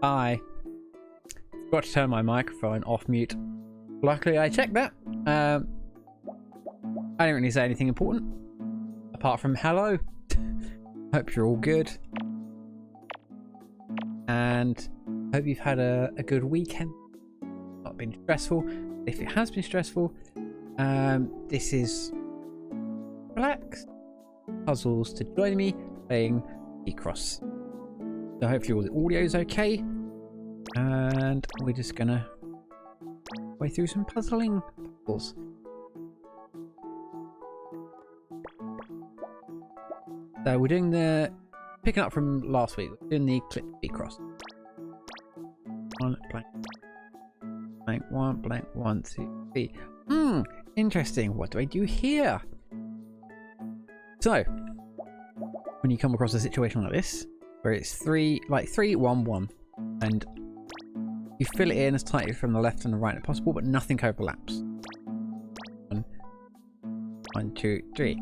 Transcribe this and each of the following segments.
Hi. Forgot to turn my microphone off mute. Luckily, I checked that. I didn't really say anything important apart from hello. Hope you're all good, and hope you've had a good weekend. Not been stressful. If it has been stressful, this is relax puzzles to join me playing Picross. So hopefully all the audio is okay, and we're just gonna way through some puzzles. So we're doing picking up from last week. We're doing the clip Picross. One blank, blank one, blank 1, 2, 3. Interesting. What do I do here? So when you come across a situation like this, where it's 3, 1, 1, and you fill it in as tightly from the left and the right as possible, but nothing overlaps. 1, 2, 3.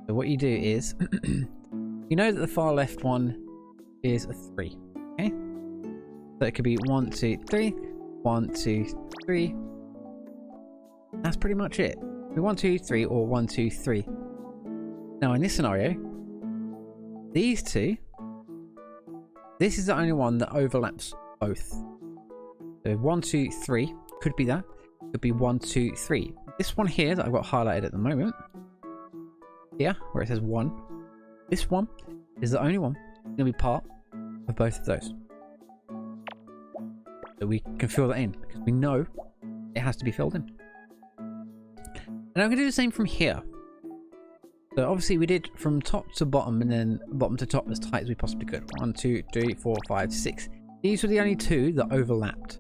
So what you do is, you know that the far left one is a 3, okay? So it could be 1, 2, 3, 1, 2, 3. That's pretty much it. 1, 2, 3, or 1, 2, 3. Now in this scenario, these two, this is the only one that overlaps both. So 1, 2, 3 could be that. Could be 1, 2, 3. This one here that I've got highlighted at the moment, here where it says 1, this one is the only one going to be part of both of those. So we can fill that in because we know it has to be filled in. And I'm going to do the same from here. So obviously we did from top to bottom and then bottom to top as tight as we possibly could. 1, 2, 3, 4, 5, 6. These were the only two that overlapped.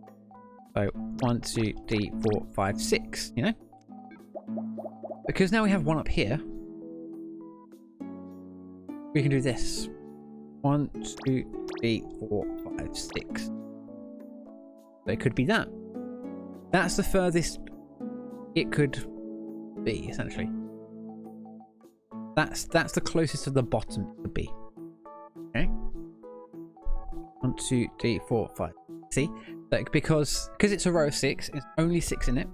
So 1, 2, 3, 4, 5, 6, you know? Because now we have one up here, we can do this. 1, 2, 3, 4, 5, 6. So it could be that. That's the furthest it could be, essentially. That's the closest to the bottom it could be. Okay. 1, 2, 3, 4, 5. See? Like, because it's a row of 6, it's only 6 in it.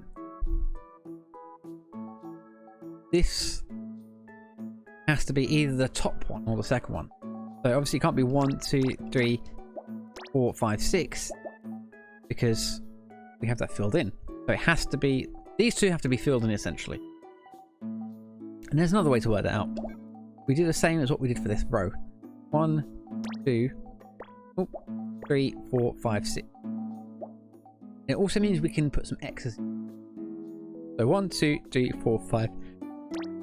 This has to be either the top one or the second one. So obviously it can't be 1, 2, 3, 4, 5, 6 because we have that filled in. So it has to be, these two have to be filled in essentially. And there's another way to work that out. We do the same as what we did for this row. 1, 2, 3, 4, 5, 6. It also means we can put some X's. So 1, 2, 3, 4, 5.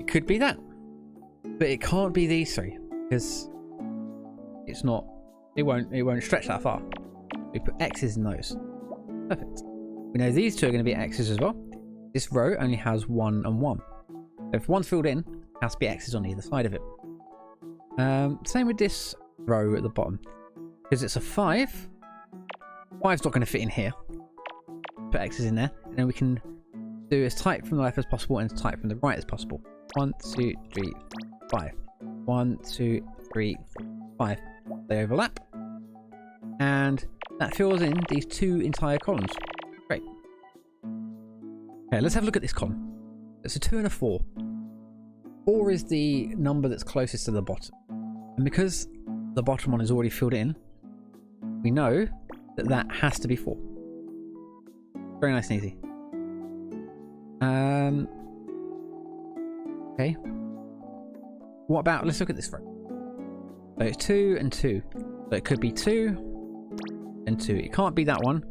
It could be that. But it can't be these three because it's not, it won't stretch that far. We put X's in those. Perfect. We know these two are going to be X's as well. This row only has 1 and 1. If one's filled in, it has to be X's on either side of it. Same with this row at the bottom. Because it's a 5. 5's not going to fit in here. Put X's in there. And then we can do as tight from the left as possible and as tight from the right as possible. 1, 2, 3, 5. 1, 2, 3, 5. They overlap. And that fills in these 2 entire columns. Great. Okay, let's have a look at this column. It's a 2 and a 4. 4 is the number that's closest to the bottom. And because the bottom one is already filled in, we know that that has to be 4. Very nice and easy. Okay. What about, let's look at this row. So it's 2 and 2. So it could be 2 and 2. It can't be that one.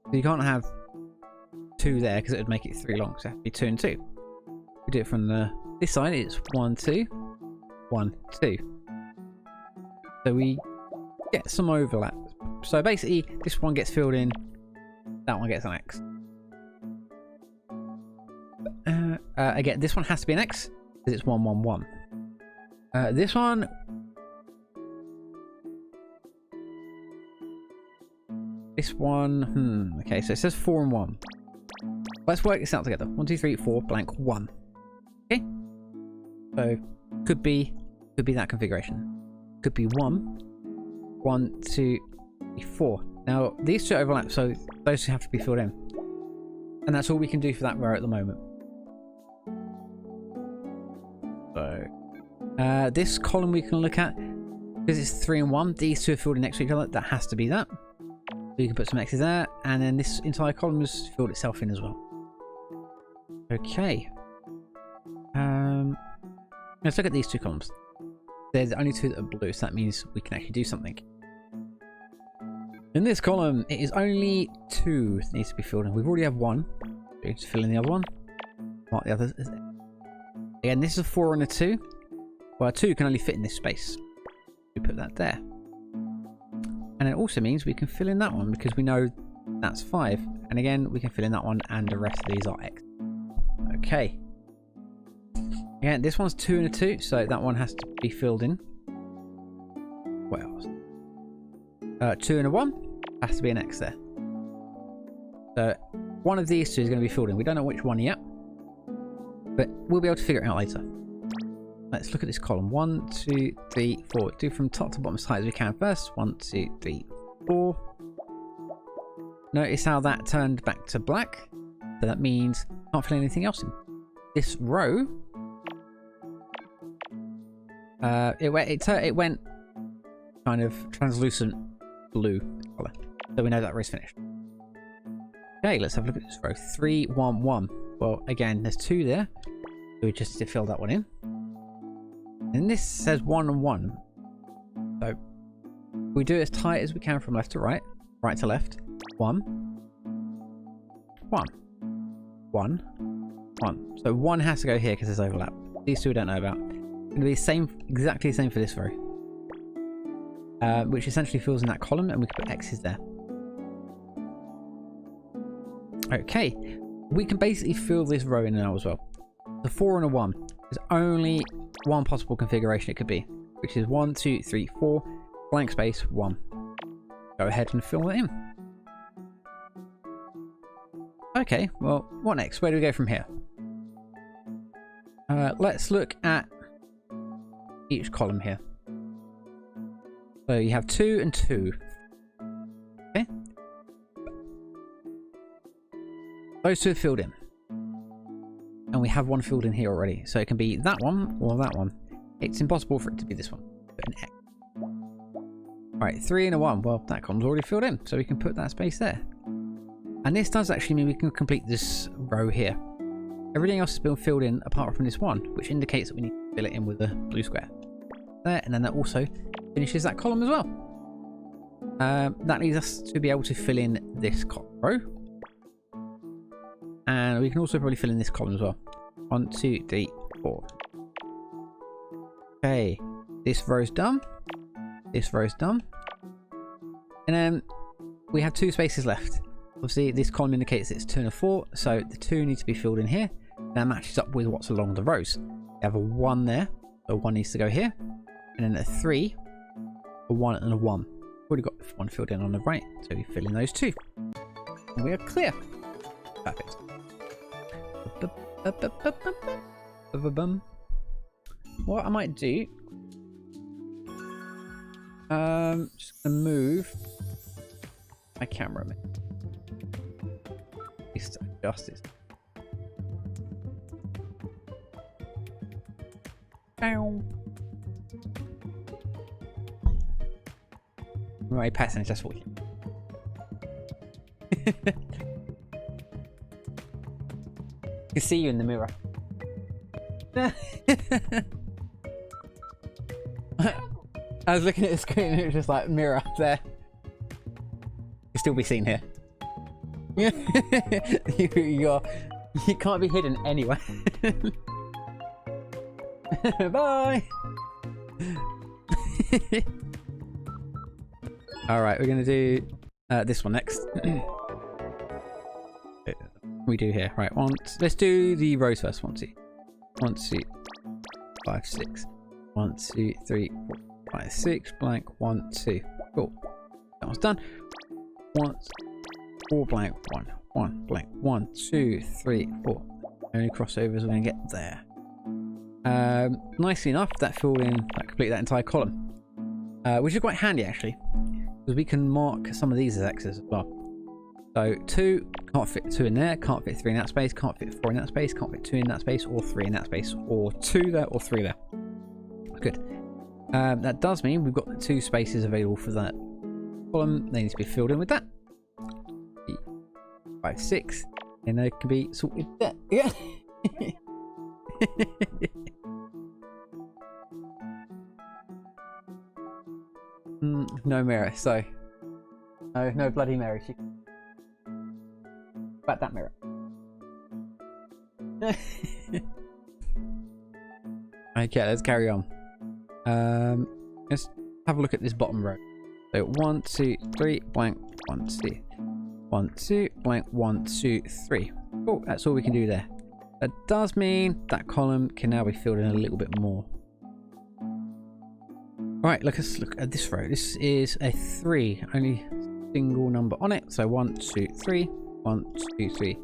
So you can't have 2 there because it would make it 3 long. So it has to be 2 and 2. We do it from this side, it's 1, 2, 1, 2. So we get some overlap. So basically, this one gets filled in, that one gets an X. Again, this one has to be an X because it's 1, 1, 1. This one, okay, so it says 4 and 1. Let's work this out together. 1, 2, 3, 4, blank 1. Okay. So could be that configuration. Could be 1, 1, 2, 4. Now, these two overlap, so those have to be filled in. And that's all we can do for that row at the moment. So, this column we can look at, because it's 3 and 1, these two are filled in next to each other, that has to be that. So you can put some X's there, and then this entire column has filled itself in as well. Okay. Let's look at these two columns. There's only 2 that are blue, so that means we can actually do something. In this column, it is only 2 that needs to be filled in. We've already have 1. We need to fill in the other one. What the other is. Again, this is a 4 and a 2. Well, a 2 can only fit in this space. We put that there. And it also means we can fill in that one because we know that's 5. And again, we can fill in that one, and the rest of these are X. Okay. Again, this one's 2 and a 2, so that one has to be filled in. What else? 2 and a 1 has to be an X there. So one of these two is going to be filled in. We don't know which one yet, but we'll be able to figure it out later. Let's look at this column. 1, 2, 3, 4. Do from top to bottom as tight as we can first. 1, 2, 3, 4. Notice how that turned back to black. So that means can't fill anything else in. This row, it went kind of translucent blue color. So we know that row's finished. Okay, let's have a look at this row. 3, 1, 1. Well, again, there's 2 there. So we just need to fill that one in. And this says 1 and 1. So we do it as tight as we can from left to right, right to left. 1, 1, 1, 1. So 1 has to go here because there's overlap. These two we don't know about. It's going to be the same, exactly the same for this row. Which essentially fills in that column, and we can put X's there. Okay, we can basically fill this row in now as well. The 4 and a 1. There's only one possible configuration it could be, which is 1, 2, 3, 4, blank space, 1. Go ahead and fill it in. Okay, well, what next? Where do we go from here? Let's look at each column here. So you have 2 and 2. Okay. Those two are filled in. And we have one filled in here already. So it can be that one or that one. It's impossible for it to be this one. Put an X. Alright, 3 and a 1. Well, that column's already filled in. So we can put that space there. And this does actually mean we can complete this row here. Everything else has been filled in apart from this one, which indicates that we need to fill it in with a blue square. There, and then that also finishes that column as well. That leads us to be able to fill in this row. And we can also probably fill in this column as well. 1, 2, 3, 4. Okay, this row's done. This row's done. And then we have 2 spaces left. Obviously, this column indicates it's 2 and a 4, so the 2 need to be filled in here. That matches up with what's along the rows. We have a 1 there, so 1 needs to go here. And then a 3, a 1 and a 1. Already got 1 filled in on the right, so we fill in those 2. And we are clear. Perfect. What I might do, just gonna move my camera a minute. Just adjust it. Ow. My passing is just walking. I can see you in the mirror. I was looking at the screen and it was just like mirror there. You'll still be seen here. You can't be hidden anywhere. Bye. All right, we're gonna do this one next. We do here, right? Let's do the rows first. 1, 2, 1, 2, 5, 6. 1, 2, 3, 4, 5, 6. Blank. 1, 2. Cool. That one's done. 1, 4 blank. 1, 1 blank. 1, 2, 3, 4. Only crossovers we're gonna get there. Nicely enough, that filled in, that completed that entire column, which is quite handy actually. because we can mark some of these as X's as well. So 2 can't fit 2 in there, can't fit 3 in that space, can't fit 4 in that space, can't fit 2 in that space, or 3 in that space, or 2 there, or 3 there. Good. That does mean we've got the 2 spaces available for that column. They need to be filled in with that. 5, 6, and they can be sorted there. Yeah. No mirror, so no bloody mirror. About that mirror. Okay, let's carry on. Let's have a look at this bottom row. So 1, 2, 3, blank, 1, 2, 1, 2, blank, 1, 2, 3. Oh, that's all we can do there. That does mean that column can now be filled in a little bit more. Alright, let's look at this row. This is a 3, only single number on it. So 1, 2, 3, 1, 2, 3.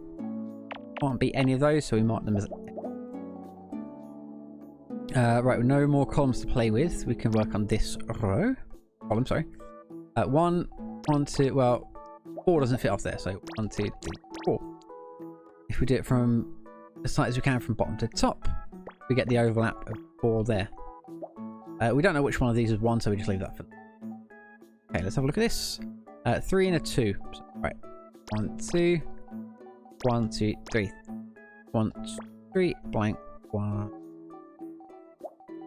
Can't be any of those, so we mark them as right, with no more columns to play with, we can work on this row. Column, sorry. 1, 2, well, 4 doesn't fit off there, so 1, 2, 3, 4. If we do it from as tight as we can from bottom to top, we get the overlap of 4 there. We don't know which one of these is 1, so we just leave that for. Okay, let's have a look at this. 3 and a 2. So, right. 1, 2. 1, 2, 3. 1, 2, 3. Blank. 1.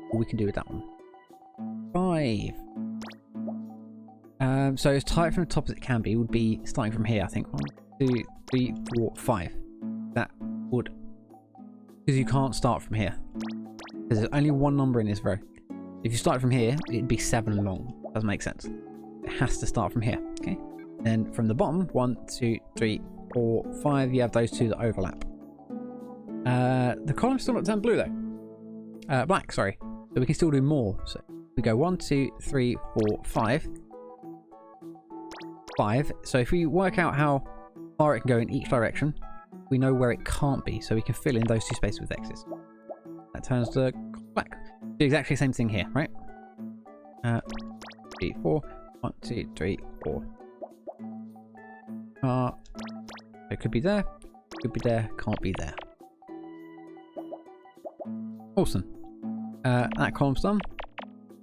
What we can do with that one. 5. So as tight from the top as it can be would be starting from here, I think. 1, 2, 3, 4, 5. That would, because you can't start from here. Because there's only one number in this row. If you start from here, it'd be 7 long. Doesn't make sense. It has to start from here. Okay. Then from the bottom, 1, 2, 3, 4, 5. You have those 2 that overlap. The column's still not turned blue though. Black, sorry. So we can still do more. So we go 1, 2, 3, 4, 5. 5. So if we work out how far it can go in each direction, we know where it can't be. So we can fill in those 2 spaces with X's. That turns to black. Do exactly the same thing here, right? 3, 4. 1, 2, 3, 4. It could be there. Could be there. Can't be there. Awesome. That column's done.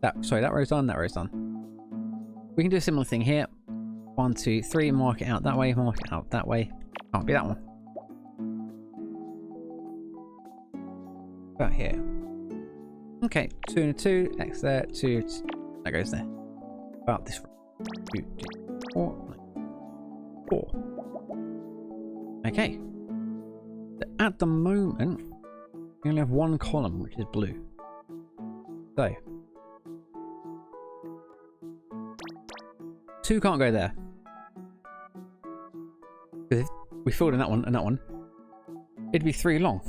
That row's done. That row's done. We can do a similar thing here. 1, 2, 3. Mark it out that way. Mark it out that way. Can't be that one. About here. Okay. 2 and a 2. X there. 2. That goes there. About this. 2, 2, 4. 4. Okay. At the moment, we only have one column, which is blue. So 2 can't go there. Because if we filled in that one and that one, it'd be 3 long.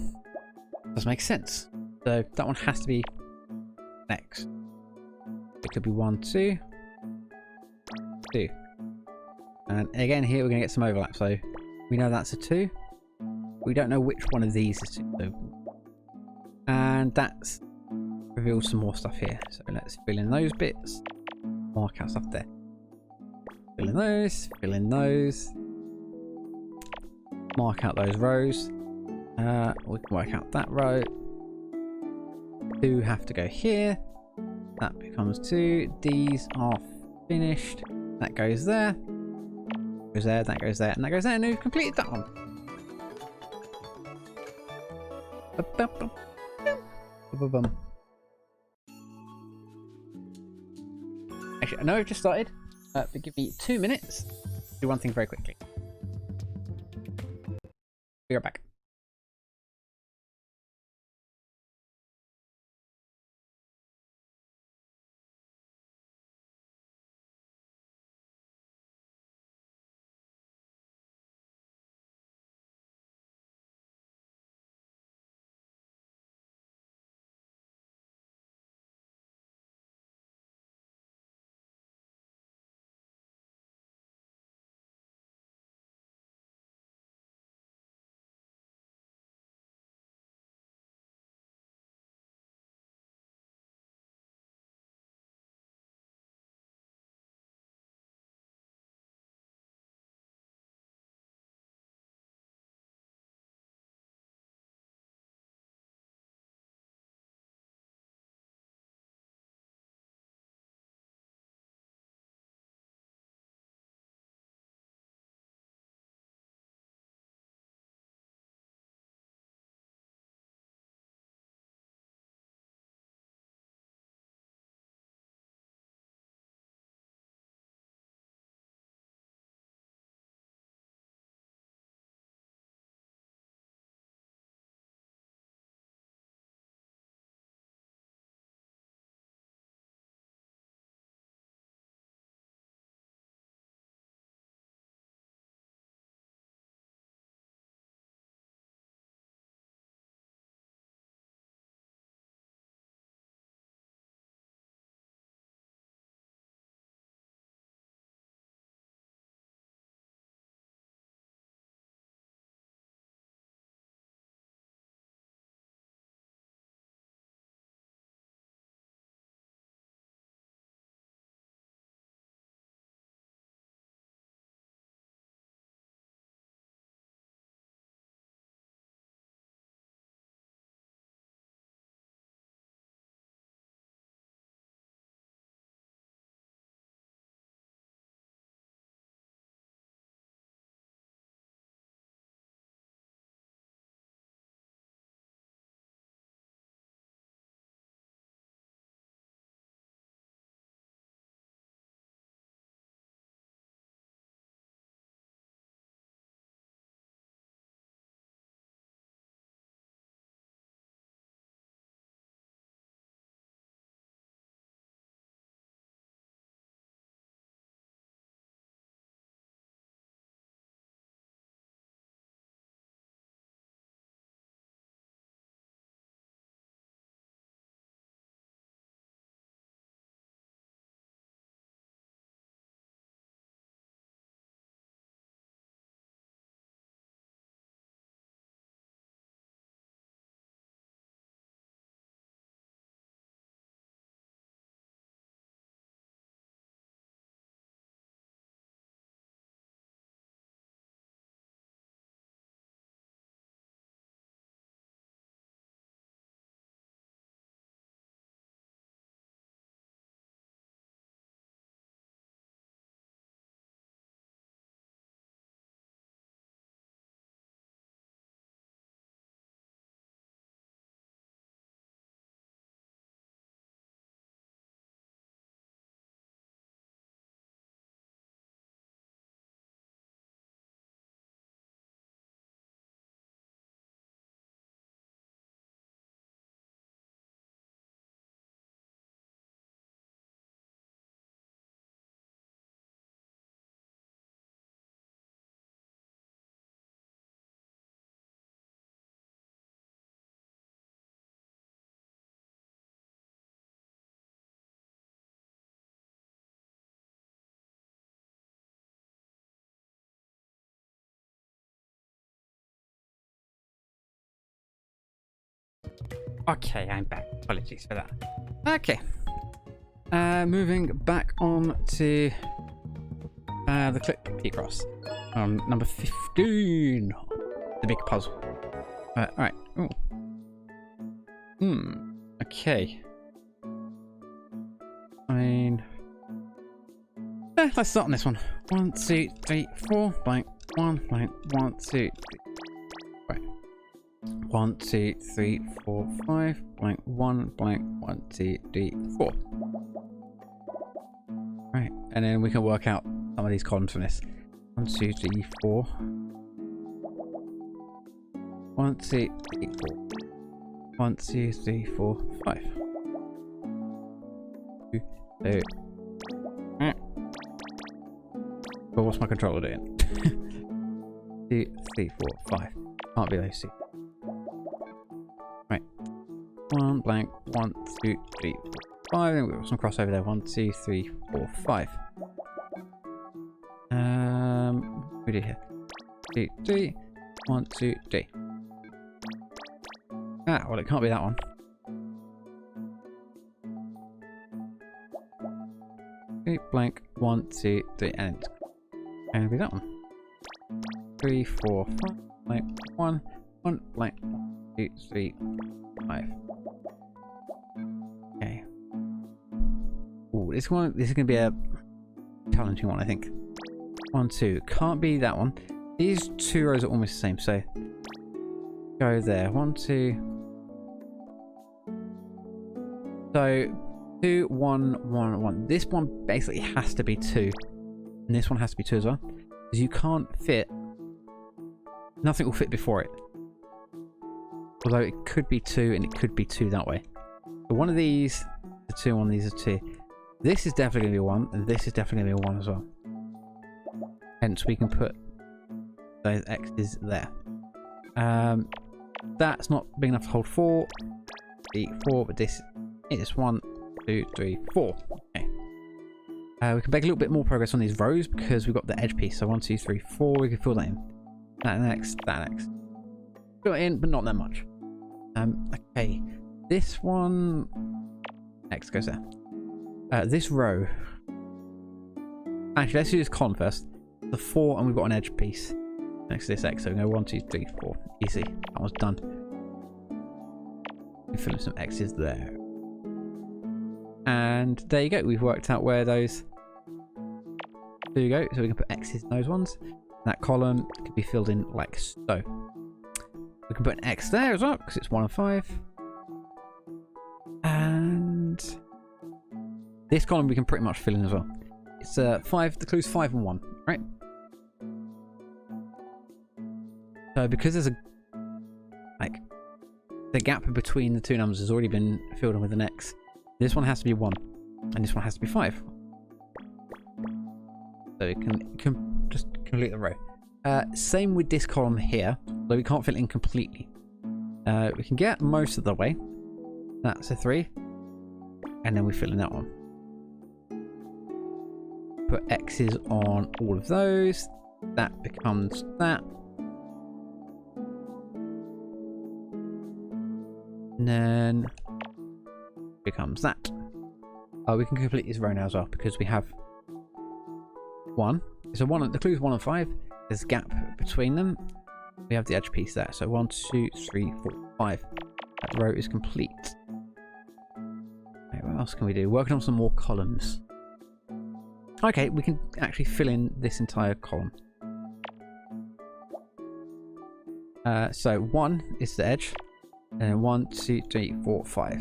Doesn't make sense. So that one has to be X. It could be 1, 2, 2. And again here we're going to get some overlap. So we know that's a 2. We don't know which one of these is 2. So, and that's reveals some more stuff here. So let's fill in those bits. Mark out stuff there. Fill in those. Fill in those. Mark out those rows. We can work out that row. 2 have to go here. That becomes 2. These are finished. That goes there. Goes there. That goes there. And that goes there. And we've completed that one. Actually, I know I've just started, but give me 2 minutes. Do one thing very quickly. Be right back. Okay, I'm back. Apologies for that. Okay. Moving back on to the Picross. Number 15. The big puzzle. Alright. Okay. I mean... let's start on this one. 1, 2, 3, 4. Blank. 1, blank. 1, 2, 3. Right. 1, 2, 3, 4, 5. Blank. 1, blank. 1, 2, 3, 4. Right. And then we can work out some of these columns from this. 1, 2, 3, 4. 1, 2, 3, 4. 1, 2, 3, 4, 5. 2, 2. Well, what's my controller doing? 2, 3, 4, 5. Can't be those two. Right. 1 blank. 1, 2, 3, 4, 5. Then we've got some crossover there. 1, 2, 3, 4, 5. What do we do here? 2, 3. 1, 2, 3. Ah, well, it can't be that one. 2 blank. 1, 2, 3, and it's going to be that one. 3, 4, 5, blank, 1, 1, blank, 2, 3, 5. Okay. Ooh, this is going to be a challenging one, I think. 1, 2. Can't be that one. These two rows are almost the same, so go there. 1, 2. So 2, 1, 1, 1. This one basically has to be 2. And this one has to be 2 as well. Because you can't fit... Nothing will fit before it. Although it could be 2 and it could be 2 that way. So one of these is 2, one of these is 2. This is definitely going to be 1, and this is definitely going to be 1 as well. Hence we can put those X's there. That's not big enough to hold 4. 4, but this is 1, 2, 3, 4. Okay. We can make a little bit more progress on these rows because we've got the edge piece. So 1, 2, 3, 4. We can fill that in. That next. That next. Fill it in, but not that much. Okay. This one. X goes there. This row. Actually, let's do this column first. The 4, and we've got an edge piece next to this X. So we go 1, 2, 3, 4. Easy. That one's done. We fill in some X's there. And there you go. We've worked out where those two go. So we can put X's in those ones. That column can be filled in like so. We can put an X there as well because it's 1 and 5. And this column we can pretty much fill in as well. It's 5. The clue's 5 and 1, right? So because there's a the gap between the two numbers has already been filled in with an X. This one has to be 1, and this one has to be 5. So it can just complete the row. Same with this column here, though we can't fill it in completely. We can get most of the way. That's a 3. And then we fill in that one. Put X's on all of those. That becomes that. And then becomes that. We can complete this row now as well because we have 1. So the clue's 1 and 5. There's a gap between them. We have the edge piece there. So 1, 2, 3, 4, 5. That row is complete. Okay, what else can we do? Working on some more columns. Okay, we can actually fill in this entire column. So 1 is the edge. And then 1, 2, 3, 4, 5.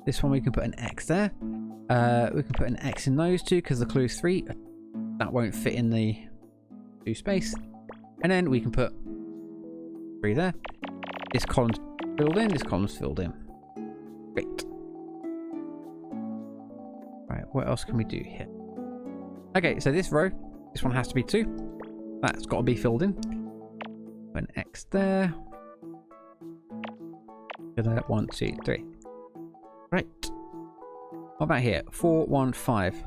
This one we can put an X there. We can put an X in those two because the clue's 3. That won't fit in the 2 space. And then we can put 3 there. This column's filled in. This column's filled in. Great. Right, what else can we do here? Okay, so this row, this one has to be 2. That's got to be filled in. Put an X there. 1, 2, 3. Right. What about here? 4, 1, 5.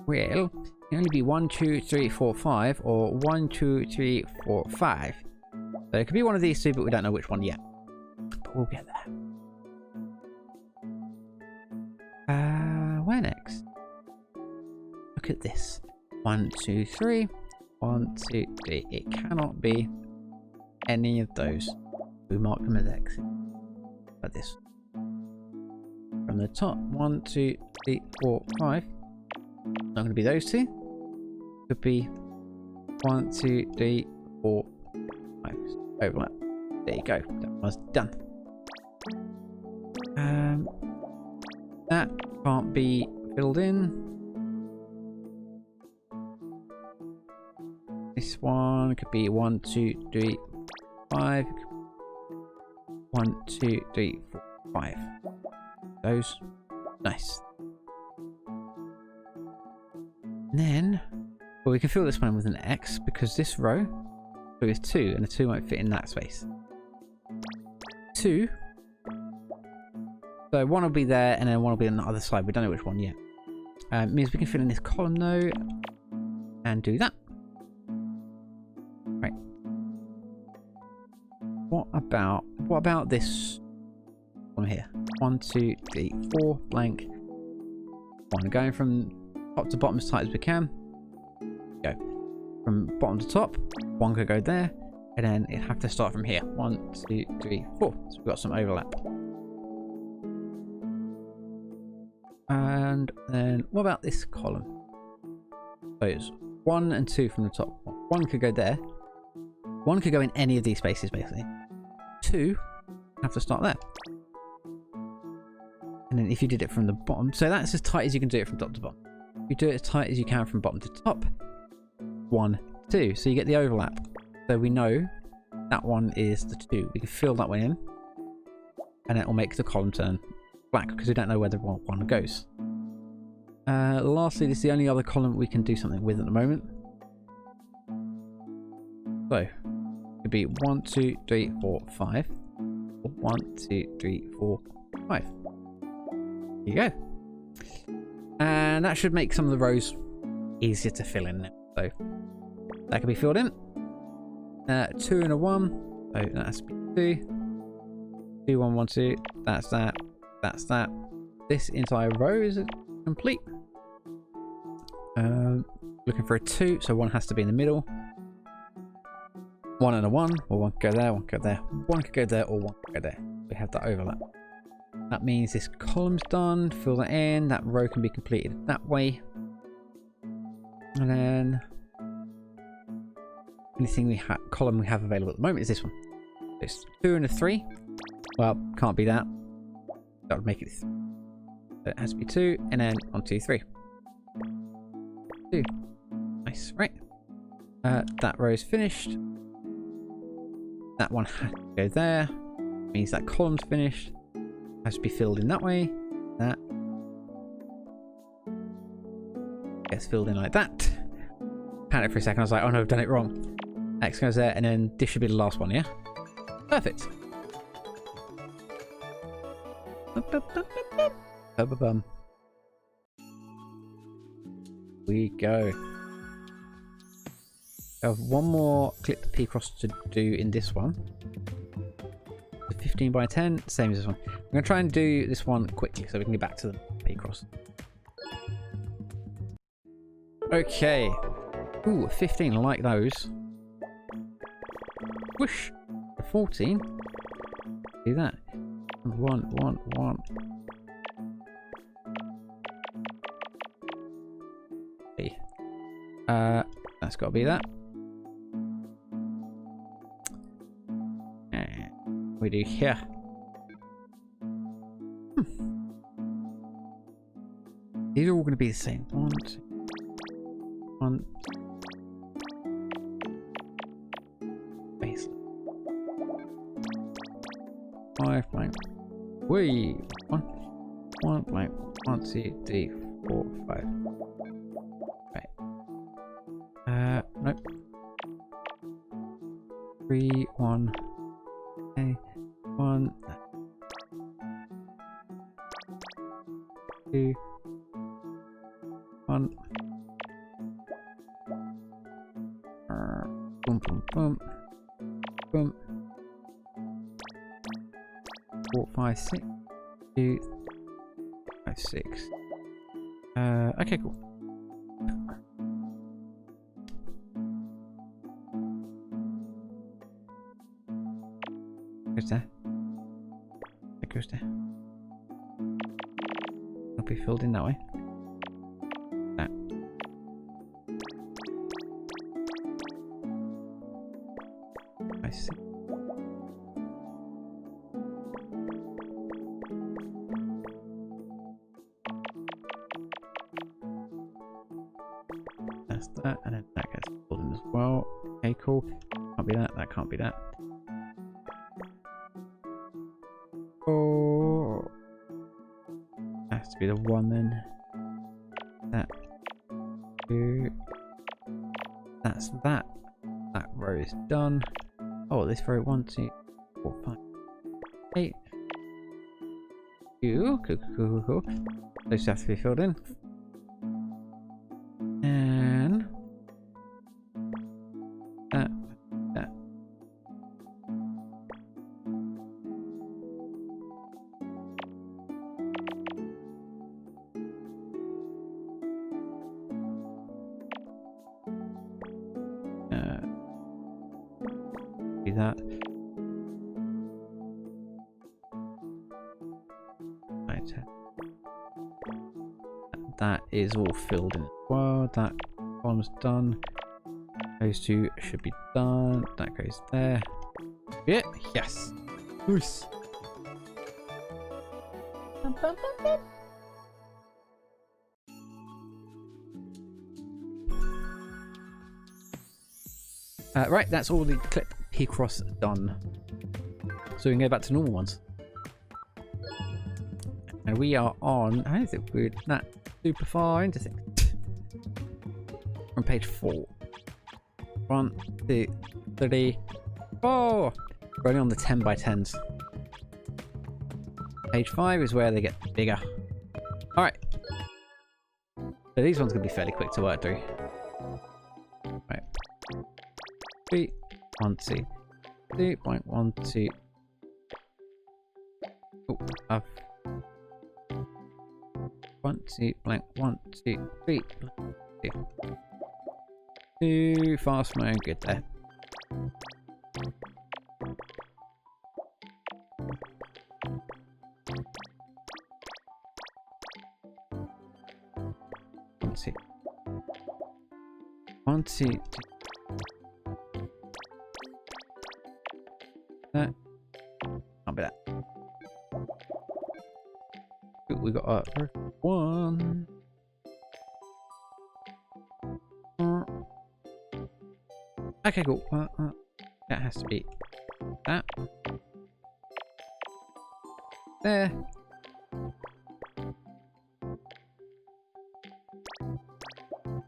Well, it can only be 1, 2, 3, 4, 5, or 1, 2, 3, 4, 5. So it could be one of these two, but we don't know which one yet. But we'll get there. Where next? Look at this. 1, 2, 3. 1, 2, 3. It cannot be any of those. We mark them as X. Like this. From the top. 1, 2, 3, 4, 5. Not going to be those two. Could be 1, 2, 3, 4, 5. Overlap. There you go. That was done. That can't be filled in. This one could be 1, 2, 3, 5. 1, 2, 3, 4, 5. Those. Nice. And then, well, we can fill this one with an X because this row is 2 and the 2 won't fit in that space. 2. So one will be there and then one will be on the other side. We don't know which one yet. Means we can fill in this column though and do that. Right. What about this one here? 1, 2, 3, 4 blank. 1 going from top to bottom as tight as we can. Go. From bottom to top, 1 could go there, and then it'd have to start from here. 1, 2, 3, 4. So we've got some overlap. And then what about this column? So it's 1 and 2 from the top. 1 could go there. 1 could go in any of these spaces basically. 2 have to start there. And then if you did it from the bottom, so that's as tight as you can do it from top to bottom. You do it as tight as you can from bottom to top. 1, 2. So you get the overlap. So we know that one is the 2. We can fill that one in. And it will make the column turn black because we don't know where the one goes. Lastly, this is the only other column we can do something with at the moment. So it could be 1, 2, 3, 4, 5. Or 1, 2, 3, 4, 5. There you go. And that should make some of the rows easier to fill in now. So that can be filled in. 2 and a 1. So that has to be 2. 2, 1, 1, 2. That's that. That's that. This entire row is complete. Looking for a 2, so 1 has to be in the middle. 1 and a 1. Or 1 could go there, 1 could go there. 1 could go there, or 1 could go there. We have that overlap. That means this column's done. Fill that in. That row can be completed that way. And then anything column we have available at the moment is this one. It's 2 and a 3. Well, can't be that. That would make it. So it has to be 2, and then 1, 2, 3. 2. Nice, right? That row is finished. That one has to go there. Means that column's finished. Has to be filled in that way. That gets filled in like that. Panicked for a second. I was like, oh no, I've done it wrong. X goes there, and then this should be the last one, yeah? Perfect. We go. I have one more clip Picross to do in this one. 15 by 10, same as this one. I'm going to try and do this one quickly so we can get back to the Picross. Okay. Ooh, 15, I like those. Whoosh! 14. Do that. 1, 1, 1. Okay. That's got to be that. We do here. These are all going to be the same. 1, 2, 1. Base. 5 blank. Wee. 1. 1 blank. 1, 2, 3, 4, 5. Right. Nope. 3, 1. Okay. 1, 2, 1. Boom, boom, boom. Boom. 4, 5, 6. 2, 5, 6. Okay, cool. Goes there. It goes there. It'll be filled in that way. That. I see. That's that, and then that gets filled in as well. Okay, cool. Can't be that. That can't be that. Oh, has to be the one then. That. 2. That's that. That row is done. Oh, this row 1, 2, 4, 5, 8. Cool, cool, cool, cool, cool. Those have to be filled in. And that. Do that. Right. That is all filled in as well. That one's done. Those two should be done. That goes there. Yeah, yes. Nice. Right, that's all the clip Picross done. So we can go back to normal ones. And we are on, how is it weird? That super far into things. On page 4. 1, 2, 3, 4. We're only on the 10 by 10s. Page 5 is where they get bigger. Alright. So these ones are going to be fairly quick to work through. Right. 3, 1, 2, 2.1, 2. Oh, I've 1, 2, blank, 1, 2, 3, 2. 2 fast mode, good there. One, two. 1, 2, 2. That can't be that. Ooh, we got a 1. Okay, cool. That has to be that. There.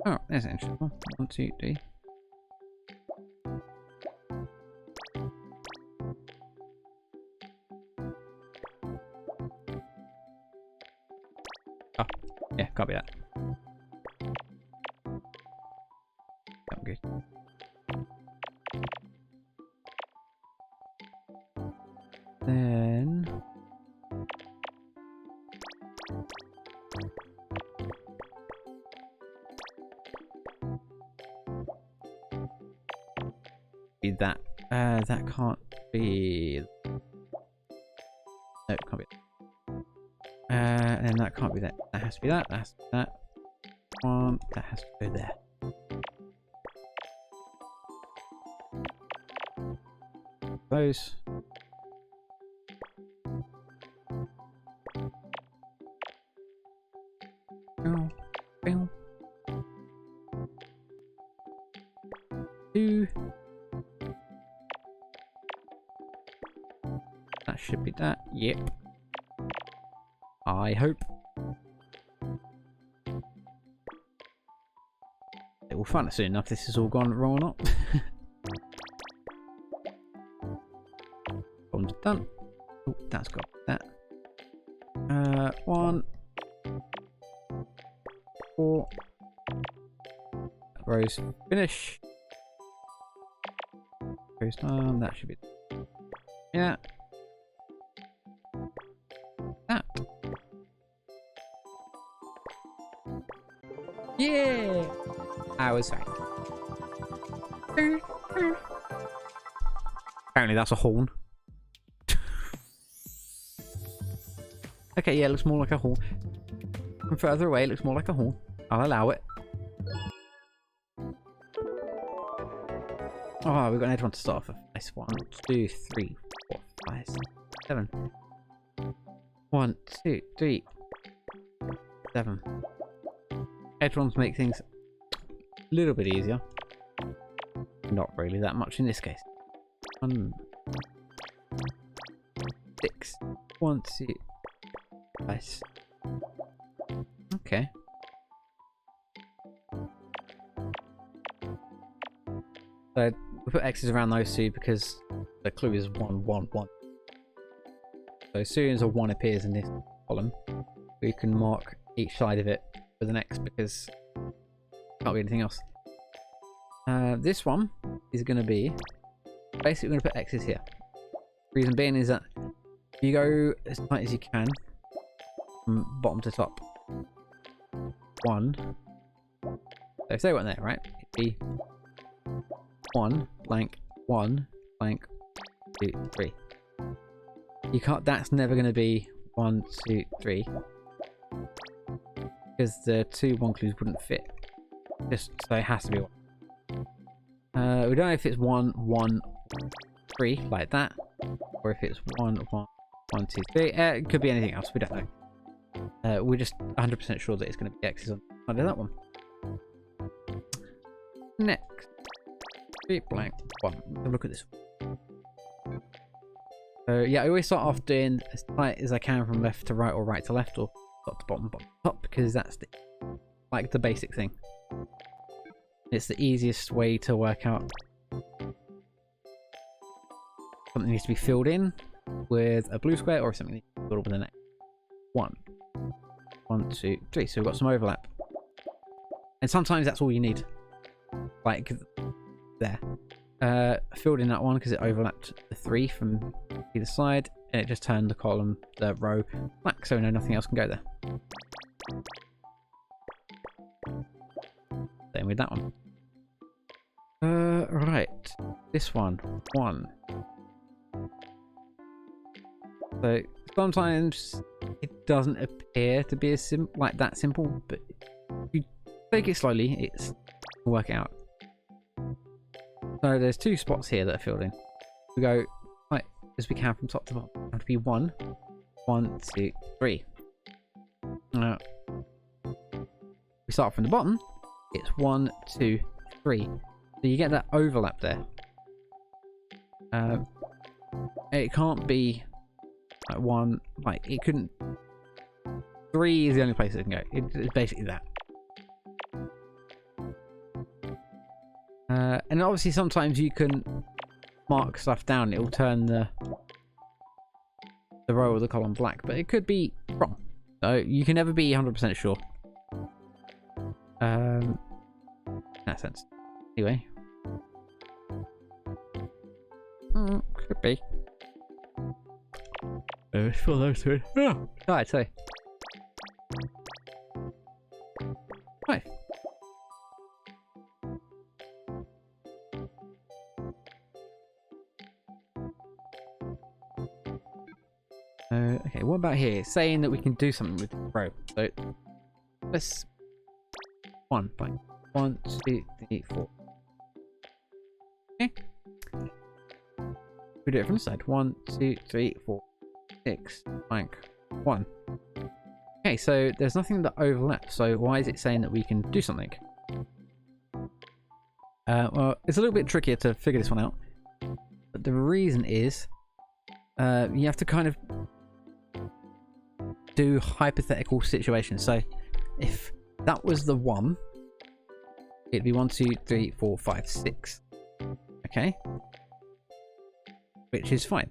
Oh, there's an interesting one. 1, 2, 3. Oh, yeah, can't be that. That good. Then be that. That can't be. No, it can't be. And that can't be that. That has to be that. That has to be that. One. That has to go there. Those. Bow, bow. 2. That should be that. Yep. I hope. We'll find out soon enough if this has all gone wrong or not. Bomb's done. Oh, that's got that. 1. 4. That row's finish. Goes down. That should be. Yeah. That. Yeah. I was right. Apparently that's a horn. Okay, yeah, it looks more like a horn. From further away, it looks more like a horn. I'll allow it. Oh, we've got an edge one to start off with. Nice. 1, 2, 3, 4, 5, 6, 7. 1, 2, 3, 7. Edge ones make things a little bit easier. Not really that much in this case. 1, 6. 1, 2. Nice. Okay. So we put X's around those two because the clue is 1, 1, 1. So as soon as a 1 appears in this column, we can mark each side of it with an X because can't be anything else. This one is going to be basically going to put X's here. Reason being is that you go as tight as you can from bottom to top. 1. So if they weren't there, right? It'd be 1 blank 1 blank 2 3. You can't. That's never going to be 1 2 3 because the 2 1 clues wouldn't fit. Just so it has to be 1. We don't know if it's 1 1 3 like that, or if it's 1 1 1 2 3. It could be anything else. We don't know. We're just 100% sure that it's going to be X's on under that one. Next, 3 blank 1. Have a look at this. So yeah, I always start off doing as tight as I can from left to right or right to left or top to bottom, bottom to top, because that's like the basic thing. It's the easiest way to work out something needs to be filled in with a blue square or something needs to be filled with an X. 1, 1 2 3. So we've got some overlap, and sometimes that's all you need. Like there, filled in that one because it overlapped the 3 from either side, and it just turned the column, the row, black, so we know nothing else can go there. Same with that one. Right, this one, 1. So sometimes it doesn't appear to be as like that simple, but if you take it slowly, it's work out. So there's 2 spots here that are filled in. We go right as we can from top to bottom. It have to be 1, 1 2 3. Now we start from the bottom. It's 1 2 3. So you get that overlap there. It can't be like 1. Like it couldn't. 3 is the only place it can go. It's basically that. And obviously sometimes you can mark stuff down, it will turn the row or the column black, but it could be wrong. So you can never be 100% sure. In that sense. Anyway. Could be. Fill those two in. Oh, I'd say. Right. Okay, what about here? It's saying that we can do something with the row. So let's 1 blank. 1 2 3 4. Okay. We do it from the side. 1 2 3 4 6 blank 1. Okay, so there's nothing that overlaps. So why is it saying that we can do something? Well, it's a little bit trickier to figure this one out. But the reason is you have to kind of do hypothetical situations. So if that was the 1, it'd be 1 2 3 4 5 6. Okay, which is fine.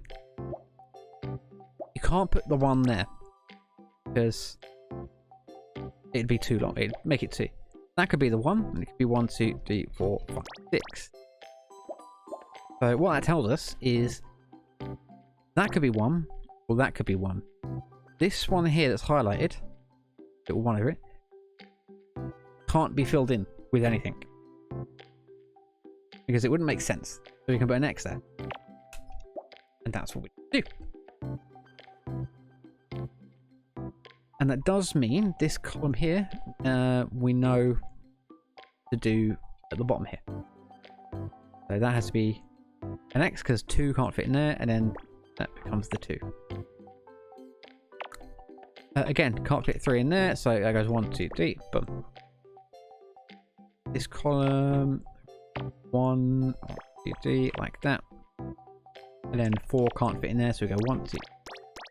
You can't put the 1 there because it'd be too long. It'd make it 2. That could be the 1, and it could be 1 2 3 4 5 6. So what that tells us is that could be 1, or that could be 1. This one here that's highlighted, little one over it, can't be filled in with anything. Because it wouldn't make sense. So we can put an X there. And that's what we do. And that does mean this column here, we know to do at the bottom here. So that has to be an X because 2 can't fit in there, and then that becomes the 2. Again, can't fit 3 in there, so that goes 1, 2, 3, boom. This column, 1, 2, 3, like that. And then 4 can't fit in there, so we go 1, 2,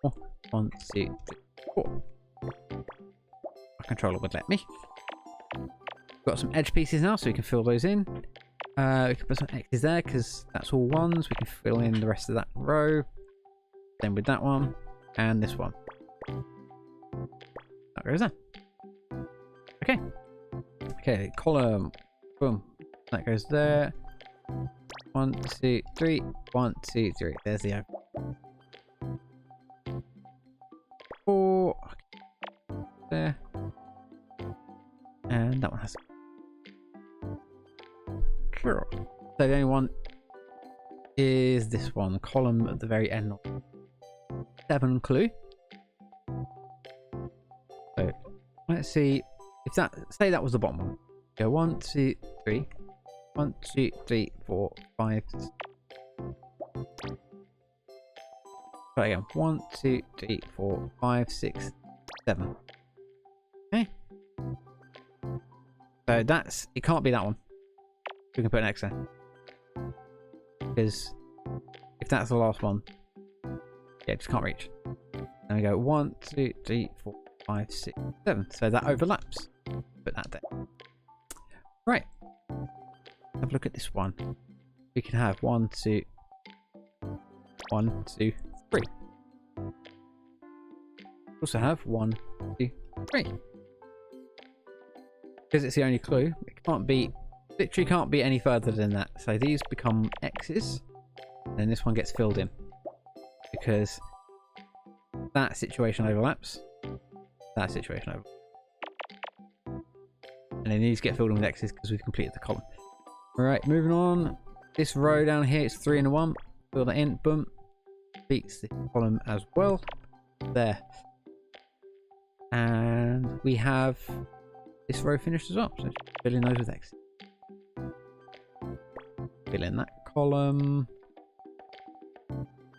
4, 1, 2, 3, 4. My controller would let me. Got some edge pieces now, so we can fill those in. We can put some X's there because that's all 1s. We can fill in the rest of that row. Same with that one and this one. That goes there. Okay. Okay, column. Boom. That goes there. 1, 2, 3. 1, 2, 3. There's the open. 4. There. And that one has. Sure. So the only one is this one, column at the very end. 7 clue. So let's see if that, say that was the bottom one. Go 1, 2, 3. 1, 2, 3, 4, 5. Try again. 1, 2, 3, 4, 5, 6, 7. Okay. So that's, it can't be that one. We can put an X there. Because if that's the last one, yeah, it just can't reach. And we go 1, 2, 3, 4, 5, 6, 7. So that overlaps. Put that there. Right. Have a look at this one. We can have 1, 2, 1, 2, 3. Also have 1, 2, 3. Because it's the only clue, it can't be, literally can't be any further than that. So these become X's, and then this one gets filled in. Because that situation overlaps. That situation overlaps. And then these get filled in with X's because we've completed the column. Alright, moving on. This row down here, it's 3 and a 1. Fill that in, boom. Beats the column as well. There. And we have this row finished as well. So fill in those with X. Fill in that column.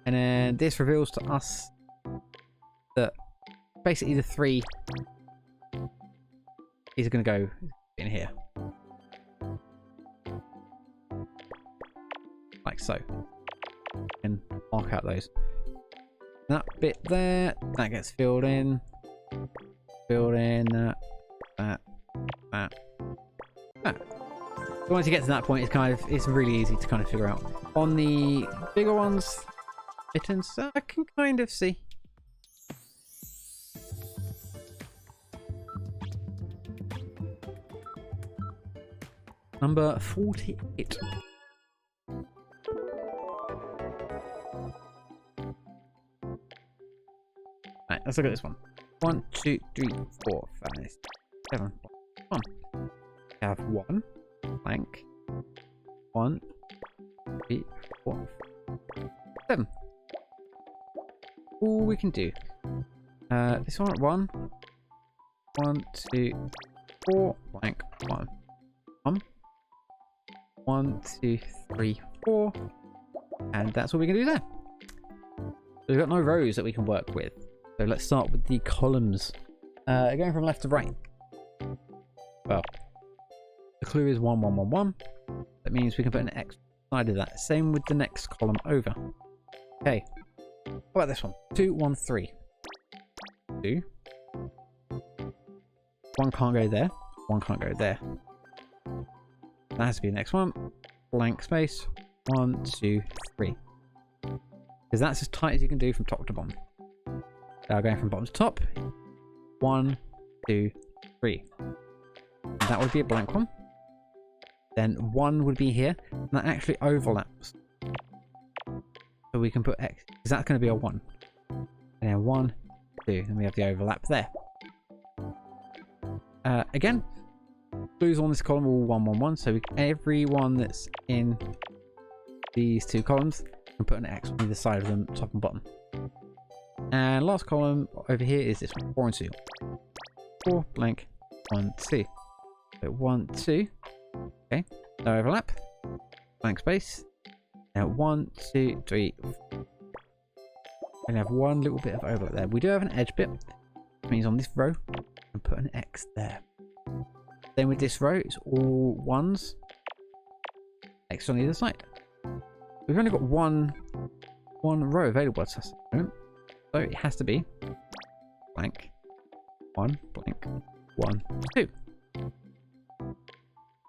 And then this reveals to us that basically the 3 is going to go in here. Like so. And mark out those. That bit there, that gets filled in. Filled in, that. So once you get to that point, it's really easy to kind of figure out. On the bigger ones, mittens, I can kind of see. Number 48. Right, let's look at this one. 1, 2, 3, 4, 5, 6, 7, 1. We have 1 blank. 1, 3, 4, 7. All we can do. This one at 1. 1, 2, 4 blank 1. 1, 2, 3, 4. And that's all we can do there. So we've got no rows that we can work with. So let's start with the columns. Going from left to right. Well, the clue is 1, 1, 1, 1. That means we can put an X side of that. Same with the next column over. Okay. How about this one? 2, 1, 3. 2. 1 can't go there. 1 can't go there. That has to be the next one. Blank space. 1, 2, 3. Because that's as tight as you can do from top to bottom. Now going from bottom to top. 1, 2, 3. And that would be a blank one. Then 1 would be here. And that actually overlaps So we can put X, because that's going to be a 1. And then 1, 2, and we have the overlap there. Again, clues on this column are all 1, 1, 1. So everyone that's in these two columns can put an X on either side of them, top and bottom. And last column over here is this one, 4 and 2. 4 blank 1 2. So 1 2. Okay, no overlap. Blank space. Now 1 2 3. And have one little bit of overlap there. We do have an edge bit, which means on this row, and put an X there. Then with this row, it's all 1s. X on either side. We've only got one row available to us at the moment, so it has to be blank 1 blank 1 2.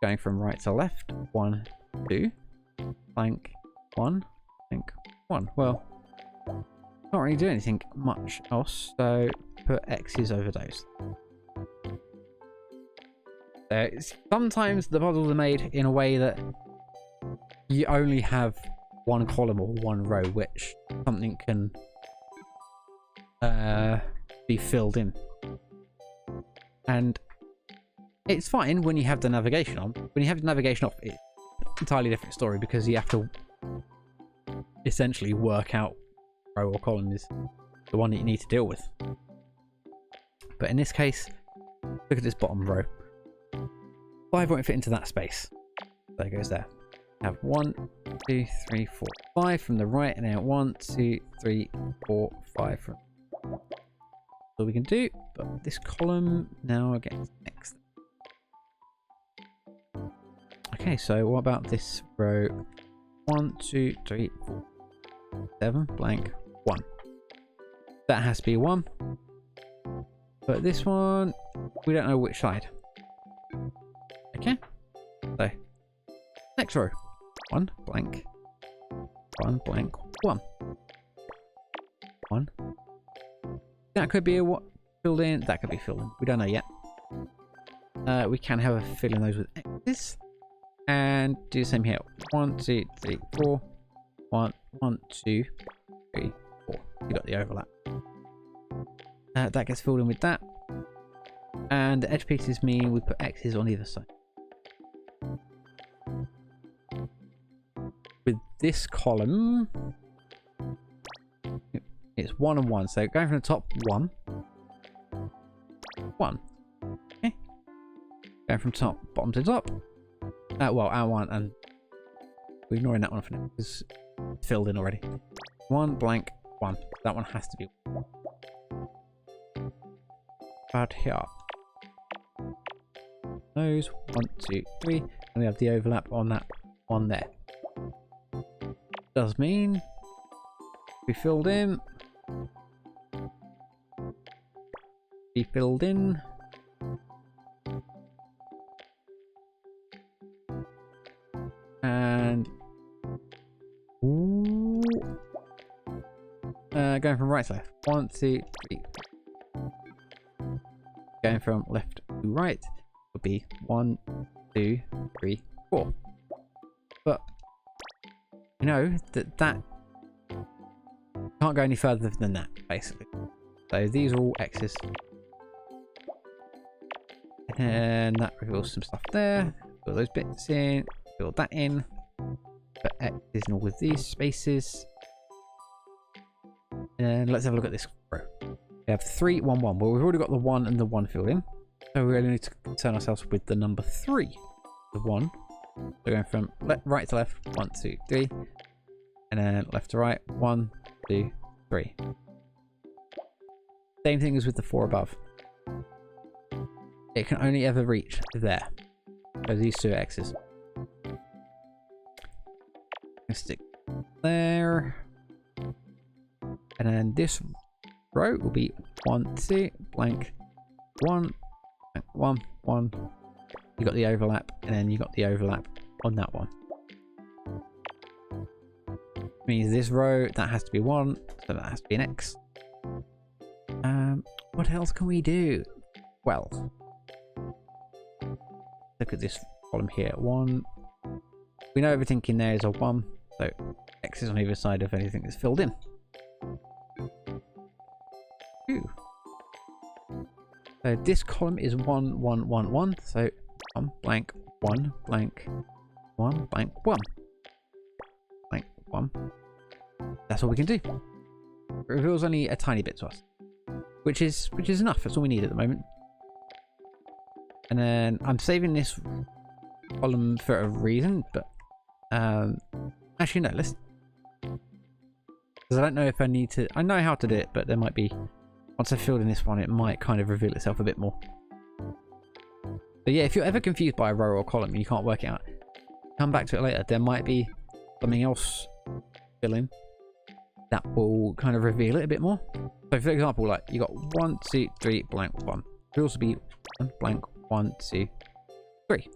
Going from right to left, 1 2 blank 1 blank 1. Well, can't really do anything much else, so put X's over those. Sometimes the puzzles are made in a way that you only have one column or one row, which something can be filled in. And it's fine when you have the navigation on. When you have the navigation off, it's an entirely different story, because you have to essentially work out row or column is the one that you need to deal with. But in this case, look at this bottom row. 5 won't fit into that space. So it goes there. Have 1 2 3 4 5 from the right, and now 1 2 3 4 5 from so we can do, but this column now against X. Okay, so what about this row? 1 2 3 4 7 blank 1. That has to be 1. But this one, we don't know which side. Okay, so next row, 1 blank 1 blank 1 1. That could be a what filled in. That could be filled in. We don't know yet. We can have a fill in those with X's, and do the same here. 1 2 3 4 1 1 2 3 4. You got the overlap. That gets filled in with that, and the edge pieces mean we put X's on either side. With this column, it's 1 and 1. So going from the top, 1 1. Okay. Going from top, bottom to top. Well, our 1, and we're ignoring that one for now because it's filled in already. 1 blank 1. That one has to be 1. But here, those 1 2 3, and we have the overlap on that one there. Does mean we filled in. Be filled in. And going from right to left. 1 2 3. Going from left to right would be 1 2 3 4. But you know that can't go any further than that, basically. So these are all X's. And that reveals some stuff there. Fill those bits in. Fill that in. Put X's in all of these spaces. And let's have a look at this row. We have 3 1 1. Well, we've already got the 1 and the 1 filled in. So we really need to concern ourselves with the number 3. The 1. So going from right to left, 1 2 3. And then left to right, 1 2 3. Same thing as with the 4 above. It can only ever reach there. So these two X's. Stick there. And then this row will be 1 2 blank 1 1 1. You got the overlap, and then you got the overlap on that one. Means this row, that has to be 1, so that has to be an X. What else can we do? Well, look at this column here. 1. We know everything in there is a 1, so X's on either side of anything that's filled in. Ooh. So this column is 1, 1, 1, 1. So 1 blank 1 blank 1 blank 1 blank 1. That's all we can do. It reveals only a tiny bit to us, which is enough. That's all we need at the moment. And then I'm saving this column for a reason, but actually no, let's, because I don't know if I need to. I know how to do it, but there might be, once I filled in this one, it might kind of reveal itself a bit more. But yeah, if you're ever confused by a row or column and you can't work it out, come back to it later. There might be something else to fill in that will kind of reveal it a bit more. So for example, like you got 1, 2, 3 blank 1. It could also be 1 blank 1, 2, 3.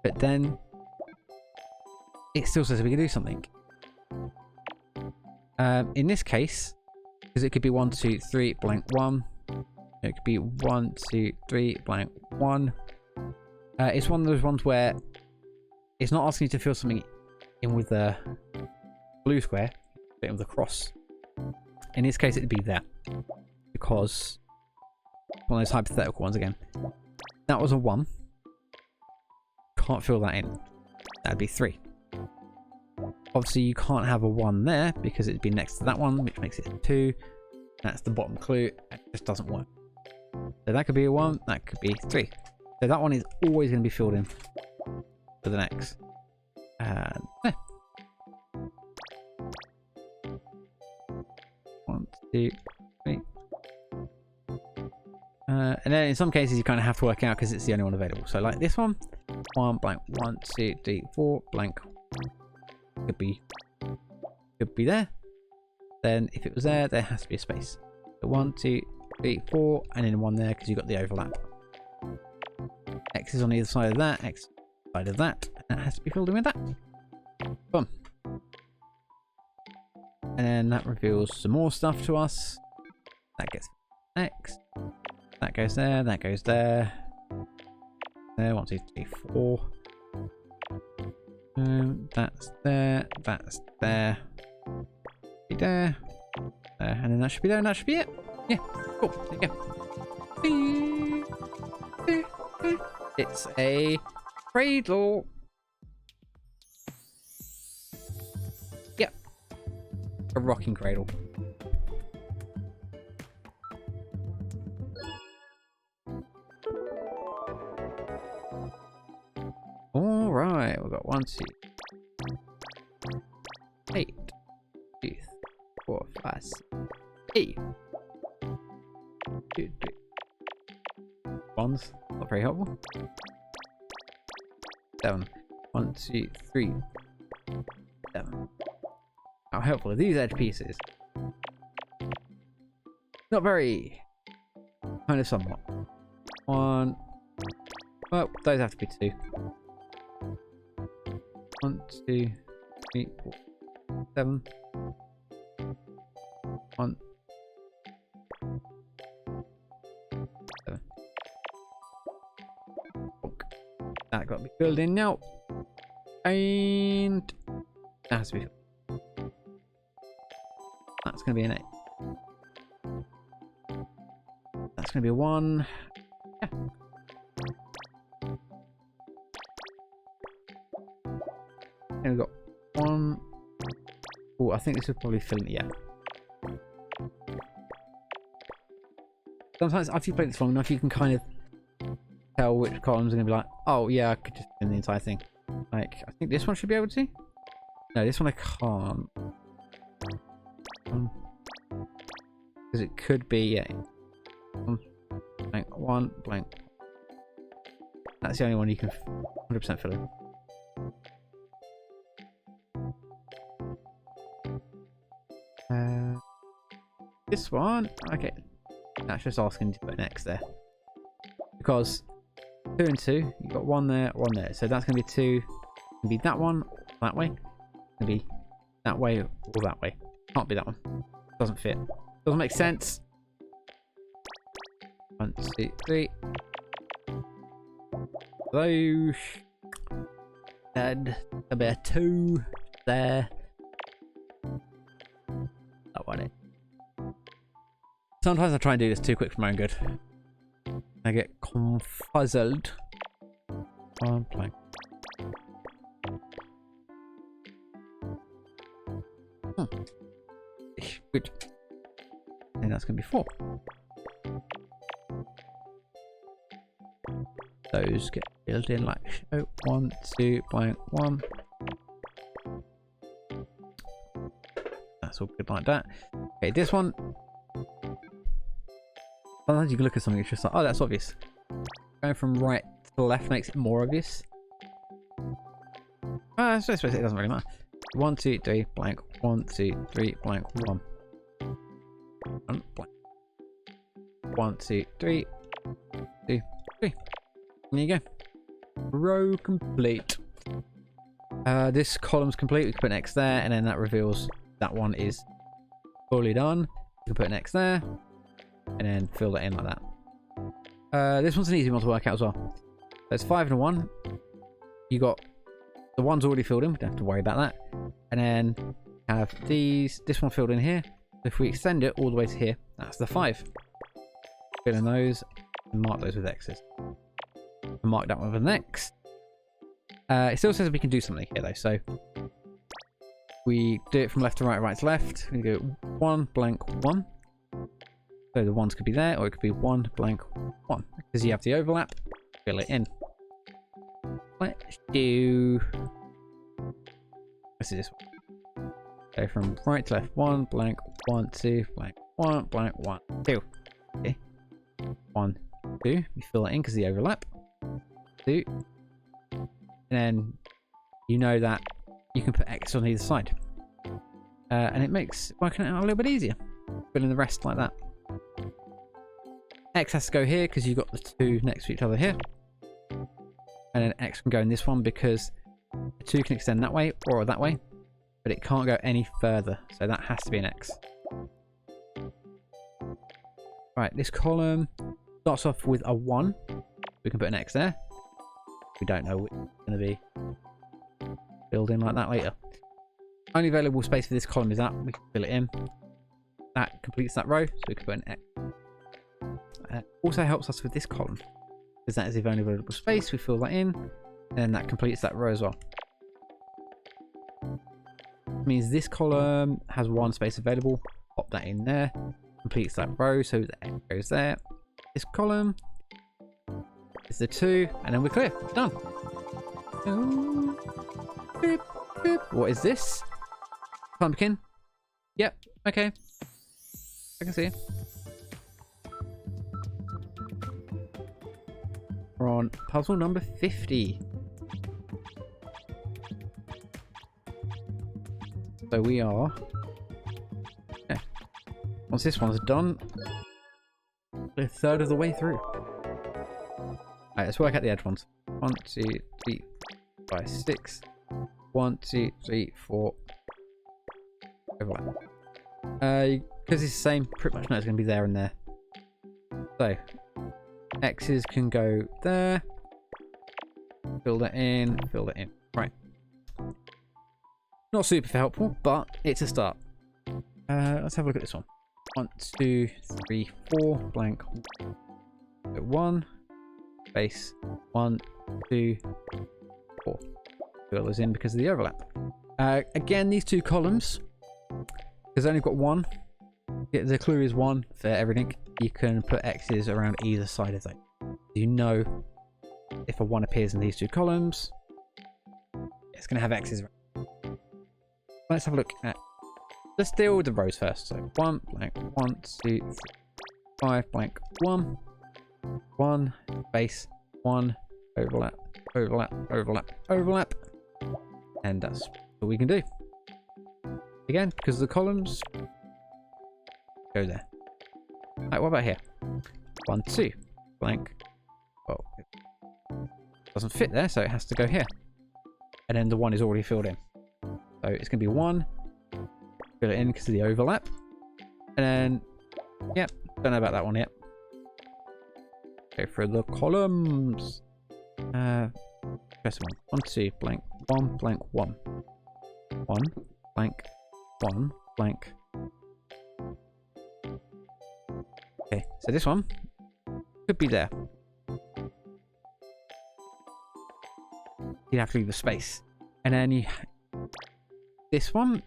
But then it still says we can do something. In this case, because it could be 1, 2, 3 blank 1. It could be 1, 2, 3 blank 1. It's one of those ones where it's not asking you to fill something in with the blue square, but with the cross. In this case, it'd be that, because one of those hypothetical ones again. That was a 1. Can't fill that in. That'd be 3. Obviously, you can't have a 1 there because it'd be next to that one, which makes it 2. That's the bottom clue. It just doesn't work. So that could be a 1. That could be 3. So that one is always going to be filled in with an X. And yeah. 1, 2, 3. And then in some cases you kind of have to work out because it's the only one available. So like this one, 1 blank 1, 2, 3, 4 blank. Could be there. Then if it was there, there has to be a space. So 1, 2, 3, 4, and then 1 there because you've got the overlap. X is on either side of that, X side of that, and that has to be filled in with that. Boom. And then that reveals some more stuff to us. That gets X. That goes there, that goes there. There, 1, 2, 3, 4. That's there, that's there. Be there. There, and then that should be there, and that should be it. Yeah, cool. There you go. It's a cradle. Yep. A rocking cradle. Alright, we've got 1, 2, 8, 2, 4, 5, 6, 8. 2, 3. Ones, not very helpful. 7. 1, 2, 3, 7. How helpful are these edge pieces? Not very. Kind of somewhat. 1. Well, those have to be 2. 1, 2, 3, 4, 7. 1. 7. That got to be filled in now. And that has to be filled. That's going to be an 8. That's going to be a 1. Yeah. And we've got 1. Oh, I think this would probably fill in. Yeah. Sometimes after you play this long enough, you can kind of tell which columns are going to be like, oh yeah, I could just fill in the entire thing. Like, I think this one should be able to. No, this one I can't. Because it could be, yeah. Blank 1, blank. That's the only one you can 100% fill in. This one, okay. That's just asking to put an X there. Because 2 and 2, you've got 1 there, 1 there. So that's going to be 2. It can be that one, that way. It can be that way or that way. Can't be that one. Doesn't fit. Doesn't make sense. 1, 2, 3. Those. And a bit of 2. there. That one in. Sometimes I try and do this too quick for my own good. I get confuzzled. One blank. Good. And that's going to be 4. Those get filled in like so. 1, 2, blank, 1. That's all good like that. Okay, this one. Sometimes you can look at something, it's just like, oh, that's obvious. Going from right to left makes it more obvious. I suppose it doesn't really matter. 1, 2, 3, blank. 1, 2, 3, blank. 1. 1, blank. 1, 2, 3. 2, 3. There you go. Row complete. This column's complete. We can put an X there, and then that reveals that one is fully done. We can put an X there, and then fill that in like that. This one's an easy one to work out as well. So it's 5 and a 1. You got the one's already filled in. We don't have to worry about that. And then have this one filled in here. So if we extend it all the way to here, that's the 5. Fill in those and mark those with X's. Mark that one with an X. It still says we can do something here though. So we do it from left to right, right to left. We go 1 blank 1. So the ones could be there, or it could be 1 blank 1 because you have the overlap. Fill it in. Let's do. Let's do this one. Go from right to left. 1 blank 1 2 blank 1 blank 1 2. Okay. 1 2. You fill it in because the overlap. 2. And then you know that you can put X on either side, and it makes working out a little bit easier. Fill in the rest like that. X has to go here because you've got the 2 next to each other here. And then X can go in this one because the 2 can extend that way or that way. But it can't go any further. So that has to be an X. Right, this column starts off with a 1. We can put an X there. We don't know what it's going to be filled in like that later. Only available space for this column is that. We can fill it in. That completes that row. So we can put an X. Also helps us with this column because that is the only available space. We fill that in, and that completes that row as well. It means this column has 1 space available. Pop that in there, completes that row, so the X goes there. This column is the 2, and then we're clear. Done. Boop, boop. What is this? Pumpkin. Yep. Okay. I can see it. We're on puzzle number 50. So we are... Yeah. Once this one's done, we're a third of the way through. Alright, let's work out the edge ones. 1, 2, 3, 5, 6. 1, 2, 3, 4. Overlap. Because it's the same, pretty much know it's going to be there and there. So... X's can go there. Fill that in. Fill that in. Right. Not super helpful, but it's a start. Let's have a look at this one. 1, 2, 3, 4. Blank. 1. Space. 1, 2, 4. Fill those in because of the overlap. Again, these 2 columns, because only got 1. The clue is 1 for everything. You can put X's around either side of that. You know if a 1 appears in these 2 columns, it's going to have X's around. Let's have a look at... Let's deal with the rows first. So 1 blank 1 2 3 5 blank 1 1 space 1 overlap overlap overlap overlap, and that's what we can do. Again, because the columns go there. Right, what about here? 1 2 blank. Well, it doesn't fit there, so it has to go here. And then the 1 is already filled in. So it's going to be 1. Fill it in because of the overlap. And then, yep, don't know about that one yet. Go for the columns. Press 1. 1 2 blank 1 blank 1. 1, blank, 1, blank. Okay, so this one could be there. You'd have to leave the space. And then you... This one,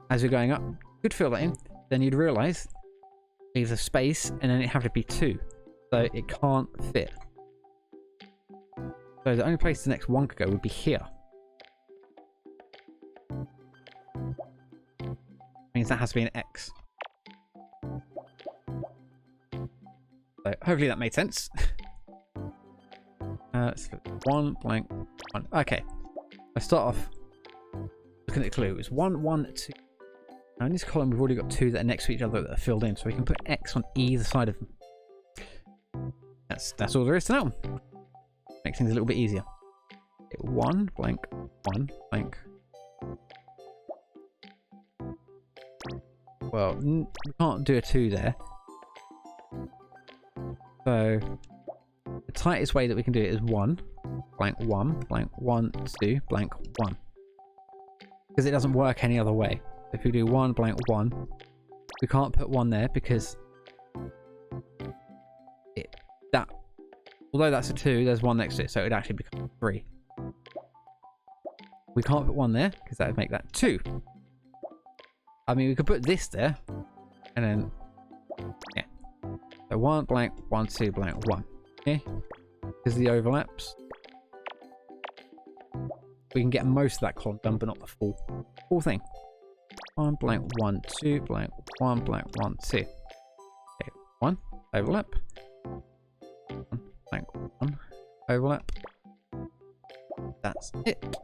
as you're going up, could fill that in. Then you'd realise leave the space, and then it'd have to be 2. So it can't fit. So the only place the next one could go would be here. Means that has to be an X. So hopefully that made sense. So 1, blank, 1. Okay. Let's start off looking at the clue. It's 1, 1, 2. Now in this column we've already got 2 that are next to each other that are filled in, so we can put X on either side of them. That's all there is to know. Makes things a little bit easier. Okay, 1, blank, 1, blank. Well, we can't do a 2 there. So the tightest way that we can do it is 1, blank, 1, blank, 1, 2, blank, 1. Because it doesn't work any other way. If we do 1, blank, 1, we can't put 1 there because although that's a 2, there's 1 next to it, so it would actually become 3. We can't put 1 there because that would make that 2. I mean, we could put this there, and then, yeah. So 1, blank, 1, 2, blank, 1. Okay? Because the overlaps. We can get most of that column done, but not the full thing. 1, blank, 1, 2, blank, 1, blank, 1, 2. Okay, 1, overlap. 1, blank, 1, overlap. That's it.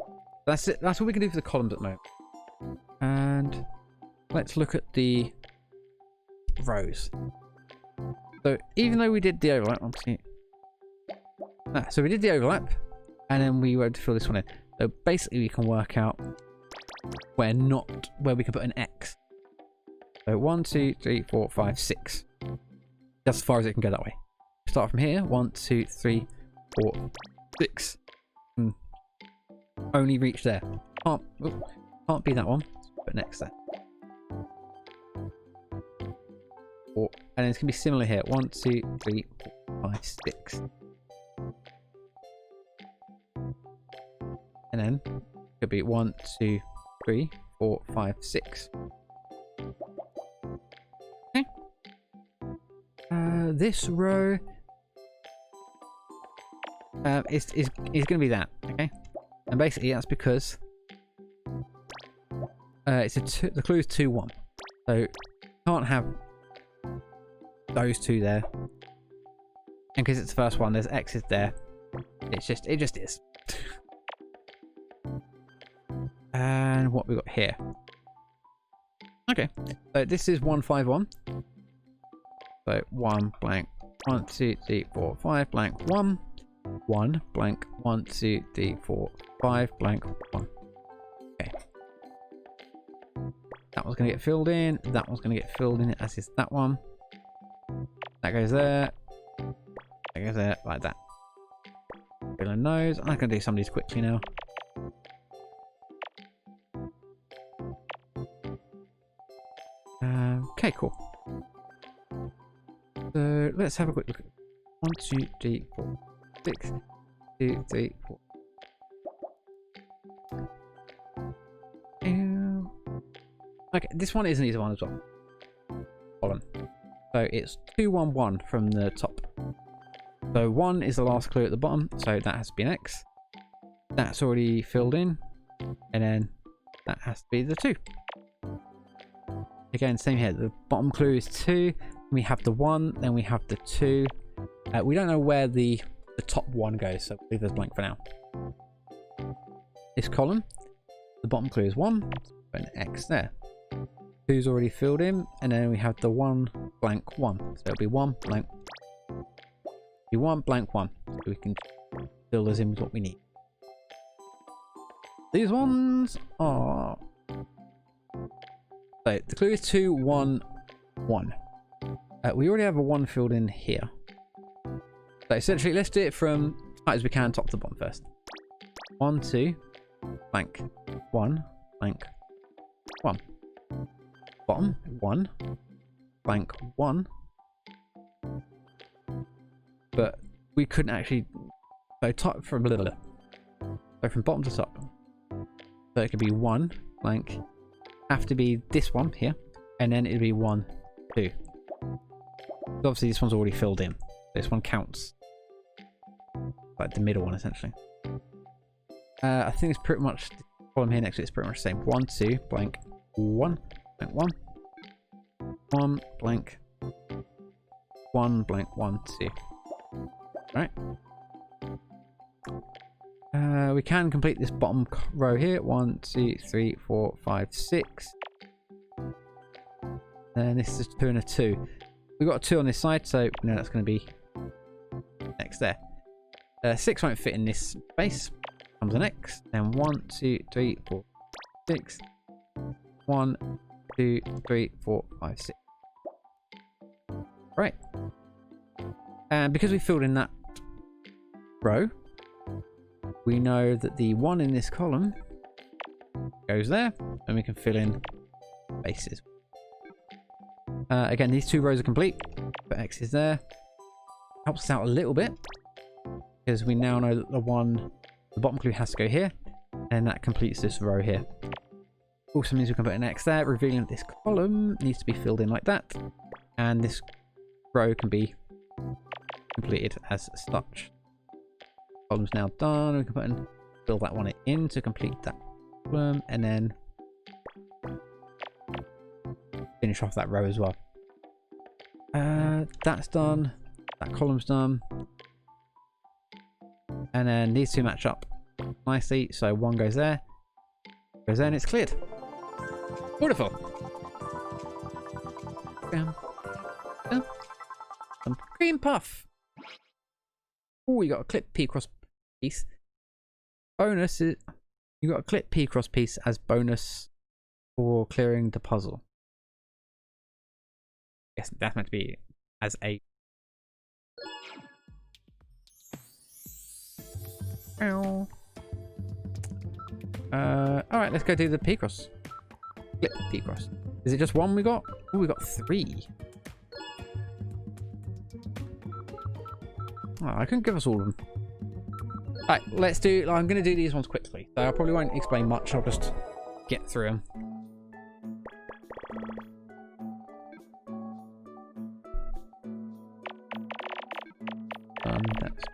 That's it. That's what we can do for the columns at the moment. And let's look at the rows. So even though we did the overlap, so we did the overlap, and then we were able to fill this one in. So basically, we can work out where we can put an X. So 1, 2, 3, 4, 5, 6. Just as far as it can go that way. Start from here. 1, 2, 3, 4, 6. Only reach there. Can't be that one. Put an X there. 4, and then it's gonna be similar here. 1, 2, 3, 4, 5, 6. And then it could be 1, 2, 3, 4, 5, 6. Okay. This row is going to be that. Okay. And basically that's because the clue is 2, 1. So you can't have those 2 there. And because it's the first one, there's X's there. It just is. And what we got here. Okay, so this is 1, 5, 1. So 1, blank, 1, 2, 3, 4, 5, blank, 1. 1, blank, 1, 2, 3, 4, 5, blank, 1. Okay. That one's going to get filled in. That one's going to get filled in, as is that one. That goes there. That goes there, like that. Fill in those. I'm going to do some of these quickly now. Okay, cool. So let's have a quick look at 1, 2, 3, 4, 6, 2, 3, 4. Okay, this one is an easy one as well. Column. So it's 2, 1, 1 from the top. So 1 is the last clue at the bottom, so that has to be an X. That's already filled in, and then that has to be the 2. Again, same here. The bottom clue is 2. We have the 1, then we have the 2. We don't know where the top one goes, so leave this blank for now. This column, the bottom clue is 1, put an X there. 2's already filled in, and then we have the 1, blank, 1. So it'll be 1, blank, 1, blank, 1. So we can fill those in with what we need. These ones are... So the clue is 2, 1, 1. We already have a 1 filled in here. So essentially, let's do it from as tight as we can, top to bottom first. 1, 2, blank, 1, blank, 1. Bottom 1. Blank 1. But we couldn't actually. So top from from bottom to top. So it could be 1 blank. Have to be this one here, and then it'd be 1, 2. So obviously this one's already filled in. This one counts. Like the middle one essentially. I think it's pretty much the column here next to it's pretty much the same. 1, 2, blank, 1, blank, 1, 1, blank, 1, blank, 1, 2. Right. We can complete this bottom row here. 1, 2, 3, 4, 5, 6. And this is 2 and a 2. We've got a 2 on this side, so no, that's going to be next there. 6 won't fit in this space. Comes the next. Then 1, 2, 3, 4, 6. 1, 2, 3, 4, 5, 6. Right. And because we filled in that row, we know that the 1 in this column goes there, and we can fill in spaces. Again, these 2 rows are complete, but X is there. Helps us out a little bit, because we now know that the bottom clue has to go here, and that completes this row here. Also means we can put an X there, revealing that this column needs to be filled in like that, and this row can be completed as such. Column's now done. We can put in, fill that one in to complete that column, and then finish off that row as well. That's done. That column's done. And then these 2 match up nicely. So 1 goes there, and it's cleared. Wonderful. Some cream puff. Oh, we got a clip Picross piece. Bonus is you got a clip Picross piece as bonus for clearing the puzzle. Yes, that's meant to be as a. Ow. Alright, let's go do the Picross. Clip Picross. Is it just 1 we got? Oh, we got 3. Oh, I couldn't give us all of them. Alright, let's do. I'm going to do these ones quickly. So I probably won't explain much. I'll just get through them. That's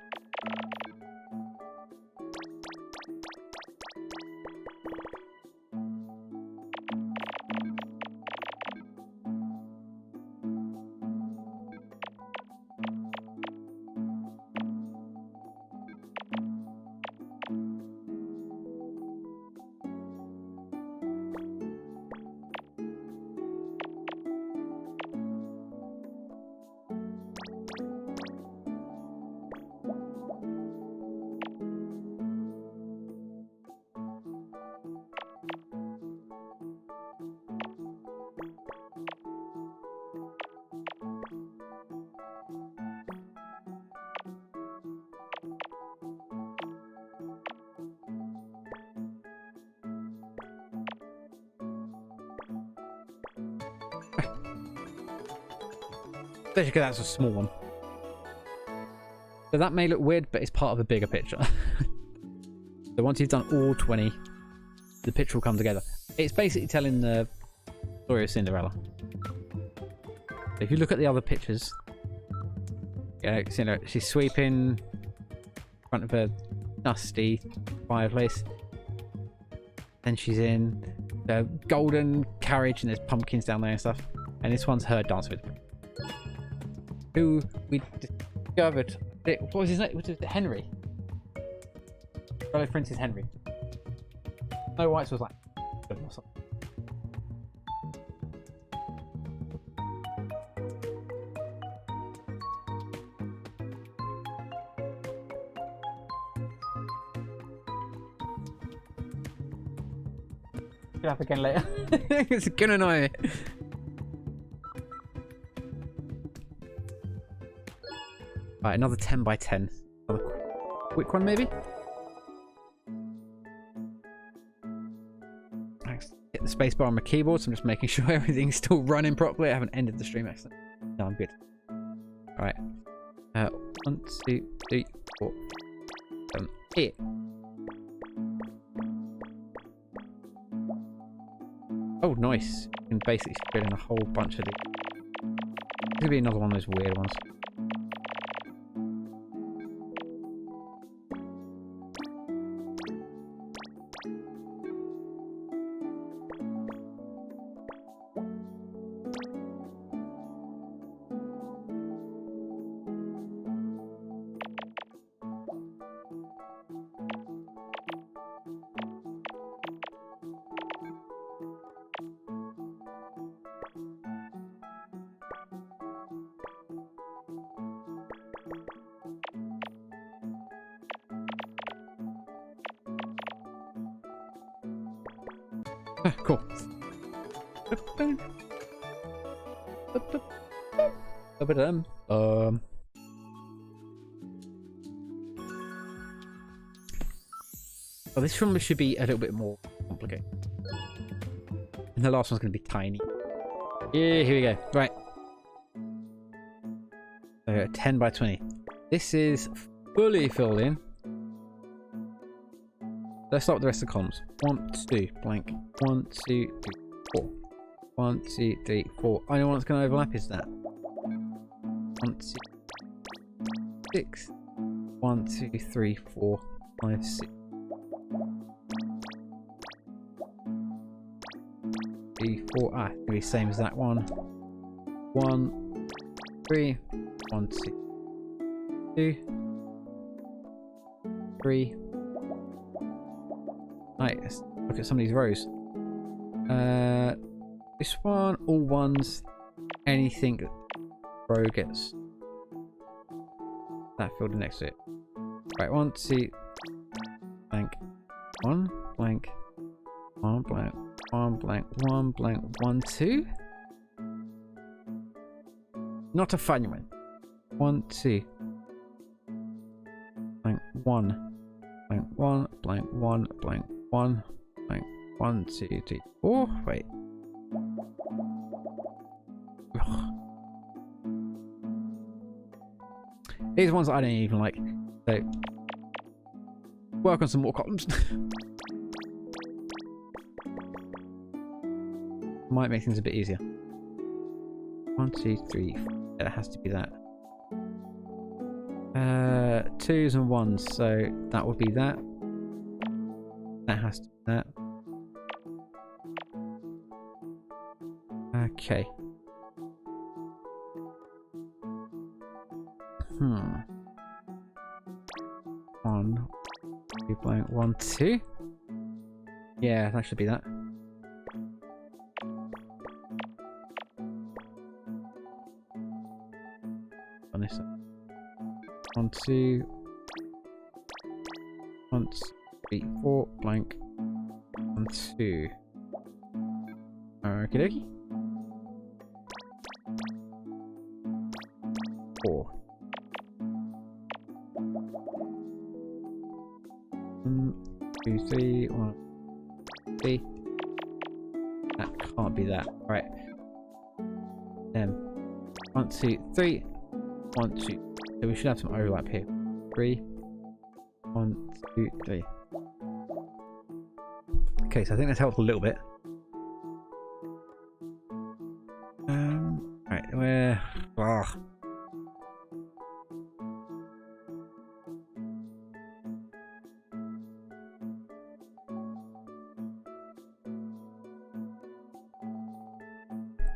especially because that's a small one. So that may look weird, but it's part of a bigger picture. So once you've done all 20, the picture will come together. It's basically telling the story of Cinderella. So if you look at the other pictures, you know, she's sweeping in front of a dusty fireplace. Then she's in the golden carriage and there's pumpkins down there and stuff. And this one's her dance with. Who we discovered. What was his name? Was it Henry? Fellow Princess Henry. Snow White's was like. Get up again later. It's gonna annoy me. Right, another 10 by 10. Another quick one, maybe? hit the spacebar on my keyboard, so I'm just making sure everything's still running properly. I haven't ended the stream accident. No, I'm good. Alright. 1, 2, 3, 4, 8. Oh, nice. You can basically fill in a whole bunch of these. This could be another one of those weird ones. Cool. Well, this one should be a little bit more complicated. And the last one's going to be tiny. Yeah, here we go. Right. 10 by 20. This is fully filled in. Let's start with the rest of the columns. 1, 2, blank. 1, 2, 3, 4. 1, 2, 3, 4. Only one that's going to overlap is that. 1, 2, 6. 1, 2, 3, 4, 5, 6. 3, 4. Ah, it's going to be the same as that one. 1, 3. 1, 2, 2. 3. Right, let's look at some of these rows. This one, all ones, anything row gets that filled in next to it. Right, 1, 2, blank, 1, blank, 1, blank, 1, blank, 1, blank, 1, 2. Not a funny one. 1, 2, blank, 1, blank, 1, blank, 1, blank, 1, blank, 1, 2, 3, 4. Wait. Ugh. These ones I don't even like. So, work on some more columns. Might make things a bit easier. 1, 2, 3. It has to be that. 2s and 1s, so that would be that. That has to be that. Okay. 1, 2, blank, 1, 2. Yeah, that should be that. On this side. 1, 2. 1, 3, 4, blank. 1, 2. Okie dokie. 4. 1, 2, 3, 1, 3. That can't be that. Right. 1, 2, 3. 1, 2. So we should have some overlap here. 3. 1, 2, 3. Okay, so I think that's helped a little bit. Right, where? Ah.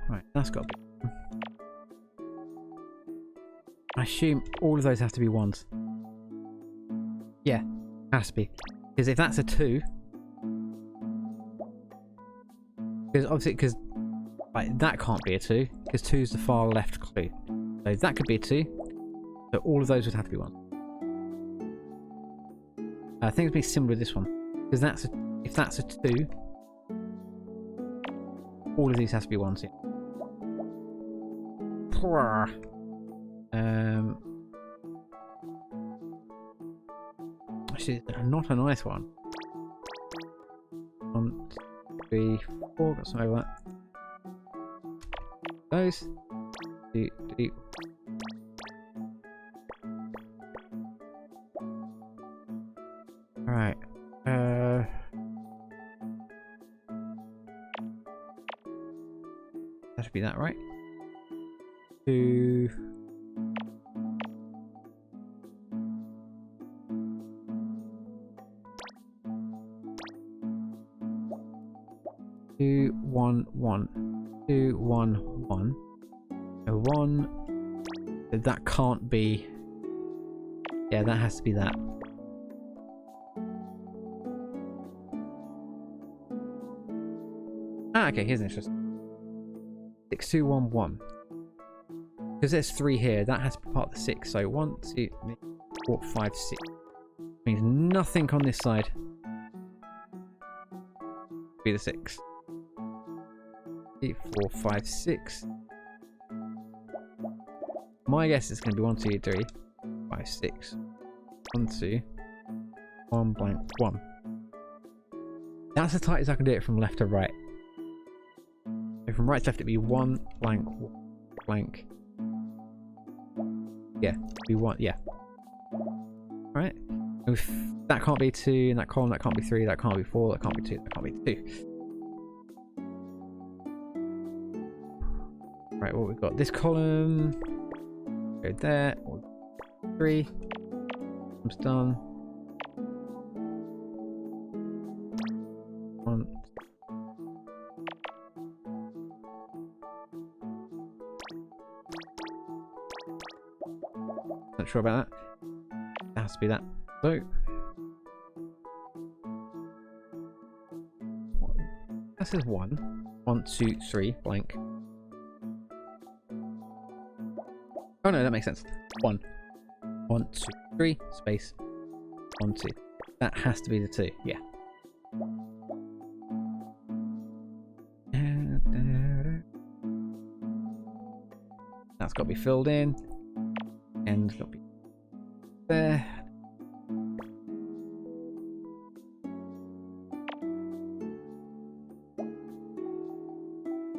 Right, that's got to be. I assume all of those have to be 1s. Yeah, has to be. Because if that's a 2, because obviously, because like, that can't be a 2, because 2 is the far left clue. So that could be a 2. So all of those would have to be 1. I think it'd be similar with this one, because that's a, if that's a 2, all of these have to be 1s. Yeah. Actually, not a nice one. 1, 3, 4. Got some overlap. Those. 2, 2. Alright. That should be that, right? 2. 2, 1, 1. 2, 1, 1. So 1. That can't be. Yeah, that has to be that. Ah, okay, here's an interesting. 6, 2, 1, 1. Because there's 3 here, that has to be part of the 6. So 1, 2, 3, 4, 5, 6. Means nothing on this side. Be the 6. 3, 4, 5, 6. My guess is going to be 1, 2, 3, 5, 6. 1, 2, 1 blank 1. That's as tight as I can do it from left to right. So from right to left it'd be 1 blank 1 blank. Yeah, be 1. Yeah. Right. If that can't be 2 in that column, that can't be 3, that can't be 4, that can't be 2, that can't be 2. Right, what we've got? This column. Go there. 3. I'm done. 1. Not sure about that. That has to be that. So. That says 1. 1, 2, 3, blank. Oh no, that makes sense. 1. 1, 2, 3, space. 1, 2. That has to be the 2, yeah. That's got to be filled in. And got to be there.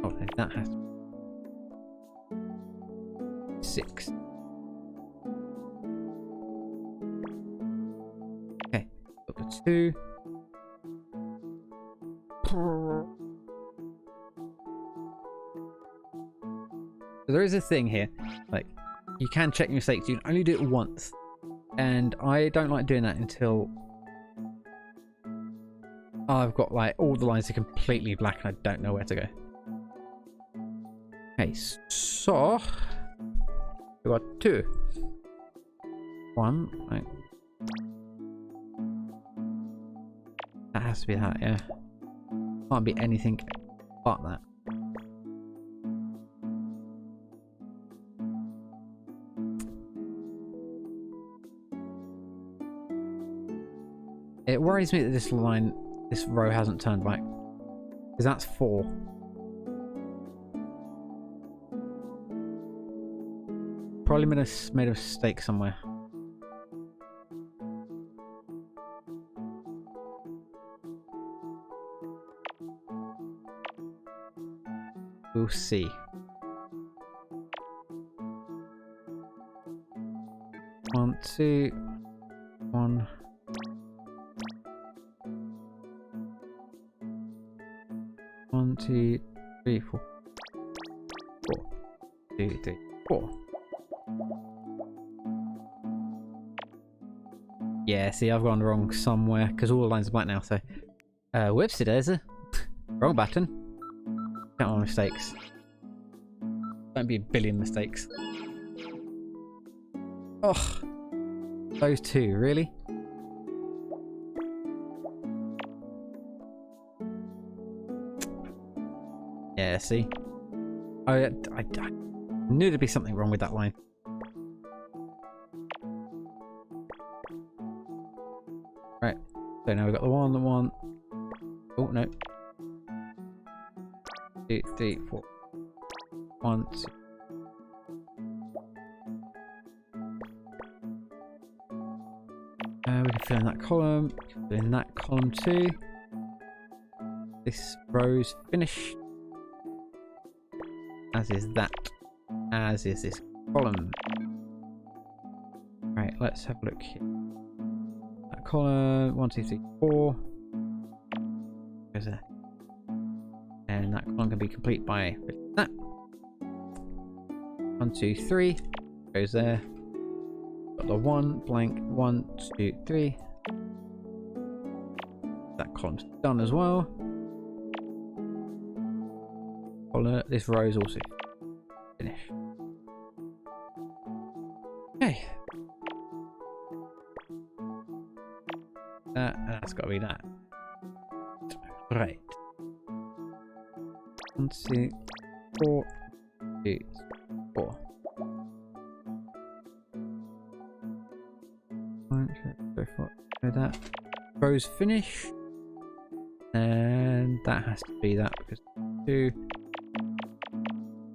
Oh, that has to be 6. Okay, got the 2. So there is a thing here, like you can check your mistakes. You can only do it once, and I don't like doing that until I've got like all the lines are completely black and I don't know where to go. Okay, so we got 2. 1, right. That has to be that, yeah. Can't be anything but that. It worries me that this row hasn't turned back. Because that's 4. Probably made a mistake somewhere. We'll see. One, 2, 1. One, 2, 3, 4. 4. 2, 3, 4. Yeah, see, I've gone wrong somewhere because all the lines are black now. So, whoopsie daisy, wrong button. Count my mistakes. Don't be a billion mistakes. Oh, those 2, really? Yeah, see? I knew there'd be something wrong with that line. Right, so now we've got the 1, the 1. Oh, no. 2, 3, 4. 1, 2. We can fill in that column. Fill in that column too. This row's finished. As is that. As is this column. Right, let's have a look here. That column, 1, 2, 3, 4. Goes there. And that column can be complete by that. 1, 2, 3. Goes there. Got the 1, blank, 1, 2, 3. That column's done as well. This row is also finished. Okay. That's got to be that. Right. 1, 2, 4, 2, 4. 1, 2, 3, 4. That row's finished. And that has to be that because 2.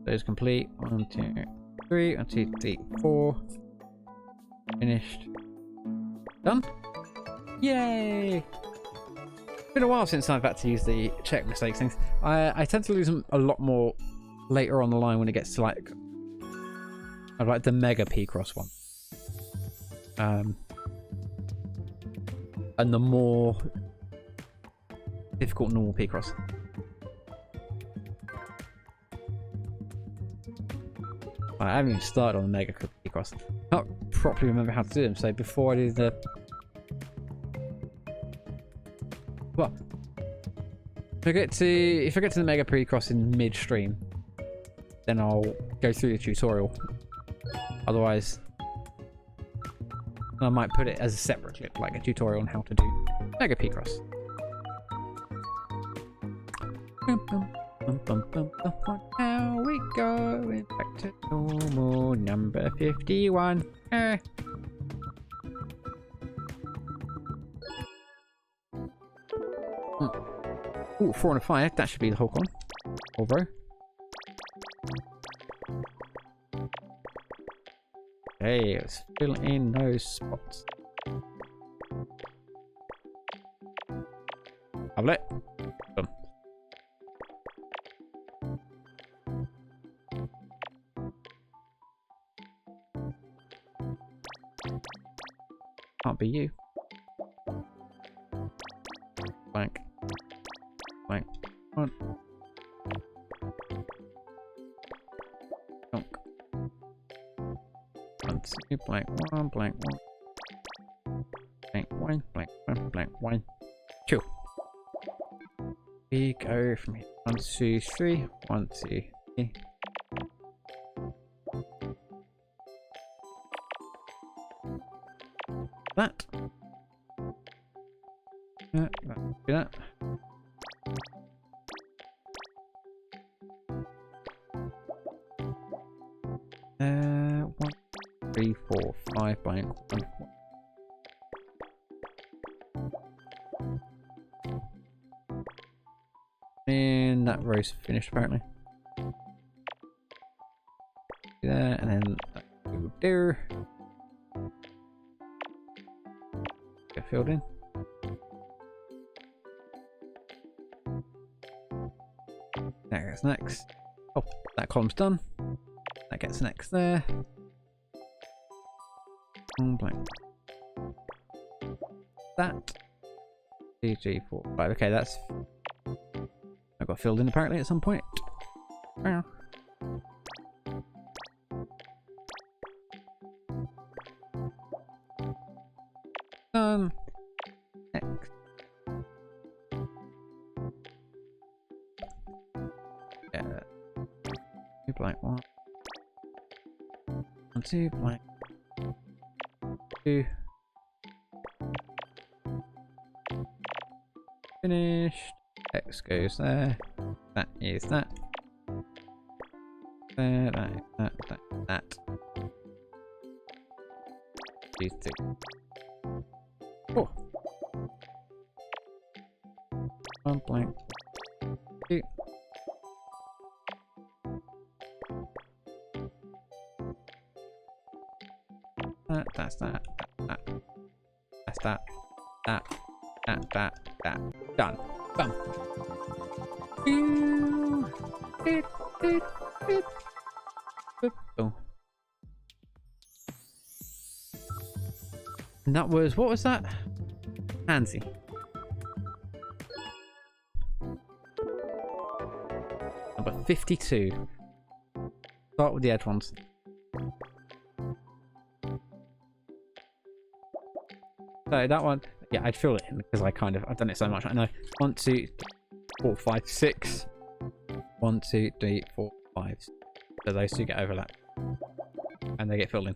Those complete. 1, 2, 3. 1, 2, 3, 4. Finished. Done. Yay! It's been a while since I've had to use the check mistakes things. I tend to lose them a lot more later on the line when it gets to like the mega Picross one. And the more difficult normal Picross. I haven't even started on the mega Picross. I can't properly remember how to do them, so before I do the... Well, if I get to the mega Picross in midstream, then I'll go through the tutorial. Otherwise, I might put it as a separate clip, like a tutorial on how to do mega Picross. Now we go back to normal number 51. Ooh, 4 and a 5. That should be the whole con. Or row. Okay, let's fill in those spots. Lovely. Done. Can't be you. Blank. Blank. One. Donk. 1, 2, blank 1, blank 1. Blank 1, blank 1, blank 1. 2. We go from here. 1, 2, 3. 1, 2, 3. That. Do that. 1, 3, 4, 5, blank 1. And that row's finished apparently. Do that, and then that go there. Get filled in. That gets next. Oh, that column's done. That gets next there. Blank. That. 2, 3, 4, 5. Okay, that's. I got filled in apparently at some point. Next. Yeah. 2 blank 1. 1, 2 blank 2. Finished. X goes there. That is that. There, that. 2, 3. 4. 1 blank 2. That's that. That's that. That. Done. Bam. Oh. And that was, what was that? Pansy. Number 52. Start with the edge ones. So that one, yeah, I'd fill it in because I've done it so much. I know. 1, 2, 4, 5, 6. 1, 2, 3, 4, 5. So those two get overlapped. And they get filled in.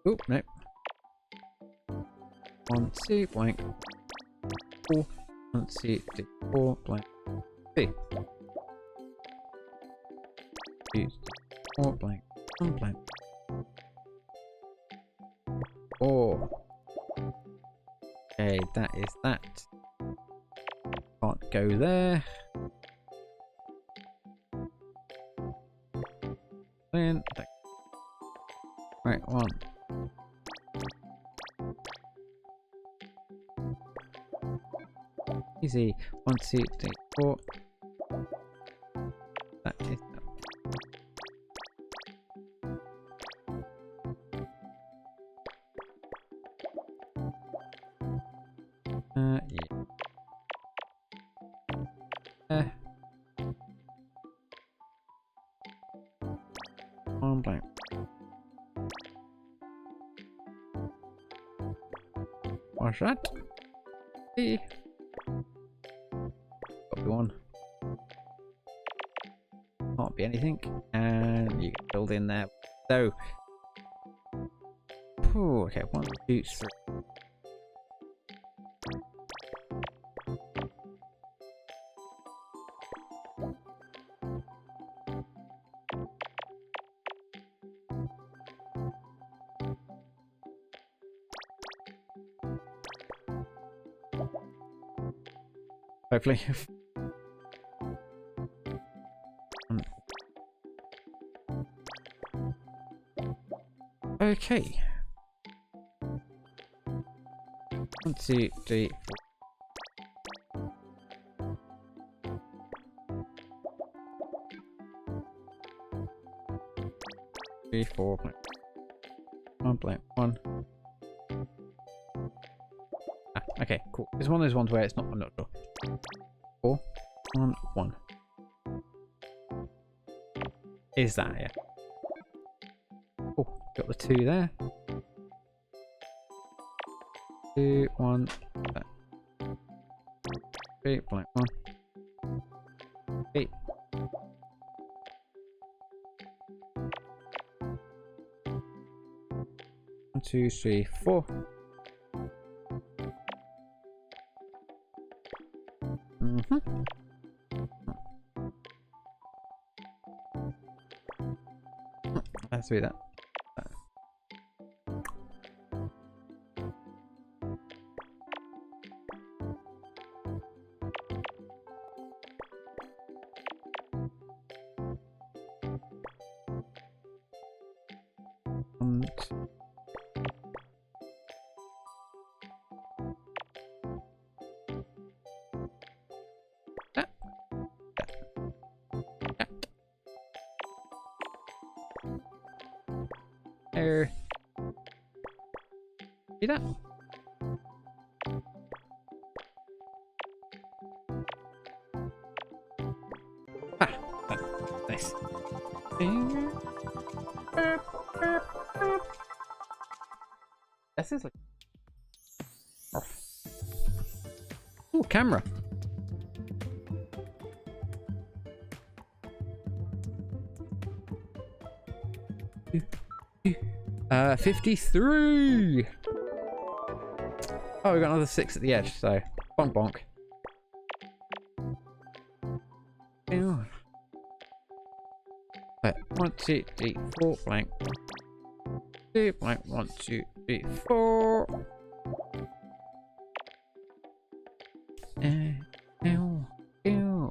Oh, no. 1, 2, blank. 4. 1, 2, 3, 4, blank. 2. 2, 4, blank. 1, blank. 4. Okay, that is that. Can't go there. Then, right, 1. Easy. 1, 2, 3, 4. That is that. Yeah. One blank. What's that? Hey. Copy 1. Can't be anything. And you get filled in there. So. Ooh, okay, 1, 2, 3. Hopefully. Okay. 1, 2, 3, 4. 3, 4, blank. 1 blank. 1. Ah, okay, cool. It's one of those ones where it's not. I'm not sure. 4, 1, 1. Is that, yeah? Oh, got the 2 there. 2, 1, 3, blank 1. 8. 1, 2, 3, 4. Let's do that. There. See that? Ah, nice. This is like. Ooh, camera. Uh, 53. Oh, we got another 6 at the edge, so bonk bonk. Ew. Right, 1, 2, 3, 4, blank. 2, blank, 1, 2, 3, 4.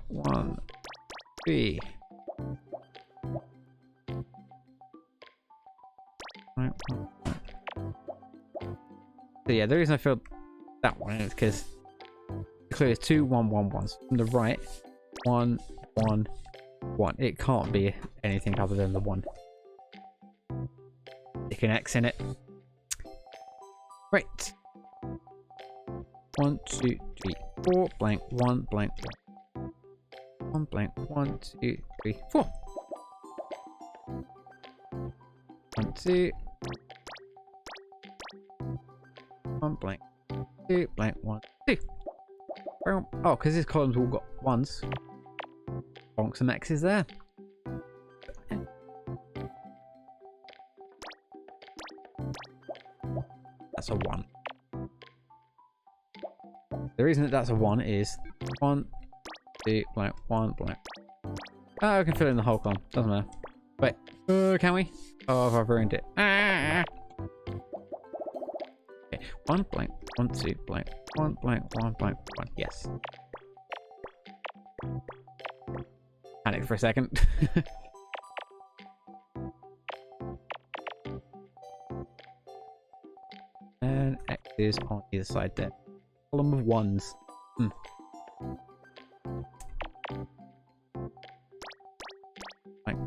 1, 3. So yeah, yeah, the reason I filled that one is because clearly it's 2 1 1 1s from the right. 1 1 1. It can't be anything other than the 1. Stick an X in it. Right. 1 2 3 4 blank 1 blank 1. 1 blank 1 2 3 4. 1 2 1 blank 2 blank 1 2. Oh, because this column's all got 1s. Bonk some X's there. That's a 1. The reason that that's a 1 is 1 2 blank 1 blank. Oh, I can fill in the whole column. Doesn't matter. Wait, can we? Oh, I've ruined it. Ah! Okay, 1 blank 1 2 blank 1 blank 1 blank 1. Yes. Panicked for a second. And X is on either side there. Column of 1s. Right.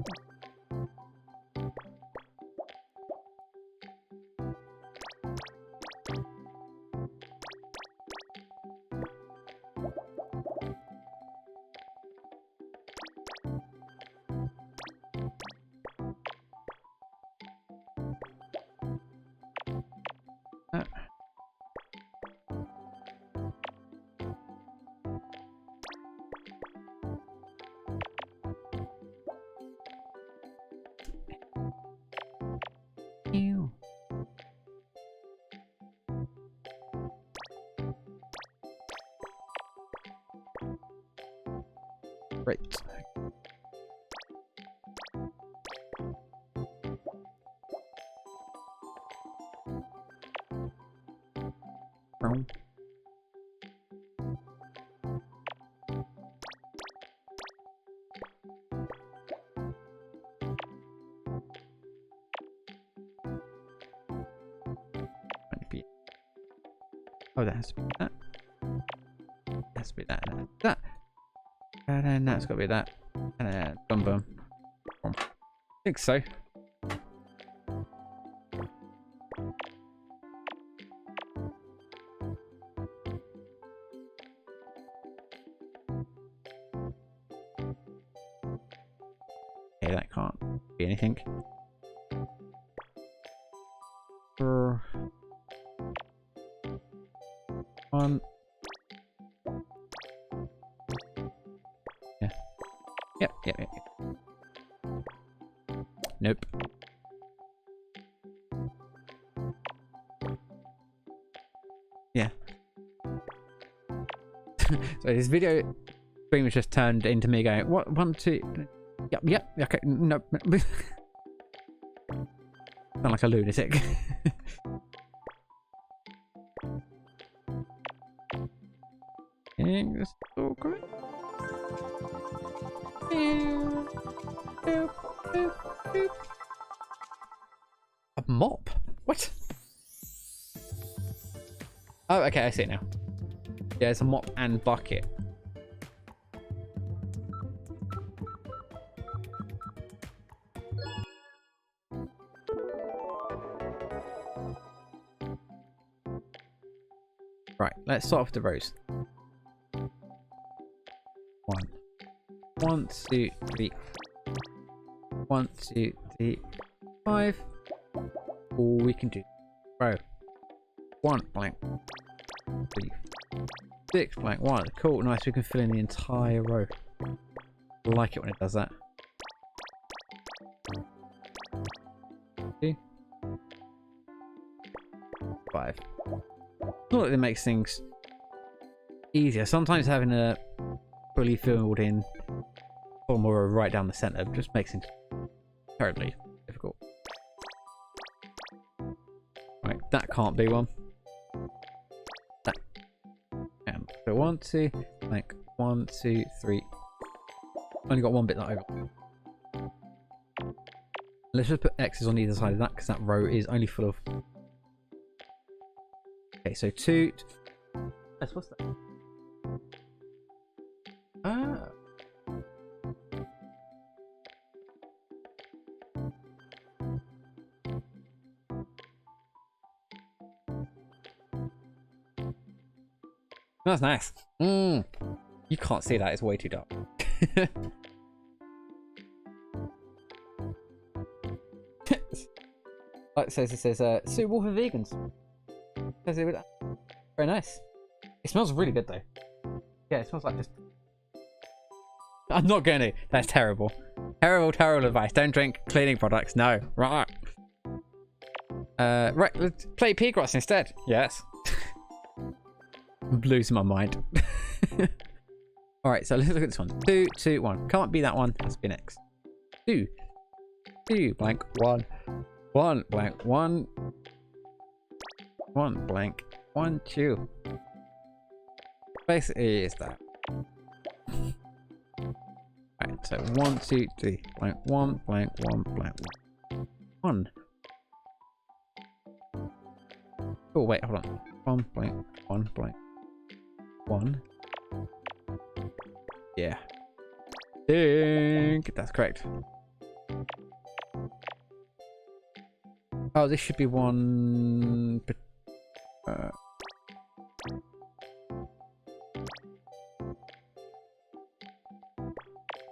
Ew. Right. Boom. Oh, that has to be that. That has to be that. And that. And then that's got to be that. And then boom, boom. Boom. I think so. Okay, that can't be anything. One. Yeah. Yep. Nope. Yeah. So this video screen was just turned into me going, what? 1 2. Yep. Okay. Nope. Sound like a lunatic. That's all correct. A mop? What? Oh, okay, I see it now. Yeah, it's a mop and bucket. Right, let's start off the rows. 1 2 3 1 2 3 5. All we can do. Row 1 blank 3 6 blank 1. Cool, nice. We can fill in the entire row. I like it when it does that. 2 5. Not that it makes things easier. Sometimes having a fully filled in column or a right down the center just makes things terribly difficult. Right, that can't be one. That. And so 1 2 like 1 2 3. Only got one bit that over. Let's just put X's on either side of that because that row is only full of. Okay, so 2. What's that? Ah. That's nice. You can't see that, it's way too dark. Like it says, suitable for vegans. Very nice. It smells really good though. Yeah, it smells like just... I'm not going to. That's terrible. Terrible advice. Don't drink cleaning products. No. Right. Right, let's play Picross instead. Yes. I'm losing my mind. Alright, so let's look at this one. 2, 2, 1. Can't be that one. Has to be next. 2. 2 blank 1. 1 blank 1. 1 blank 1 2. Basically is that. Right, so 1 2 3 blank 1 blank 1 blank 1. Oh wait, hold on. 1 blank 1 blank 1. Yeah. Think that's correct. Oh, this should be 1.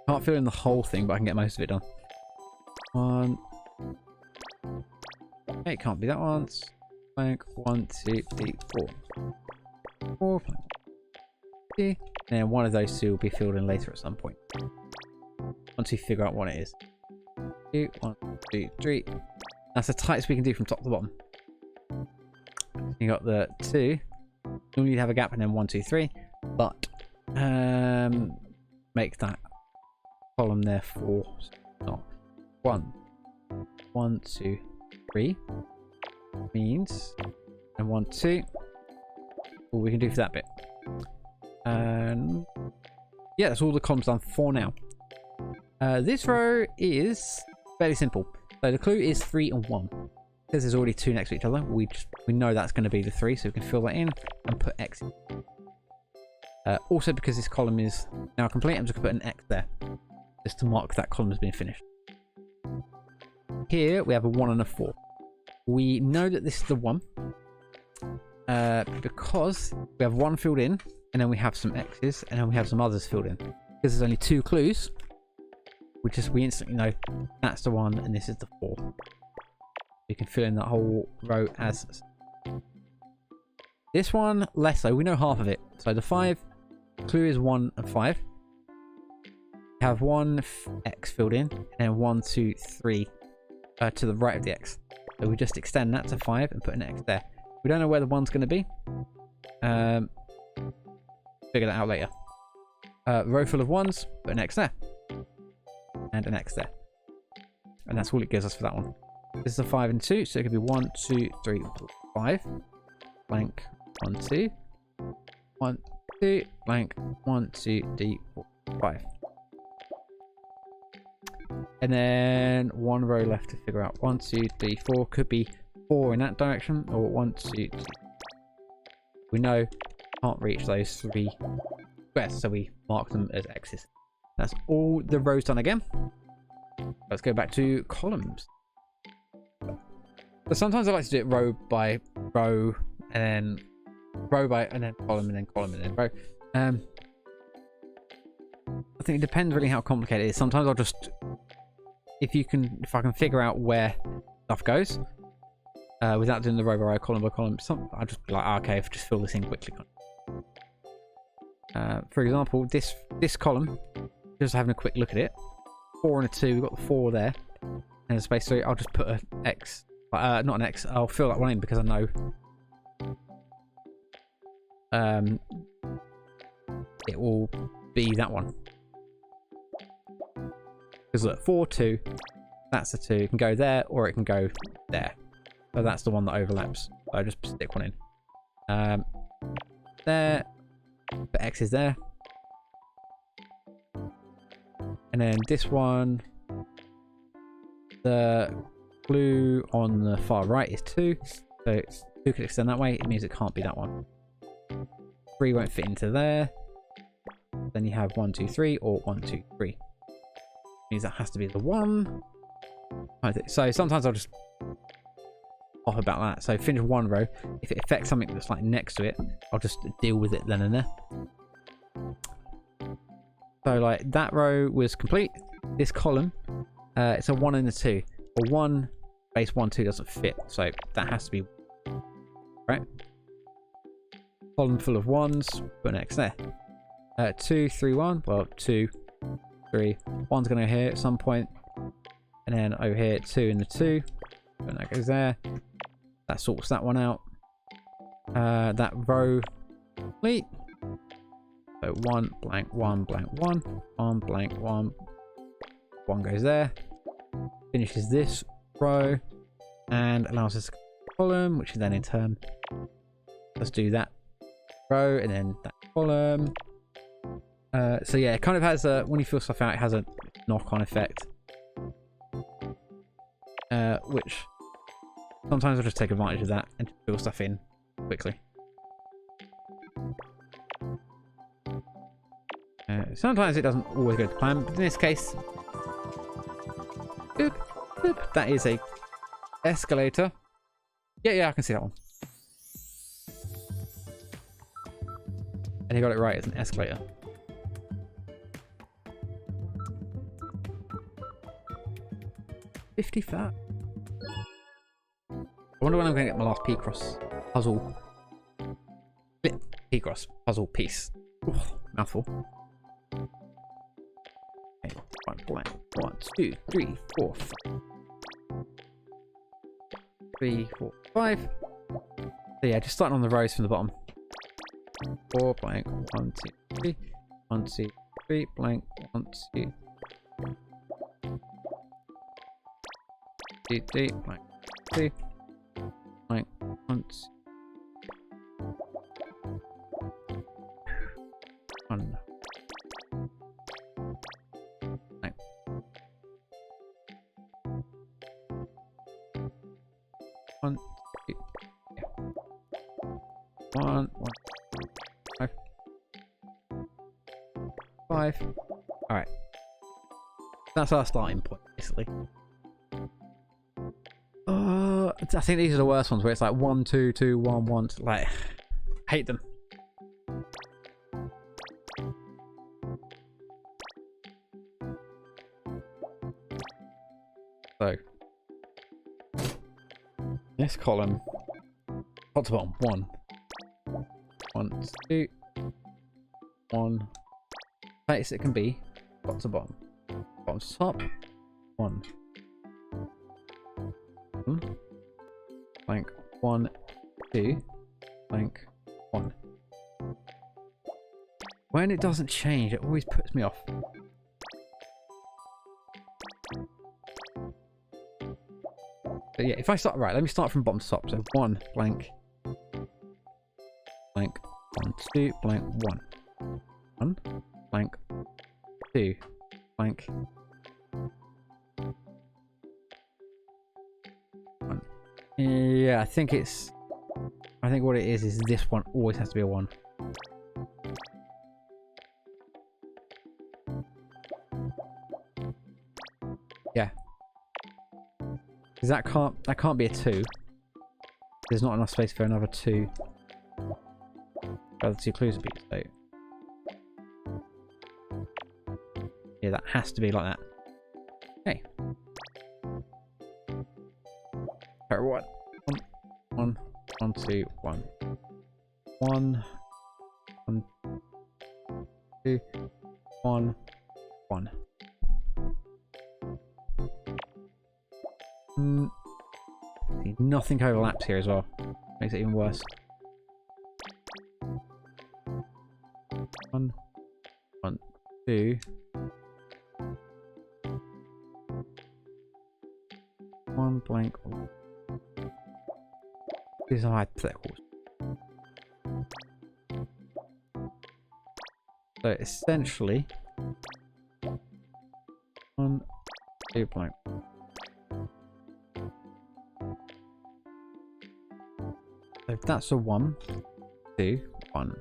Can't fill in the whole thing, but I can get most of it done. 1. Okay, it can't be that one. Blank 1 2 3 4. 4 blank. 2. And one of those 2 will be filled in later at some point. Once we figure out what it is. 2 1 2 3. That's the tightest we can do from top to bottom. You got the 2. Normally you'd have a gap and then 1 2 3, but make that column there 4. Not 1 1 2 3 means, and 1 2. All we can do for that bit. And yeah, that's all the columns done for now. This row is fairly simple. So the clue is 3 and 1. Because there's already 2 next to each other, we know that's going to be the 3, so we can fill that in and put X in. Also, because this column is now complete, I'm just going to put an X there, just to mark that column has been finished. Here we have a 1 and a 4. We know that this is the 1 because we have 1 filled in, and then we have some X's, and then we have some others filled in. Because there's only 2 clues, we instantly know that's the 1 and this is the 4. You can fill in that whole row as. This one, less so. We know half of it. So the 5 clue is 1 and 5. We have 1 X filled in, and then 1 2 3 to the right of the X. So we just extend that to 5 and put an X there. We don't know where the 1's going to be. Figure that out later. Row full of 1s, put an X there. And an X there. And that's all it gives us for that one. This is a 5 and 2, so it could be 1 2 3 4 5. Blank 1 2. 1 2 blank 1 2 3 4 5. And then 1 row left to figure out. 1 2 3 4 could be 4 in that direction, or 1 2 3. We know can't reach those 3 squares, so we mark them as X's. That's all the rows done again. Let's go back to columns. But sometimes I like to do it row by row, and then row by, and then column, and then column, and then row. I think it depends really how complicated it is. Sometimes I'll just, if I can figure out where stuff goes, without doing the row by row, column by column, I'll just be like, okay, just fill this in quickly. For example, this column, just having a quick look at it, 4 and a 2, we've got the 4 there, and a space 3. I'll just put an X, not an X. I'll fill that one in because I know it will be that one. Because look, 4 2, that's the 2. It can go there or it can go there. So that's the one that overlaps. So I just stick one in. There, but X is there. And then this one, the clue on the far right is 2. So 2 could extend that way. It means it can't be that one. 3 won't fit into there. Then you have 1, 2, 3, or 1, 2, 3. Means that has to be the 1. So sometimes I'll just off about that. So finish 1 row. If it affects something that's like next to it, I'll just deal with it then and there. So like that row was complete. This column, it's a 1 and a 2. A 1 base 1, 2 doesn't fit, so that has to be right. Column full of 1s, put an X there. 2, 3, 1. Well, 2, 3. 1's going to go here at some point, and then over here 2 and the 2, and that goes there. That sorts that one out. That row complete. So 1 blank 1 blank 1 1 blank 1 1 goes there. Finishes this row and allows us a column, which then in turn let's do that row and then that column. So yeah, it kind of has a, when you fill stuff out, it has a knock-on effect, which sometimes I'll just take advantage of that and fill stuff in quickly. Sometimes it doesn't always go to plan, but in this case, boop, boop, that is a escalator. Yeah, I can see that one. And he got it right, it's an escalator. $55. I wonder when I'm going to get my last Picross puzzle. Picross puzzle piece. Ooh, mouthful. Okay, one blank. 1, 2, 3, 4, 5. 3, 4, 5. So yeah, just starting on the rows from the bottom. 4 blank. 1, 2, 3. 1, 2, 3 blank. 1, 2. 2, 3 blank. 2 blank. 1, 2. 1. Blank. 1, 2. Yeah. 1, 1, 5. 5. Alright. That's our starting point, basically. I think these are the worst ones where it's like 1, 2, 2, 1, 1. Like, hate them. So, this column, top to bottom, 1, 1, 2, 1. Place it can be top to bottom, bottom to top, 1. Blank 1, 2, blank 1. When it doesn't change, it always puts me off. So yeah, if I start right, let me start from bottom to top. So 1 blank blank 1, 2 blank 1 1 blank 2 blank 1. Yeah, I think what it is this one always has to be a 1. Yeah. Because that can't be a 2. There's not enough space for another 2. Other 2 clues would be, so yeah, that has to be like that. Okay. Alright, what? 1, 1, 2, 1. 1, 1, 2, 1, 1. Nothing overlaps here as well. Makes it even worse. 1, 1, 2. 1 blank. These are hypotheticals. So essentially, 1, 2 blank. if that's a 1, 2, 1.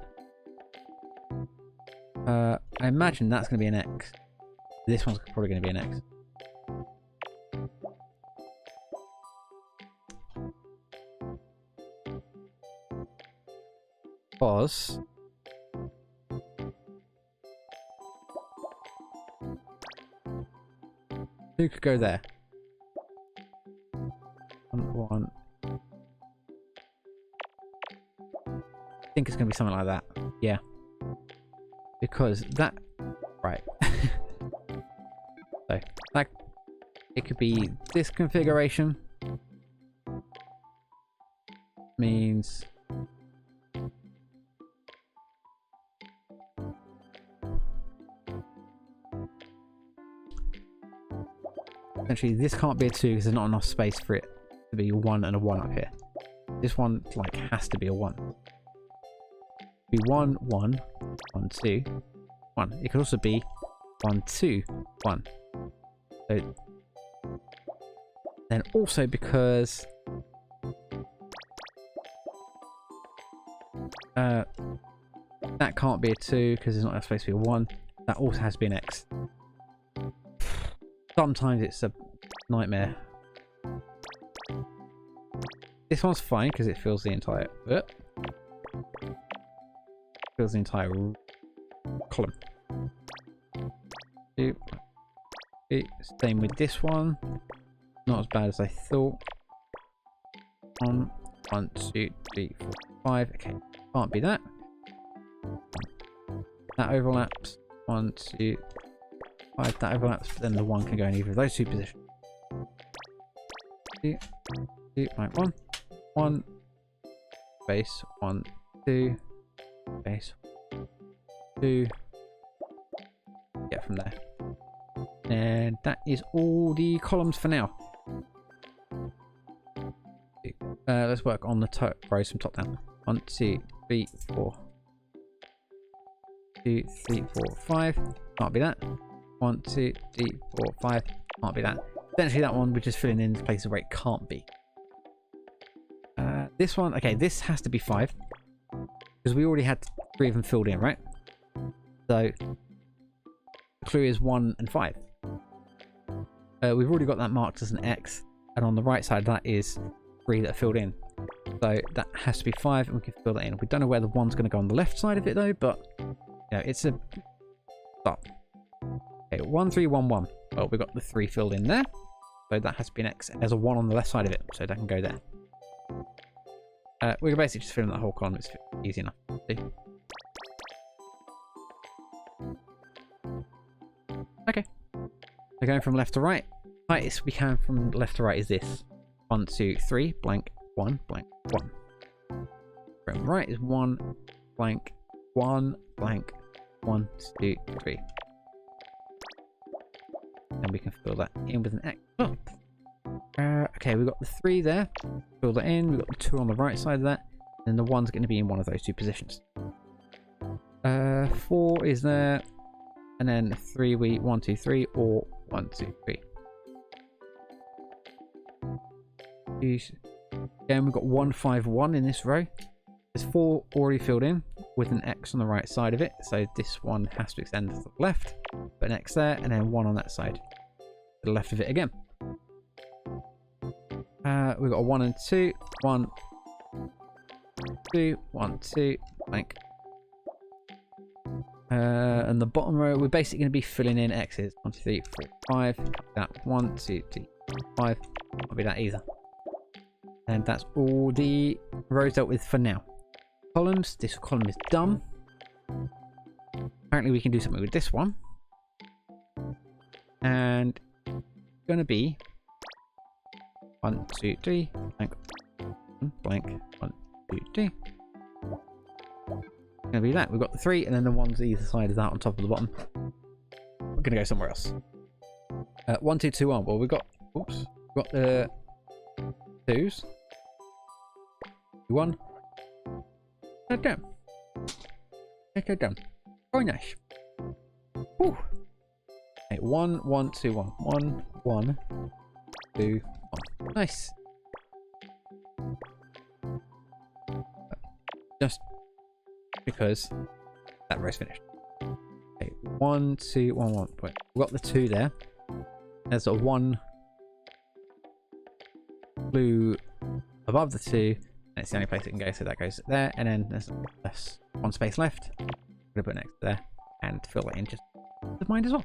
I imagine that's going to be an X. This one's probably going to be an X. Because who could go there? 1. I think it's going to be something like that. Yeah. Because that... Right. So, that... It could be this configuration. Means... Essentially, this can't be a 2 because there's not enough space for it to be a 1 and a 1 up here. This one, like, has to be a 1. Be 1, 1, 1, 2, 1. It could also be 1, 2, 1. So, then also because that can't be a 2 because there's not enough space to be a 1. That also has to be an X. Sometimes it's a nightmare. This one's fine because it fills the entire column. Same with this one. Not as bad as I thought. 1, 2, 3, 4, 5. Okay, can't be that. That overlaps. 1, 2, 5. That overlaps, but then the 1 can go in either of those two positions. 2, 2, right, 1, 1, space, 1, 2, space, 2. Get from there. And that is all the columns for now. Let's work on the rows from top down. 1, 2, 3, 4. 2, 3, 4, 5. Can't be that. 1, 2, 3, 4, 5. Can't be that. Essentially, that one we're just filling in places where it can't be. This one, okay, this has to be 5 because we already had 3 of them filled in, right? So the clue is 1 and 5. We've already got that marked as an X, and on the right side that is 3 that are filled in. So that has to be 5, and we can fill that in. We don't know where the 1's going to go on the left side of it though, but you know, it's a stop. Okay, 1, 3, 1, 1. Well, we've got the 3 filled in there, so that has to be an X. And there's a 1 on the left side of it, so that can go there. We can basically just fill in that whole column. It's easy enough to do. Okay. We're going from left to right. Tightest we can from left to right is this. 1, 2, 3, blank, 1, blank, 1. From right is 1, blank, 1, blank, 1, 2, 3. And we can fill that in with an X. Oh. Okay, we've got the 3 there. Fill that in. We've got the 2 on the right side of that. And the 1's going to be in one of those 2 positions. 4 is there. And then 3, 1, 2, 3, or 1, 2, 3. Again, we've got 1, 5, 1 in this row. There's 4 already filled in with an X on the right side of it. So this one has to extend to the left. Put an X there, and then 1 on that side. To the left of it again. We've got a 1 and 2. 1, 2, 1, 2, blank. And the bottom row, we're basically going to be filling in X's. 1, 2, 3, 4, 5. That 1, 2, 3, 5. Can't be that either. And that's all the rows dealt with for now. Columns. This column is done. Apparently we can do something with this one. And it's going to be 1, 2, 3, blank, blank, 1, 2, 3. It's going to be that. We've got the 3, and then the 1's either side of that on top of the bottom. We're going to go somewhere else. 1, 2, 2, 1. Well, we've got, oops, we've got the 2s. 1. Go down. Go down. Very nice. Whew. Okay, 1, 1, 2, 1. 1, 1, 2, 1. Nice. just because that row's finished. Okay, 1, 2, 1, 1. Wait, we've got the 2 there. There's sort of 1 blue above the 2. And it's the only place it can go, so that goes there. And then there's 1 space left. I'm gonna put it next to there and fill it in just with mine as well.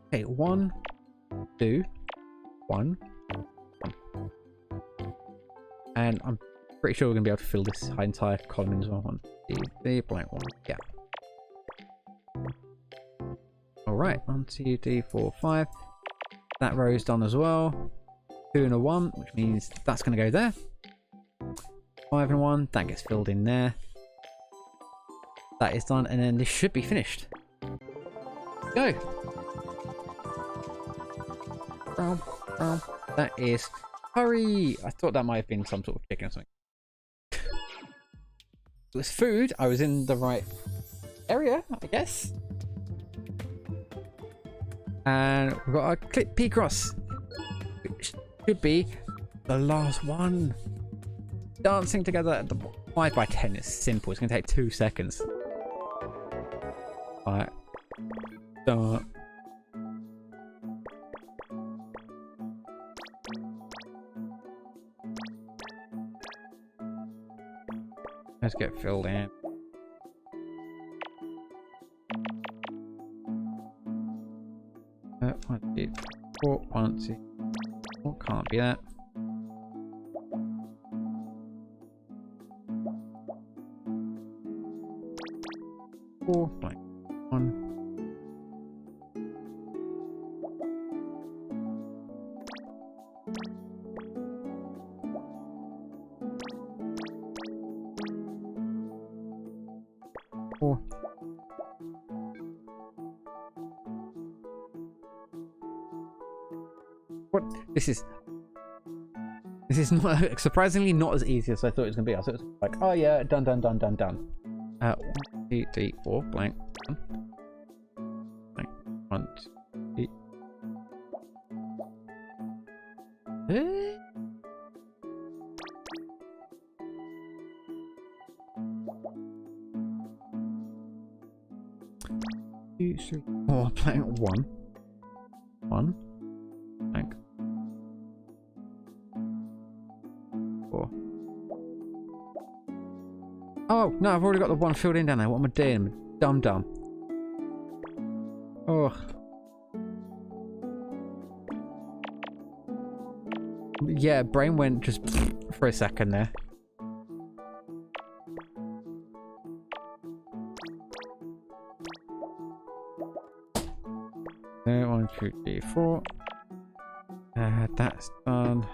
Okay, 1, 2, 1, 1. And I'm pretty sure we're gonna be able to fill this entire column in as well. 1, 2, 3, blank 1. Yeah. Alright, 1, 2, 3, 4, 5. That row's done as well. 2 and a 1, which means that's gonna go there. 5 and 1, that gets filled in there. That is done, and then this should be finished. Go! That is curry! I thought that might have been some sort of chicken or something. It was food. I was in the right area, I guess. And we've got our clip Picross, which should be the last one. Dancing together at the 5x10 is simple. It's going to take 2 seconds. Alright. Start. Let's get filled in. One, two, 4, 1, 2, 4. Can't be that. Like 1. Four. What? This is not surprisingly not as easy as I thought it was gonna be. I thought it was like, oh yeah, done. 1, 2, 3, 4, blank. Blank. 1, 2, 3. 2, 3, 4, blank. 1. 1. Blank. 4. Oh, no, I've already got the 1 filled in down there. What am I doing? I'm dumb. Oh. Yeah, brain went just for a second there. There, 1, 2, 3, 4. That's done.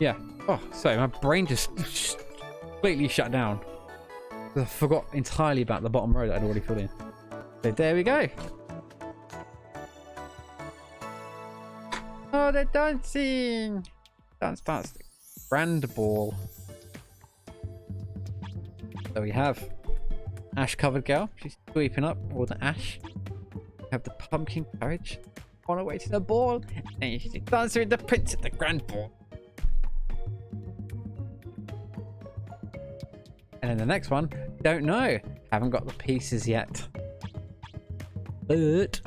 Yeah. Oh, sorry, my brain just completely shut down. I forgot entirely about the bottom row that I'd already filled in. So there we go. Oh, they're dancing! Dance. Grand ball. So we have ash-covered girl. She's sweeping up all the ash. We have the pumpkin carriage on her way to the ball, and she's dancing with the prince at the grand ball. And then the next one, don't know. Haven't got the pieces yet. But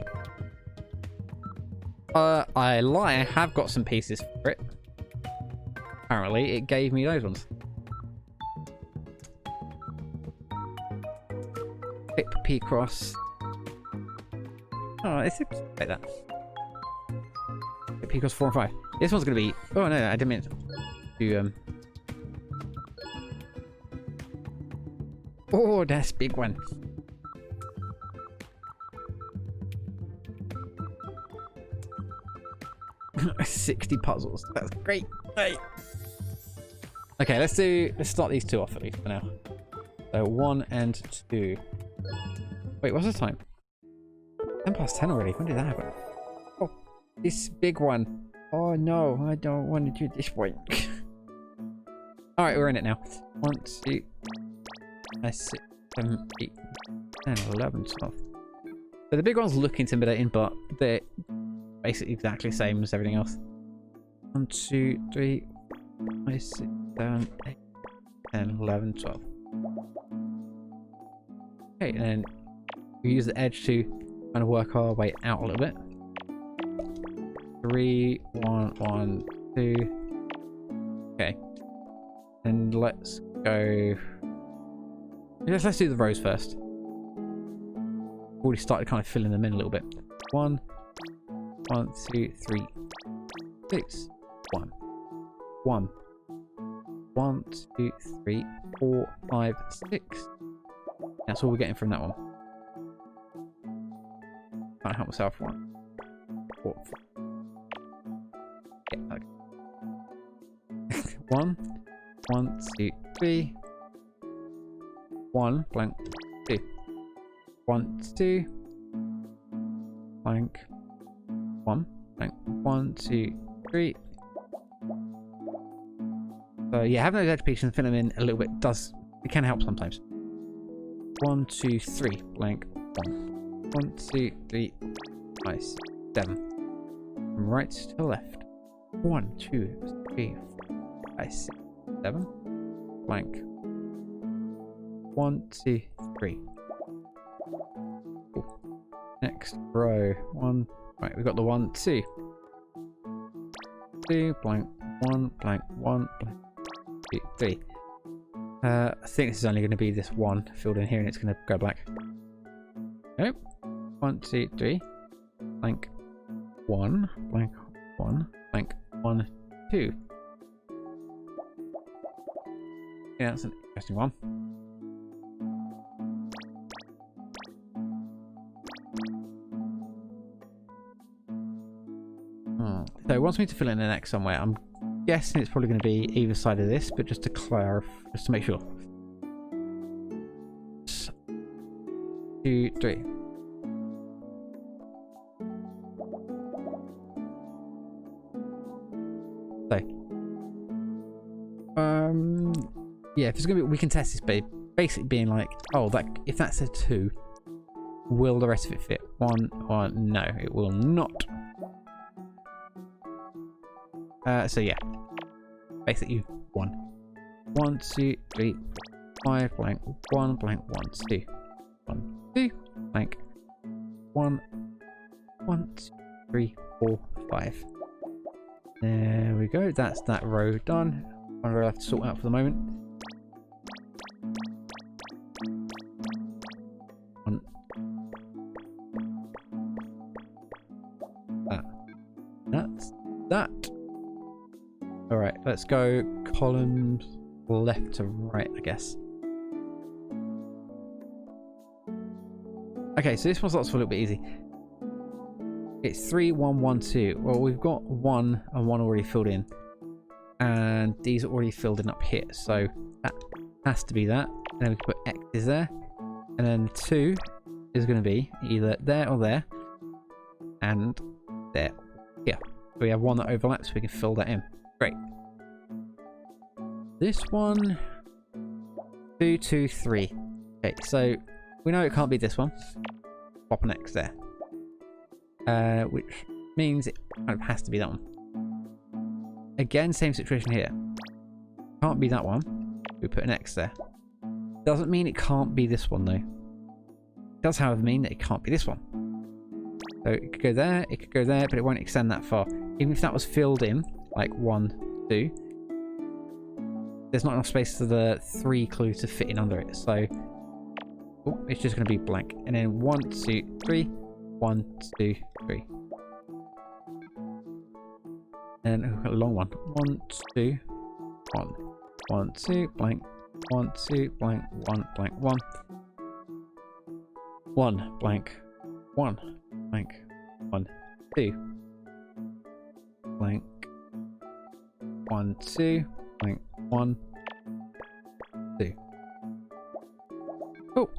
I lie, I have got some pieces for it. Apparently, it gave me those ones. Picross. Oh, it's like that. Picross 4 and 5. This one's gonna be. Oh no, I didn't mean to. Oh, that's a big one. $60 puzzles. That's great. Hey. Okay, let's start these 2 off at least for now. So 1 and 2. Wait, what's the time? 10:10 already. When did that happen? Oh, this big one. Oh no, I don't want to do this one. Alright, we're in it now. 1, 2, 6, 7, 8, 10, 11, 12. So the big one's look intimidating, but basically exactly the same as everything else. 1, 2, 3, 5, 6, 7, 8, 10, 11, 12. Okay, and then we use the edge to kind of work our way out a little bit. 3, 1, 1, 2. Okay. And let's go. Let's do the rows first. Already started kind of filling them in a little bit. 1, 1, 2, 3, 6, 1, 1, 1, 2, 3, 4, 5, 6. That's all we're getting from that one. Can't help myself. 1, 4, 5. Yeah, okay. 1, 1, 2, 3. 1 blank 2. 1, 2 blank 1 blank 1, 2, 3. So yeah, having those edge pieces and filling them in a little bit it can help sometimes. 1, 2, 3 blank 1. 1, 2, 3, 5, 7. From right to left. 1, 2, 3, 4, 5, 6, 7 blank. 1, 2, 3. Cool. Next row. 1. Right, we've got the 1, 2. 2 blank 1 blank 1 blank 2, 3. I think this is only going to be this one filled in here, and it's going to go black. Nope. 1, 2, 3 blank 1 blank 1 blank 1, 2. Yeah, that's an interesting one. So it wants me to fill in an X somewhere. I'm guessing it's probably going to be either side of this, but just to clarify, just to make sure. 2, 3. So, yeah, if it's going to be, we can test this, but basically being like, oh, that if that's a 2, will the rest of it fit? 1 or no, it will not. So yeah, basically 1, 1, 2, 3, 5 blank 1 blank 1, 2, 1, 2 blank 1, 1, 2, 3, 4, 5. There we go. That's that row done. One row I have to sort out for the moment. 1. That's that. Alright, let's go columns left to right, I guess. Okay, so this one's lots a little bit easy. It's 3, 1, 1, 2. Well, we've got 1 and 1 already filled in. And these are already filled in up here. So that has to be that. And then we can put X's there. And then 2 is going to be either there or there. And there. Here. So we have one that overlaps, so we can fill that in. Great. This one, 2, 2, 3. Okay, so we know it can't be this one. Pop an X there. Which means it kind of has to be that one. Again, same situation here. Can't be that one. We put an X there. Doesn't mean it can't be this one though. It does, however, mean that it can't be this one. So it could go there, it could go there, but it won't extend that far. Even if that was filled in, like 1, 2, there's not enough space for the 3 clue to fit in under it. So it's just going to be blank. And then 1, 2, 3, 1, 2, 3. And a long one. 1, 2, 1. 1, 2, blank. 1, 2, blank. 1, blank. 1. 1, blank. 1, blank. 1, 2. Blank. 1, 2, blank. 1, 2. Oh,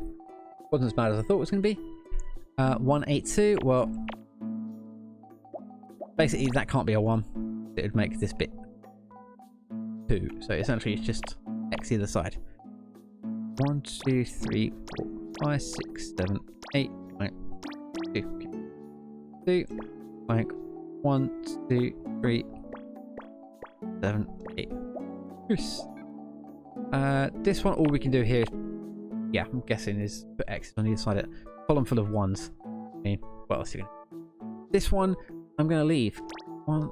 wasn't as bad as I thought it was going to be. 1, 8, 2. Well, basically that can't be a 1. It would make this bit 2. So essentially it's just X either side. 1, 2, 3, 4, 5, 6, 7, 8, blank. 2, 2, blank. 1, 2, 3, 7, 8. Yes. This one, all we can do here, yeah, I'm guessing is put X's on either side of it. Column full of ones. I mean, what else are you gonna? This one, I'm gonna leave 1,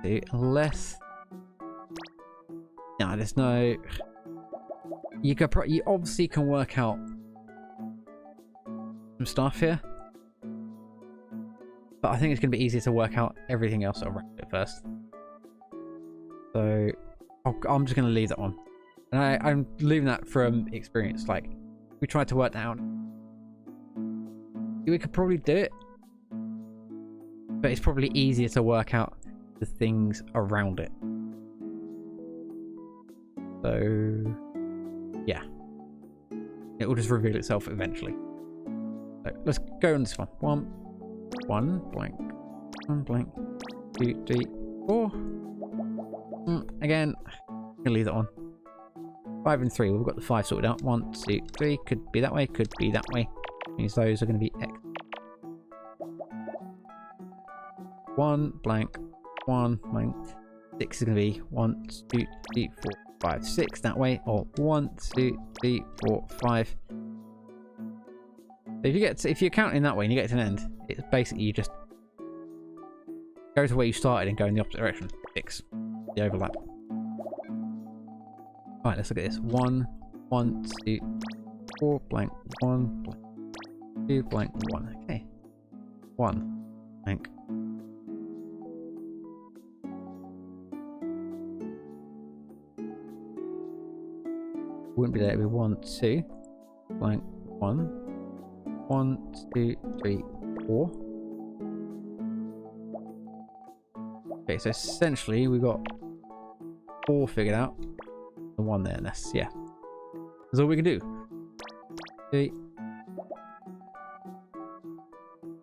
2, unless. No, there's no. You obviously can work out some stuff here, but I think it's gonna be easier to work out everything else around it first. So I'm just gonna leave that one, and I'm leaving that from experience. Like, we tried to work that out. We could probably do it, but it's probably easier to work out the things around it. So yeah, it will just reveal itself eventually. So let's go on this one. 1 blank, 1 blank, 2, 3, 4. Again, I'm gonna leave that one. 5 and 3. We've got the 5 sorted out. 1, 2, 3. Could be that way. Could be that way. Means those are going to be X. 1 blank, 1 blank. 6 is going to be 1, 2, 3, 4, 5, 6 that way, or 1, 2, 3, 4, 5. So if you're counting that way and you get to an end, it's basically you just go to where you started and go in the opposite direction. 6. The overlap. Alright, let's look at this. 1, 1, 2, 4 blank, 1 blank, 2 blank, 1. Okay. 1 blank. Wouldn't be there, it'd be 1, 2 blank, 1, 1, 2, 3, 4. Okay, so essentially we've got 4 figured out. The 1 there, and that's, yeah. That's all we can do. 3.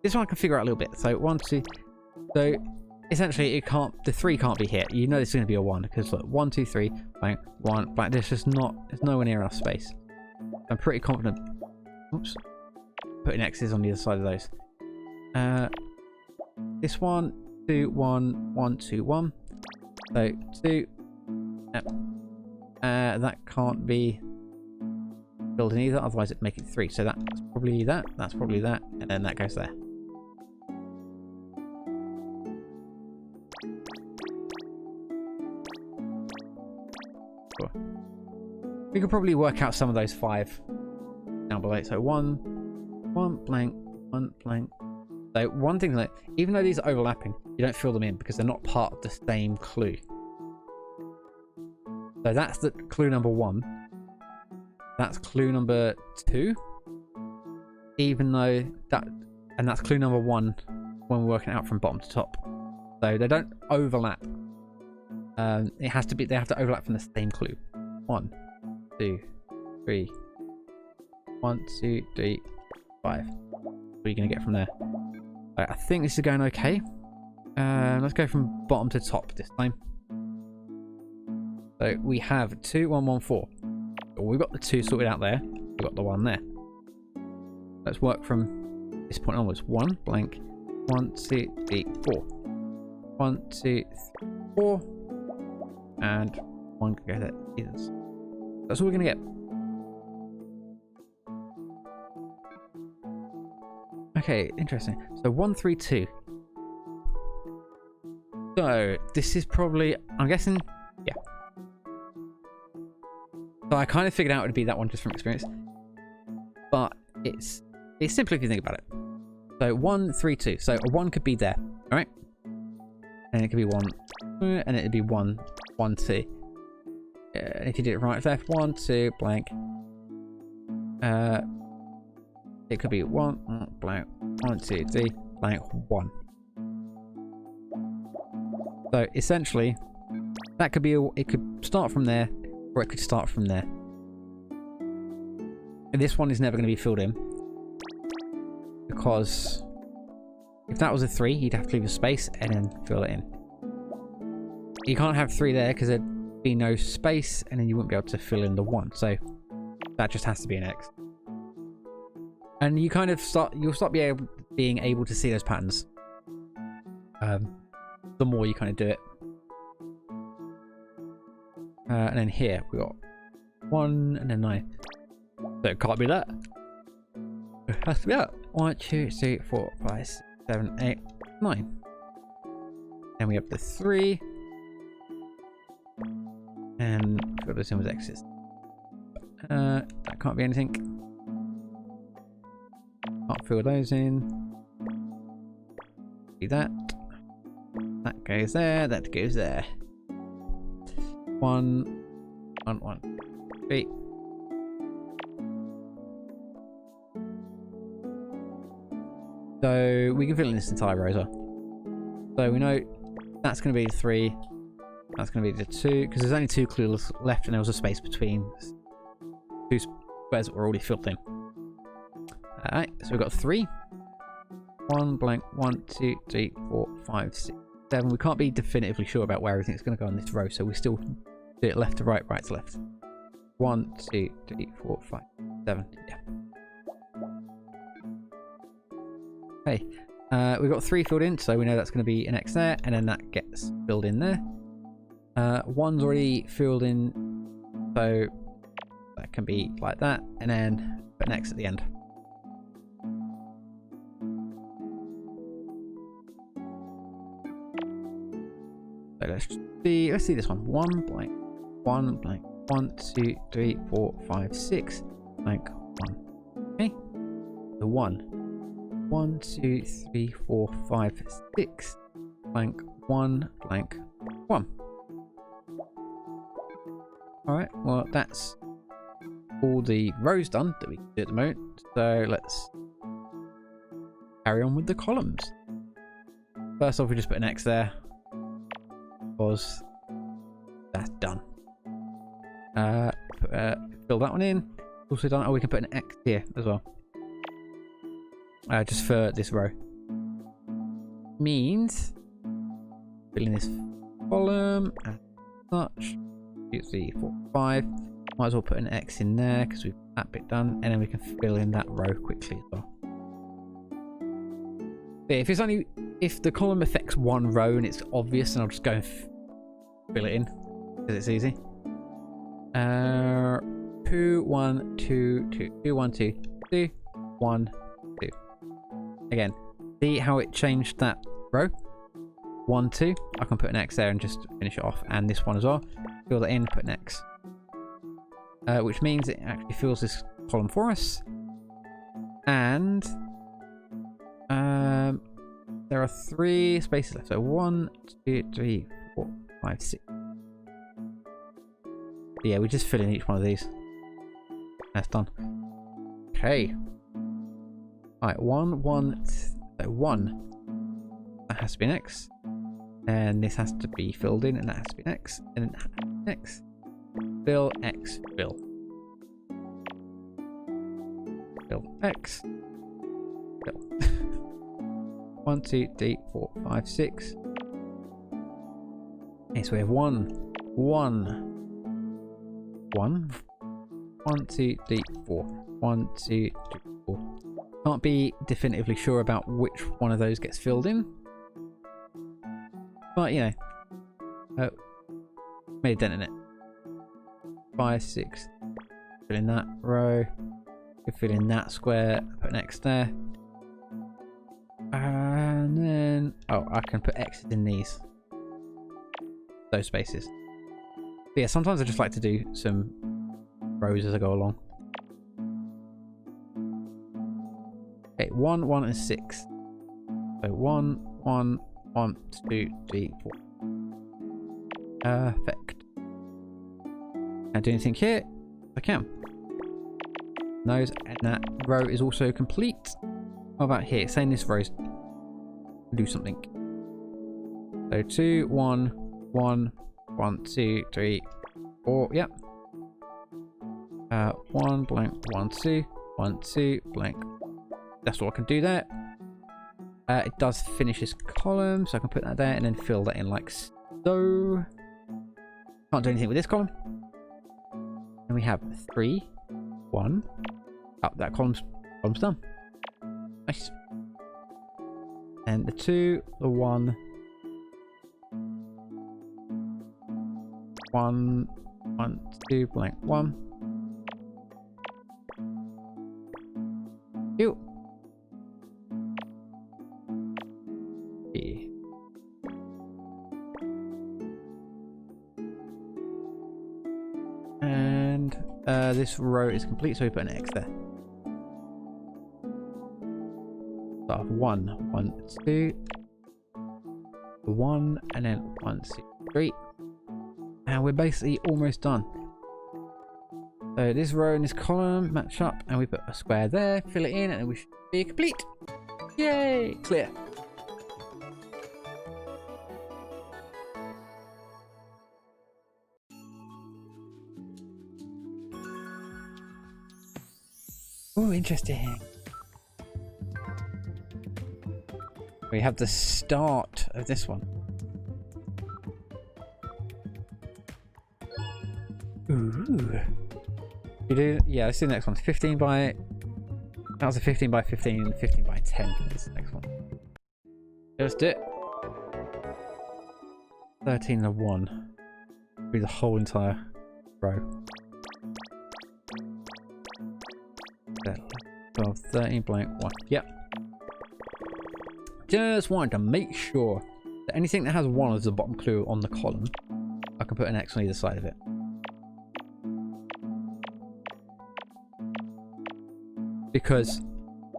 This one I can figure out a little bit. So 1, 2. So essentially it can't, the 3 can't be here. You know this is going to be a 1 because look, 1, 2, 3, blank, 1, blank. There's just not, there's nowhere near enough space. I'm pretty confident. Oops. Putting X's on the other side of those. This 1, 2, 1, 1, 2, 1. So 2. That can't be filled in either, otherwise it'd make it 3. So that's probably that, and then that goes there. Cool. We could probably work out some of those 5 down below. So 1 blank, 1 blank. So one thing that, even though these are overlapping, you don't fill them in because they're not part of the same clue. So that's the clue number 1. That's clue number 2. Even though that, and that's clue number 1 when we're working out from bottom to top. So they don't overlap. It has to be, they have to overlap from the same clue. 1, 2, 3. 1, 2, 3, 5. What are you going to get from there? Right, I think this is going okay. Let's go from bottom to top this time. So we have 2, 1, 1, 4. We've got the 2 sorted out there. We've got the 1 there. Let's work from this point onwards. 1 blank, 1, 2, 3, 4. 1, 2, 3, 4. And 1 can go there. Yes. That's all we're going to get. Okay, interesting. So 1, 3, 2. So this is probably, I'm guessing, yeah. So I kind of figured out it would be that one just from experience, but it's simple if you think about it. So 1, 3, 2. So a 1 could be there, all right? And it could be 1, and it'd be 1, 1, 2. And if you did it right, left, 1, 2, blank. It could be 1, blank, 1, 2, 3, blank, 1. So essentially, that could be it could start from there, or it could start from there. And this one is never going to be filled in because if that was a 3, you'd have to leave a space and then fill it in. You can't have 3 there because there'd be no space, and then you wouldn't be able to fill in the 1. So that just has to be an X. And you kind of you'll start be able being able to see those patterns. The more you kind of do it. And then here we got 1 and then 9. So it can't be that. It has to be that. 1, 2, 3, 4, 5, 6, 7, 8, 9. Then we have the 3. And we've got the same as X's. That can't be anything. Can't fill those in. Do that. That goes there. That goes there. 1, 1, 1, 3. So we can fill in this entire row as well. So we know that's going to be the 3. That's going to be the 2 because there's only 2 clues left, and there was a space between 2 squares that were already filled in. Alright, so we've got 3. 1 blank, 1, 2, 3, 4, 5, 6, 7. We can't be definitively sure about where everything's going to go on this row, so we still do it left to right, right to left. 1, 2, 3, 4, 5, 7. Yeah. Okay. We've got 3 filled in, so we know that's going to be an X there, and then that gets filled in there. 1's already filled in, so that can be like that, and then put an X at the end. So let's see this one. 1 blank, 1 blank, 1, 2, 3, 4, 5, 6, blank, 1. Okay. The 1. 1, 2, 3, 4, 5, 6, blank, 1, blank, 1. Alright, well that's all the rows done that we can do at the moment. So let's carry on with the columns. First off, we just put an X there because that's done. Fill that one in. Also done. Oh, we can put an X here as well. Just for this row. Means fill in this column as such. 2, 3, 4, 5. Might as well put an X in there because we've got that bit done, and then we can fill in that row quickly as well. But if the column affects one row and it's obvious, then I'll just go and fill it in because it's easy. 2, 1, 2, 2, 2, 1, 2, 2, 1, 2. Again, see how it changed that row? 1, 2. I can put an X there and just finish it off, and this one as well. Fill that in, put an X. Which means it actually fills this column for us. And there are 3 spaces left. So 1, 2, 3, 4, 5, 6. Yeah, we just fill in each one of these. That's done. Okay. Alright, 1, 1, so 1. That has to be an X. And this has to be filled in, and that has to be an X. And an X. Fill, X, fill. Fill, X. Fill. 1, 2, 3, 4, 5, 6. Okay, so we have 1, 1, 1, 1, 2, 3, 4, 1, 2, 3, 4. Can't be definitively sure about which one of those gets filled in. But, you know, made a dent in it. 5, 6. Fill in that row. Fill in that square. Put an X there. And then, oh, I can put X's in these. Those spaces. But yeah, sometimes I just like to do some rows as I go along. Okay, 1, 1, and 6. So 1, 1, 1, 2, 3, 4. Perfect. Can I do anything here? I can. Nose, and that row is also complete. How about here? Saying this row do something. So 2, 1, 1, 1, 2, 3, 4. Yep. 1 blank, 1, 2, 1, 2 blank. That's all I can do there. It does finish this column, so I can put that there and then fill that in like so. Can't do anything with this column. And we have 3, 1. Oh, that column's done. Nice. And the 2, the 1, 1, 1, 2, blank 1. Ew. E. And this row is complete, so we put an X there. Start of 1, 1, 2, 1, and then 1, 2, 3. And we're basically almost done. So this row and this column match up, and we put a square there, fill it in, and we should be complete. Yay! Clear. Oh, interesting. We have the start of this one. Ooh. We do, yeah, let's do the next one. 15 by... That was a 15 by 15 and 15 by 10. This is the next one. Let's do it. 13 and 1. Through the whole entire row. 12, 13, blank, 1. Yep. Just wanted to make sure that anything that has 1 as the bottom clue on the column, I can put an X on either side of it. Because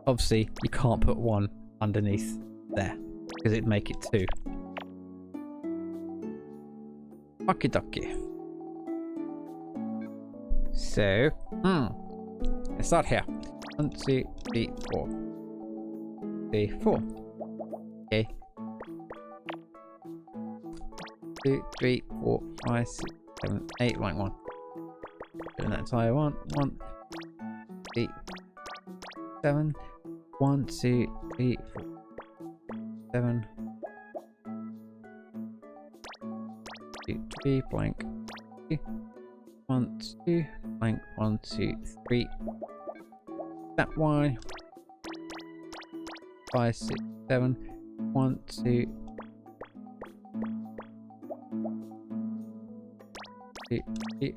obviously you can't put 1 underneath there because it'd make it 2. Okie dokie. So, let's start here. 1, 2, 3, 4. 3, 4. Okay. 2, 3, 4, 5, 6, 7, 8, like 1. Doing that entire one. 1, 3, 7. 1, 2, 3, 4, 7. 2, 3, blank. 1, 2, blank. 1, 2, 3. That one. 5, 6, 7. 1, 2. 2, 3.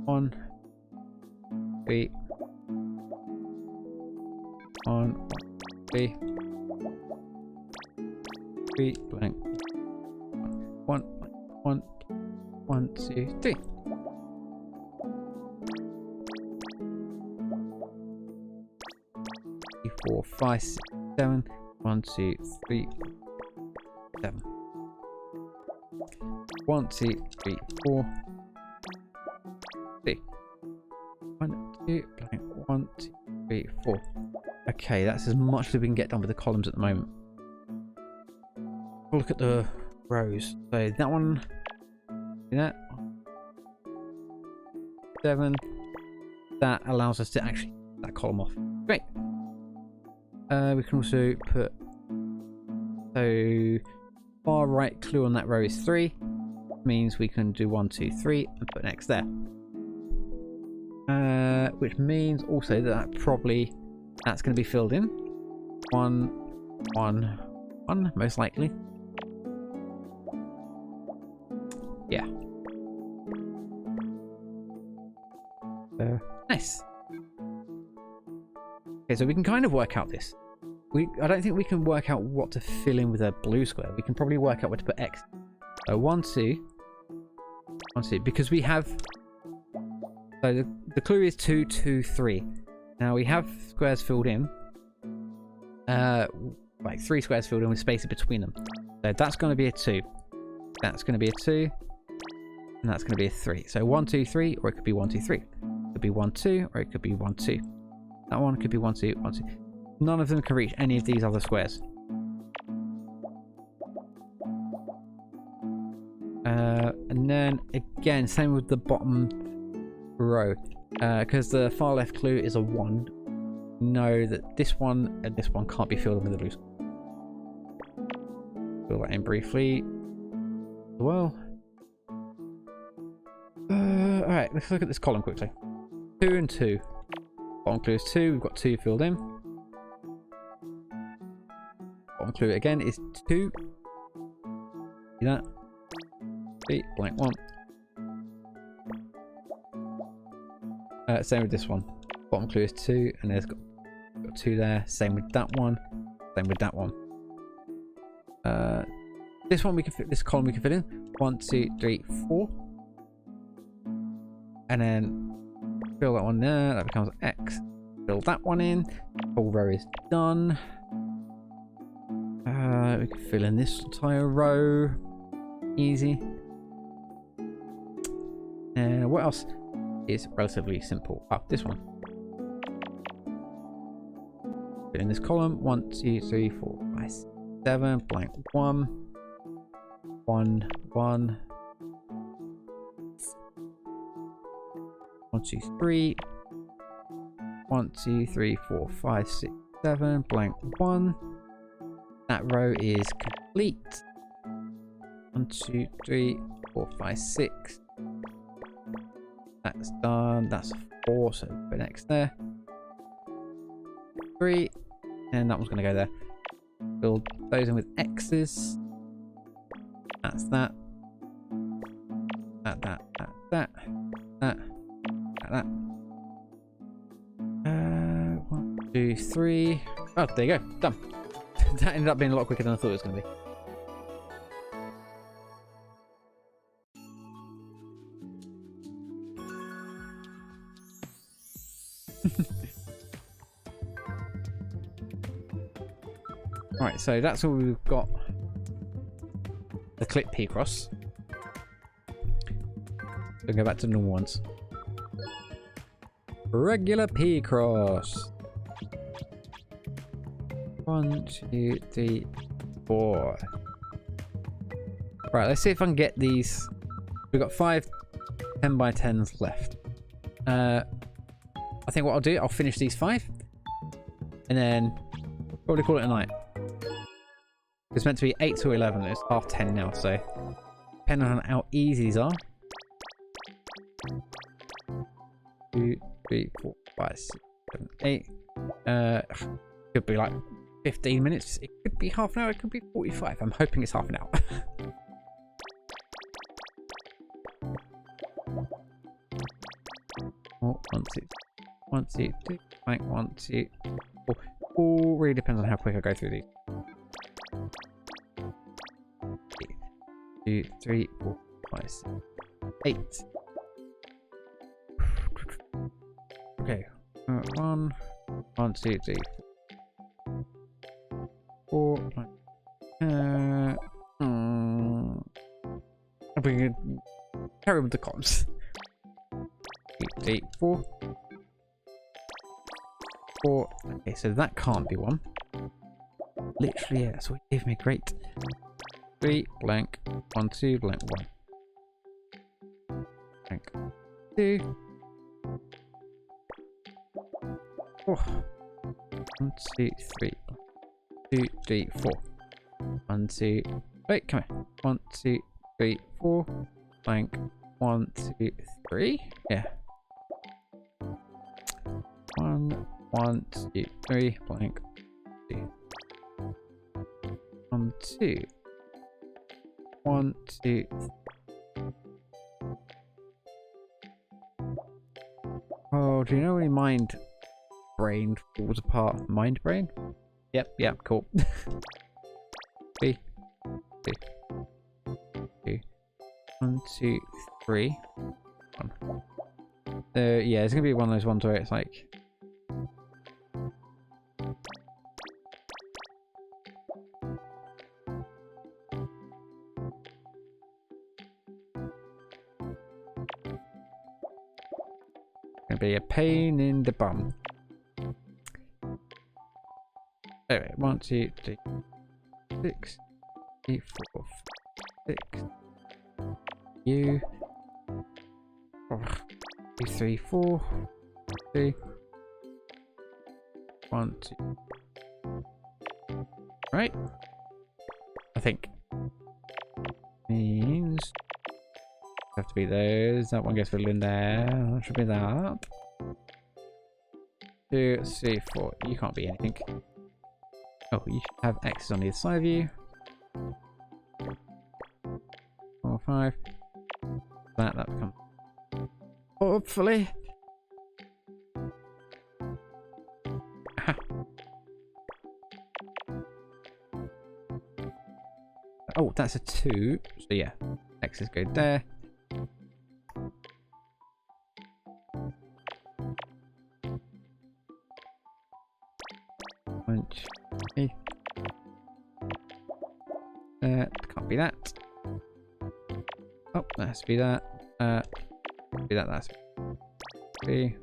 1, 3. 1, 3. 3, blank. 1, 1, 1, 2, 3. 4, 5, 6, 7. 1, 2, 3, 7. 1, 2, 3, 4. 3. 1, 2, blank. 1, 2, 3, 4. Okay, that's as much as we can get done with the columns at the moment. Look at the rows. So that one, that 7. That allows us to actually get that column off. Great. We can also put, so far right clue on that row is 3. Means we can do 1, 2, 3 and put an X there. Which means also that probably that's going to be filled in. 1, 1, 1, most likely. Yeah. Nice. Okay, so we can kind of work out this. I don't think we can work out what to fill in with a blue square. We can probably work out where to put X. So 1, 2. 1, 2. Because we have... So the clue is 2, 2, 3. Now we have squares filled in. Like 3 squares filled in with spaces between them. So that's going to be a 2. That's going to be a 2. And that's going to be a 3. So 1, 2, 3, or it could be 1, 2, 3. It could be 1, 2, or it could be 1, 2. That one could be 1, 2, 1, 2. None of them can reach any of these other squares. And then again, same with the bottom row. Because the far left clue is a 1. Know that this one and this one can't be filled in with a blue square. Fill that in briefly as well. Alright, let's look at this column quickly. 2 and 2. Bottom clue is 2. We've got 2 filled in. clue again is 2. See that? 3, blank 1. Same with this one. Bottom clue is 2, and there's got 2 there. Same with that one. Same with that one. This one we can fit. This column we can fit in 1, 2, 3, 4, and then fill that one there. That becomes X. Fill that one in. Whole row is done. We can fill in this entire row. Easy. And what else is relatively simple? Oh, this one. Fill in this column. 1, 2, 3, 4, 5, 7. Blank 1. 1, 1. 1, 2, 3. 1, 2, 3, 4, 5, 6, 7. Blank 1. That row is complete. 1, 2, 3, 4, 5, 6. That's done. That's 4. So put X there. 3. And that one's going to go there. Fill those in with X's. That's that. That. 1, 2, 3. Oh, there you go. Done. That ended up being a lot quicker than I thought it was going to be. Alright, so that's all we've got. The clip Picross. We'll go back to the normal ones. Regular Picross. 1, 2, 3, 4. Right, let's see if I can get these. We've got 5 10x10s left. I think what I'll do, I'll finish these 5 and then probably call it a night. It's meant to be 8 to 11. It's 10:30 now, so depending on how easy these are. 2, 3, 4, 5, 6, 7, 8. Could be like 15 minutes. It could be half an hour. It could be 45. I'm hoping it's half an hour. 1, 2, 1, 2, 3, 1, 2, 4. All really depends on how quick I go through these. 2, 3, 4, 5, 6, 8. Okay. 1, 2, 3, 4. We can carry on with the columns. 2, 3, 4. 4. Okay, so that can't be 1. Literally, yeah, that's what it gave me. Great. 3, blank. 1, 2, blank 1. Blank 2. 4. 1, 2, 3. 2, 3, 4. 1, 2. Wait, come here. 1, 2, 3, 4. Blank. 1, 2, 3. Yeah. 1, 1, 2, 3. Blank. 2. 1, 2. 1, 2. Oh, do you know when mind brain falls apart? Mind brain? Yep, cool. 3, 2, 2, 1, 2, 3. 1. Yeah, it's gonna be one of those ones where it's like. Gonna be a pain in the bum. Anyway, 1, 2, 3, 6, 8, 4, 6. You. 2, 3, 4. 2. 1, 2. Right. I think. Means. Have to be those. That one gets filled in there. That should be that. 2, 3, 4. You can't be anything. Oh, you should have X's on either side of you. 4, 5. That becomes. Hopefully. Aha. Oh, that's a 2. So yeah, X's go there. Punch. Okay. Can't be that. Oh, that has to be that. Be that. That's B.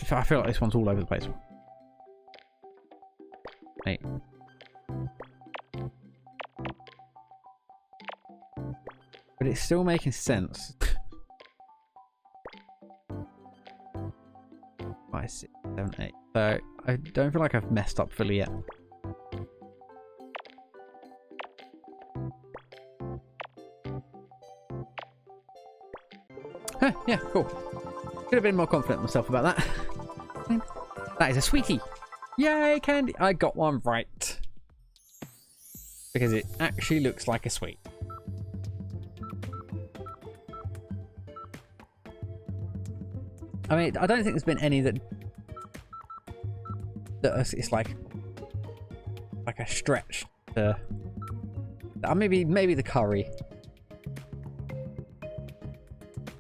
I feel like this one's all over the place. Hey. But it's still making sense. 5, 6, 7, 8. So I don't feel like I've messed up fully yet. Huh, yeah, cool. Could have been more confident in myself about that. That is a sweetie. Yay, candy. I got one right. Because it actually looks like a sweet. I mean, I don't think there's been any that it's like a stretch to maybe the curry.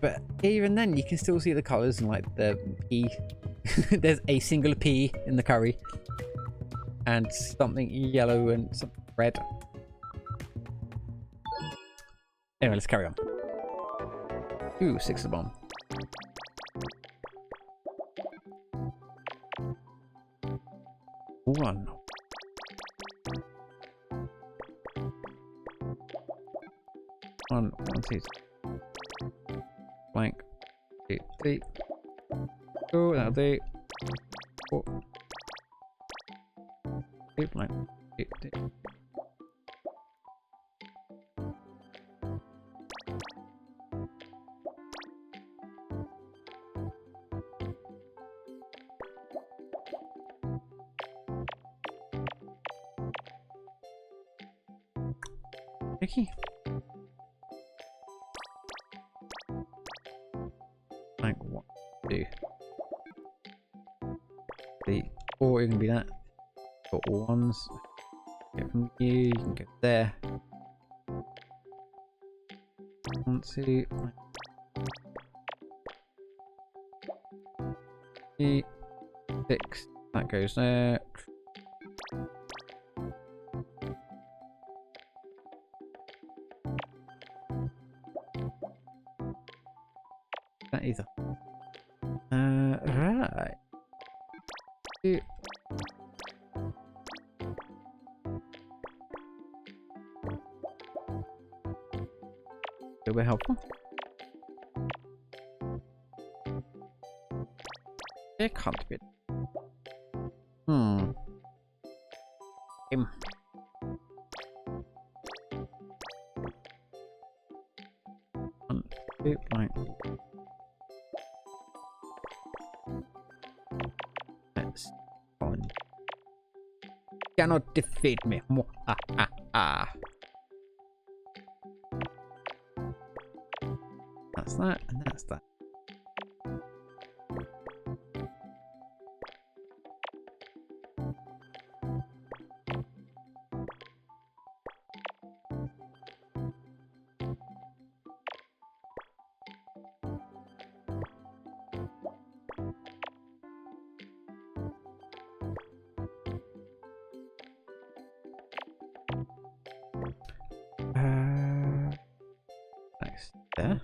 But even then, you can still see the colours and like the P. There's a single P in the curry. And something yellow and something red. Anyway, let's carry on. Ooh, 6 of the bomb. One. One, 2. Blank. 2, 3. Oh, that'll do. 4. 2, blank. 2, 2. Mickey. Blank. 1, 2. 3, 4. It can be that. Got all ones. Get from you. You can go there. 1, 2. 3, 6. That goes there. That either. Right. 2. It'll be helpful. It can't be. Hmm. 1, 2, blank. That's fine. Cannot defeat me. Ah, ah, ah. That's that, and that's that. Nice. There.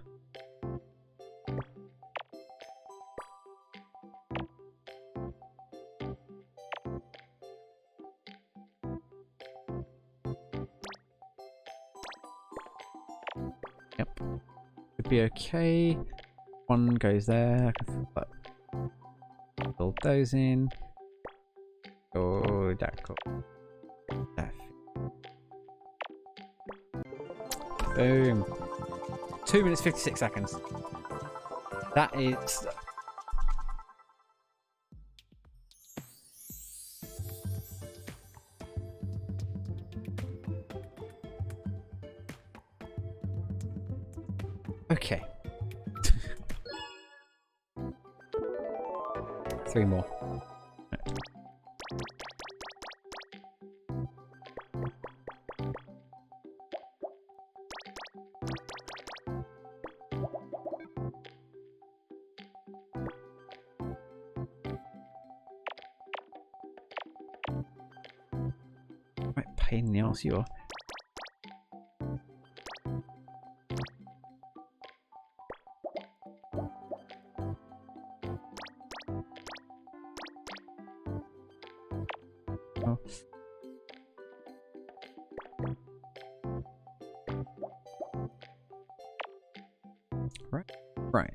be okay. One goes there. I can fill those in. Oh, that cool. Boom. 2 minutes 56 seconds. That is. Okay. 3 more. Right, pain in the arse you are. Oh. Right. Right.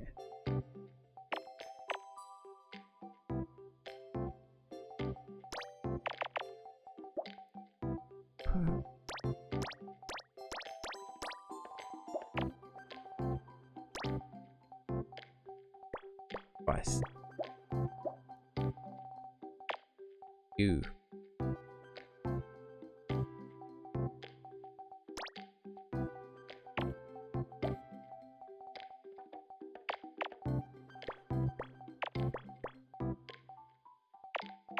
Twice. You.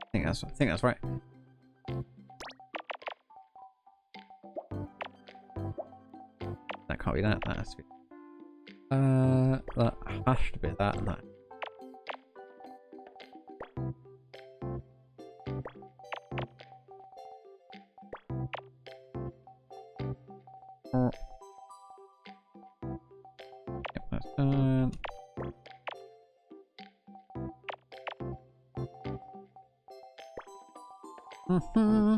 I think that's right. That can't be that. That has to be. That has to be that and that. Yep, that's done. Mm-hmm.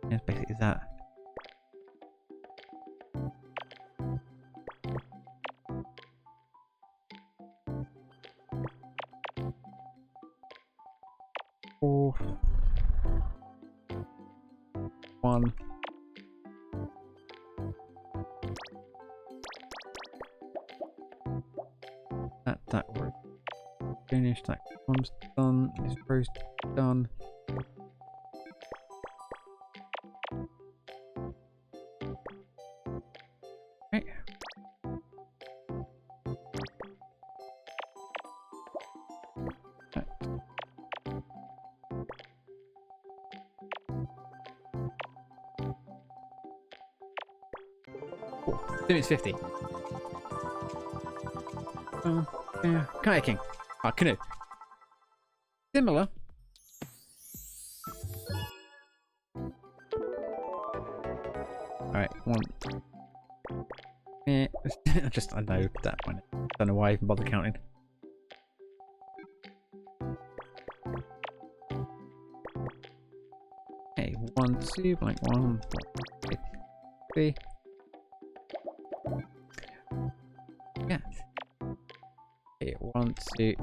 Yeah, basically that. Four. 1. That we're finished. That one's done. This row's done. Right. Cool. 2 minutes 50. Yeah. Kayaking. Canoe. Similar. Alright, 1. Yeah. I know that one. Don't know why I even bother counting. Okay, 1, 2, blank 1, 3. Yeah. Okay, 1, 2.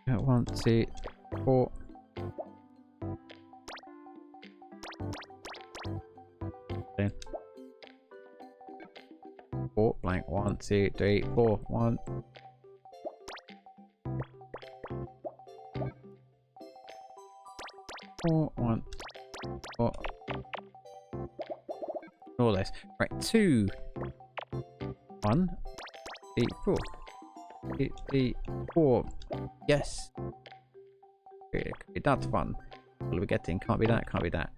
1, 2, 4. Then 4, blank 1, 2, 3, 4, 1. 4, 1, 4. All this. Right, 2, 1, 3, 4. 2, 3, 4. Yes. Okay, that's fun. What are we getting? Can't be that, can't be that.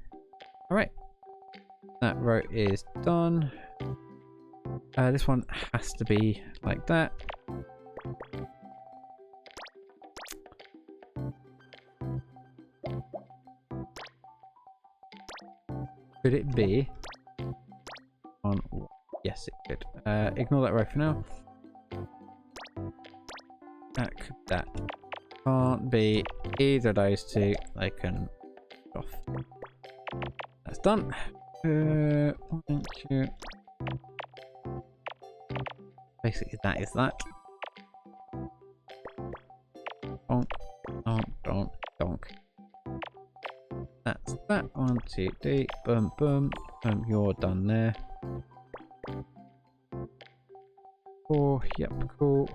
Alright. That row is done. This one has to be like that. Could it be on? Yes. Fantastic, good. Ignore that row for now. That can't be either of those two. They can off. That's done. Thank you. Basically, that is that. Donk, donk, donk, donk. That's that. 1, 2, 3. Boom, boom. You're done there. 4. Yep, cool.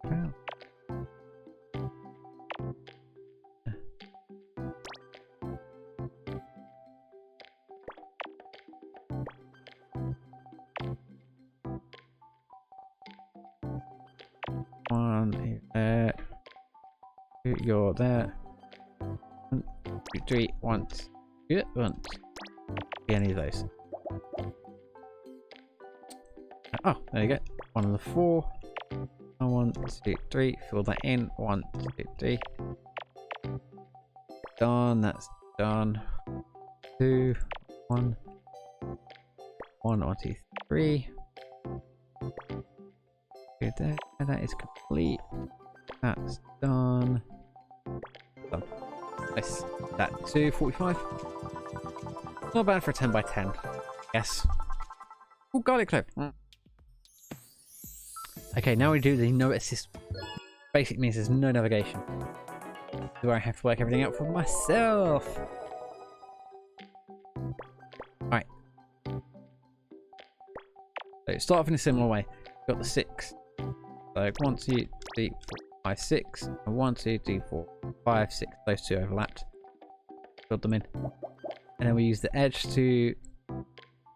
Wow. One is there. Two, you're there. 1, 2, 3. 1. Good. 1. Any of those. Oh, there you go. 1 of the 4. 1, 2, 3. Fill that in. 1, 2, 3. Done. That's done. 2, 1. 1, 2, 3. Good there. And that is complete. That's done. Done. Nice. That 245. Not bad for a 10 by 10. Yes. Oh, garlic clove. Okay, now we do the no assist. Basic means there's no navigation. Do I have to work everything out for myself? Alright. So start off in a similar way. Got the 6. So 1, 2, 3, 4, 5, 6. And 1, 2, 3, 4, 5, 6. Those two overlapped. Build them in. And then we use the edge to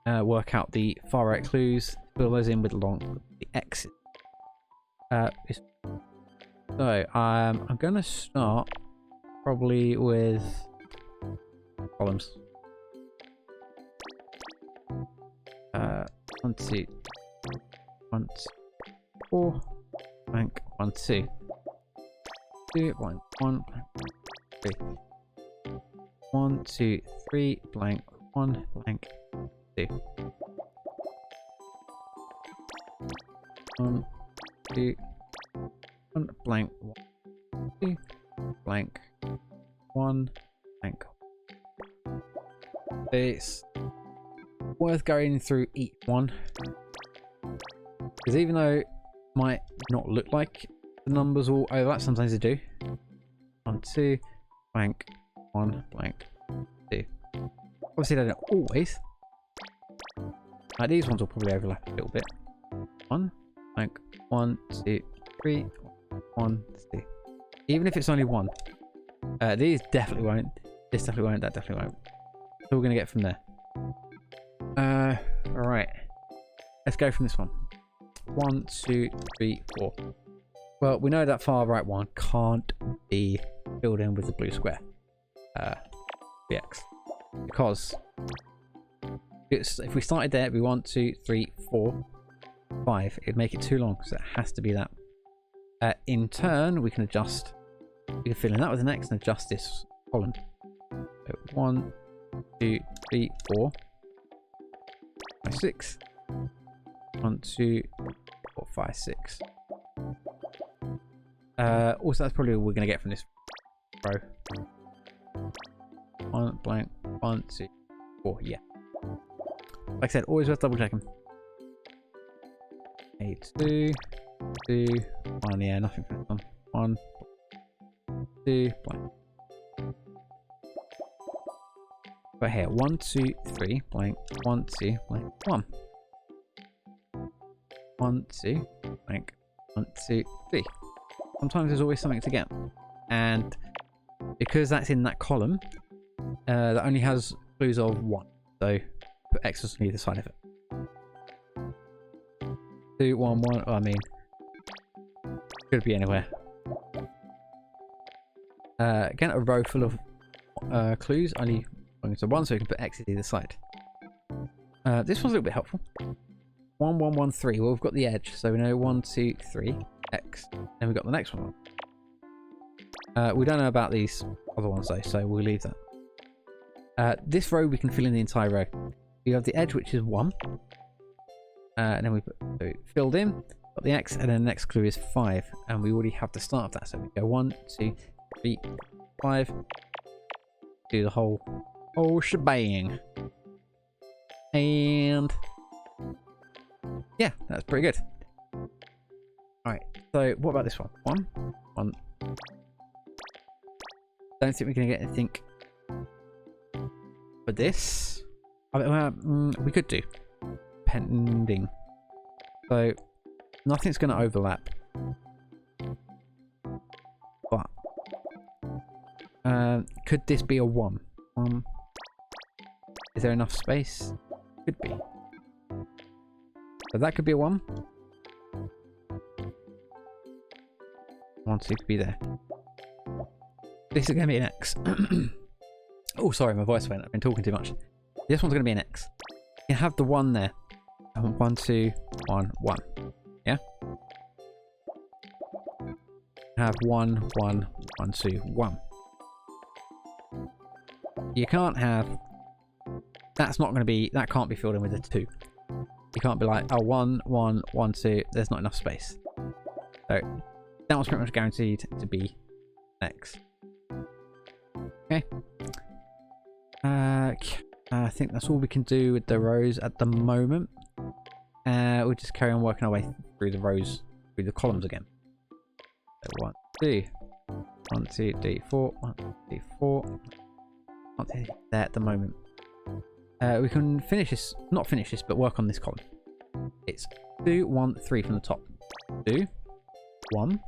work out the far right clues. Fill those in with along the X's. So I'm gonna start probably with columns. 1, 2, 1, 4, blank, 1, 2, 2, 1, 1, 3, 1, 2, 3, blank, 1, blank, 2, 1, 2, 1, blank, 1, 2, blank, 1, blank. It's worth going through each one, because even though it might not look like the numbers all overlap, sometimes they do. 1, 2, blank, 1, blank, 2. Obviously they don't always. These ones will probably overlap a little bit. 1, blank, 1, 2, 3, 1, 2. Even if it's only 1. These definitely won't. This definitely won't. That definitely won't. So we're going to get from there. Alright. Let's go from this one. 1, 2, 3, 4. Well, we know that far right one can't be filled in with the blue square. BX. Because if we started there, it'd be 1, 2, 3, 4, 5. It'd make it too long, so it has to be that. In turn, we can adjust. We can fill in that with an X and adjust this column. So 1, 2, 3, 4, 5, 6. 1, 2, 4, 5, 6. Also, that's probably all we're going to get from this row. 1, blank, 1, 2, 4. Yeah. Like I said, always worth double checking. 8, 2, 2, 1. Yeah, nothing for this one. 1, 2, blank. But here, 1, 2, 3, blank, 1, 2, blank, 1. 1, 2, blank, 1, 2, 3. Sometimes there's always something to get. And because that's in that column, that only has clues of 1. So put X's on either side of it. 2, 1, 1. Oh, I mean, could be anywhere. Again, a row full of clues, only going to 1, so we can put X's either side. This one's a little bit helpful. 1, 1, 1, 3. Well, we've got the edge, so we know 1, 2, 3, X. Then we've got the next one. We don't know about these other ones though, so we'll leave that. This row we can fill in the entire row. We have the edge, which is 1. And then we put so filled in, got the X, and then the next clue is 5. And we already have the start of that. So we go 1, 2, 3, 5. Do the whole shebang. And yeah, that's pretty good. Alright, so what about this one? 1, 1. Don't think we're going to get anything for this. We could do. Pending. So, nothing's going to overlap. But, could this be a 1? Is there enough space? Could be. So that could be a 1. 1, 2 could be there. This is going to be an X. Oh, sorry, my voice went. I've been talking too much. This one's going to be an X. You have the 1 there. 1, 2, 1, 1. Yeah? Have 1, 1, 1, 2, 1. You can't have... That's not going to be... That can't be filled in with a 2. You can't be like, oh, 1, 1, 1, 2. There's not enough space. So, that one's pretty much guaranteed to be X. Okay. I think that's all we can do with the rows at the moment. We'll just carry on working our way through the rows, through the columns again. So 1, 2, 1, 2, 3, 4, 1, 2, 4. Not there at the moment. We can finish this, not finish this, but work on this column. It's 2, 1, 3 from the top. 2, 1,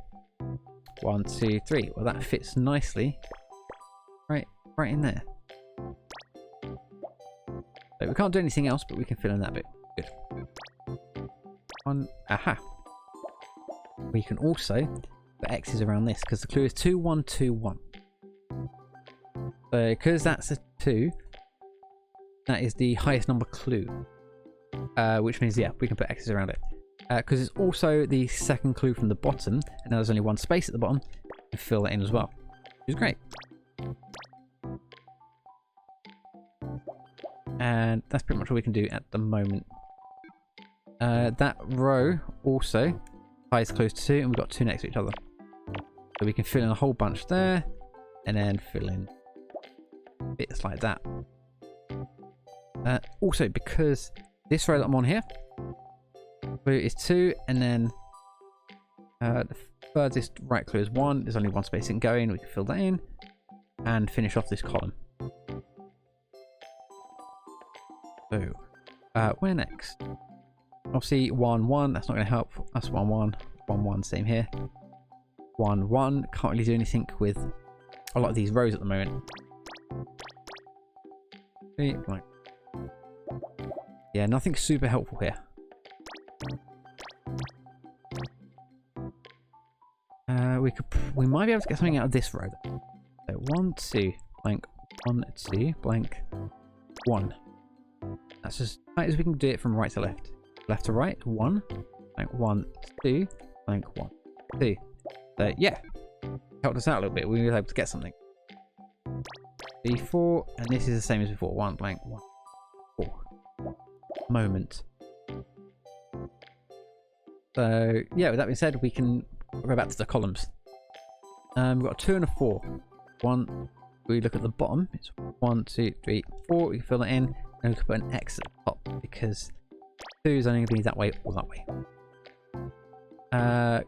1, 2, 3. Well, that fits nicely. Right in there. So we can't do anything else, but we can fill in that bit. Good. 1. Aha. We can also put X's around this because the clue is 2, 1, 2, 1. So because that's a 2, that is the highest number clue. Which means, yeah, we can put X's around it. Because it's also the second clue from the bottom, and there's only one space at the bottom, we can fill that in as well. Which is great. And that's pretty much all we can do at the moment. That row also ties close to 2, and we've got 2 next to each other. So we can fill in a whole bunch there, and then fill in bits like that. Also, because this row that I'm on here, clue is 2, and then the furthest right clue is 1. There's only one space in going. We can fill that in and finish off this column. So, where next? Obviously, 1, 1. That's not going to help. That's 1, 1. 1, 1. Same here. 1, 1. Can't really do anything with a lot of these rows at the moment. 3, right. Yeah, nothing super helpful here. We might be able to get something out of this row. So 1, 2, blank, 1, 2, blank, 1. That's as tight as we can do it from right to left. Left to right, 1, blank, 1, 2, blank, 1, 2. So yeah, helped us out a little bit. We were able to get something. 3, 4, and this is the same as before. 1, blank, 1, 4. Moment. So yeah, with that being said, we can go back to the columns. We've got a 2 and a 4. 1. We look at the bottom. It's 1, 2, 3, 4. We can fill it in, and we can put an X at the top because 2 is only going to be that way or that way.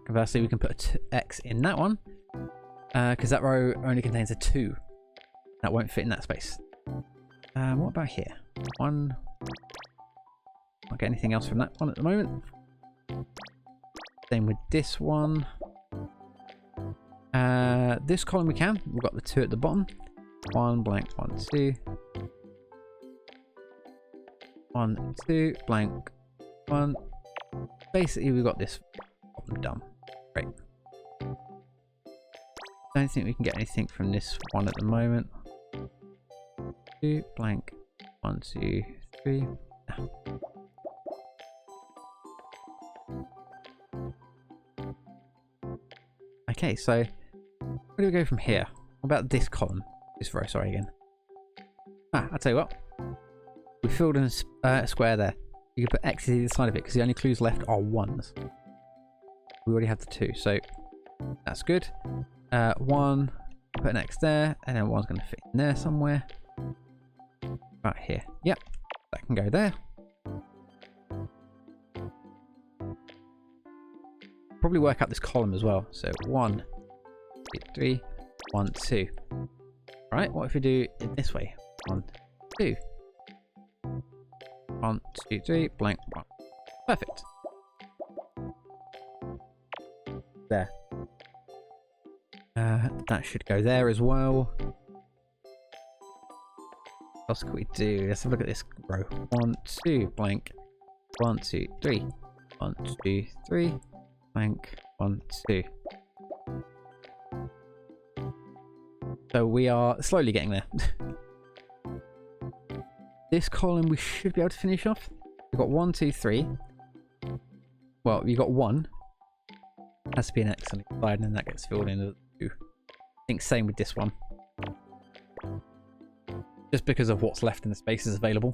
Conversely, we can put an X in that one because that row only contains a 2. That won't fit in that space. What about here? 1. Can't get anything else from that one at the moment. Same with this one. This column we can. We've got the 2 at the bottom. 1, blank, 1, 2. 1, 2, blank, 1. Basically, we've got this problem done. Great. Don't think we can get anything from this one at the moment. 2, blank, 1, 2, 3. No. Okay, so where do we go from here? What about this column? This row, sorry, again. I'll tell you what. We filled in a square there. You can put X's either side of it because the only clues left are ones. We already have the 2, so that's good. 1, put an X there, and then 1's going to fit in there somewhere. Right here. Yep, that can go there. Probably work out this column as well. So 1, 2, 3, 1, 2. Right, what if we do it this way? 1, 2. 1, 2, 3, blank 1. Perfect. There. That should go there as well. What else can we do? Let's have a look at this row. 1, 2, blank. 1, 2, 3. 1, 2, 3. Blank. 1, 2. So we are slowly getting there. This column we should be able to finish off. We've got 1, 2, 3. Well, you got 1. Has to be an X on each side, and then that gets filled in as 2. I think same with this one. Just because of what's left in the spaces available.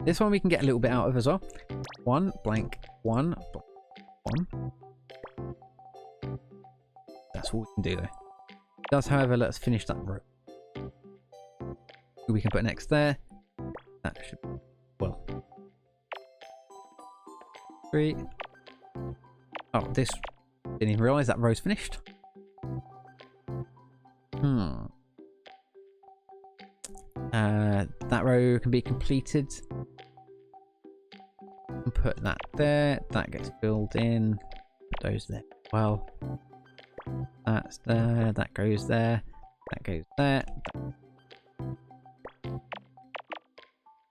This one we can get a little bit out of as well. 1, blank, 1, blank, 1. That's all we can do though. It does, however, let us finish that row. We can put an X there. That should, well. 3. Oh, this, didn't even realise that row's finished. That row can be completed. And put that there. That gets filled in. Put those there. Well, that's there. That goes there. That goes there.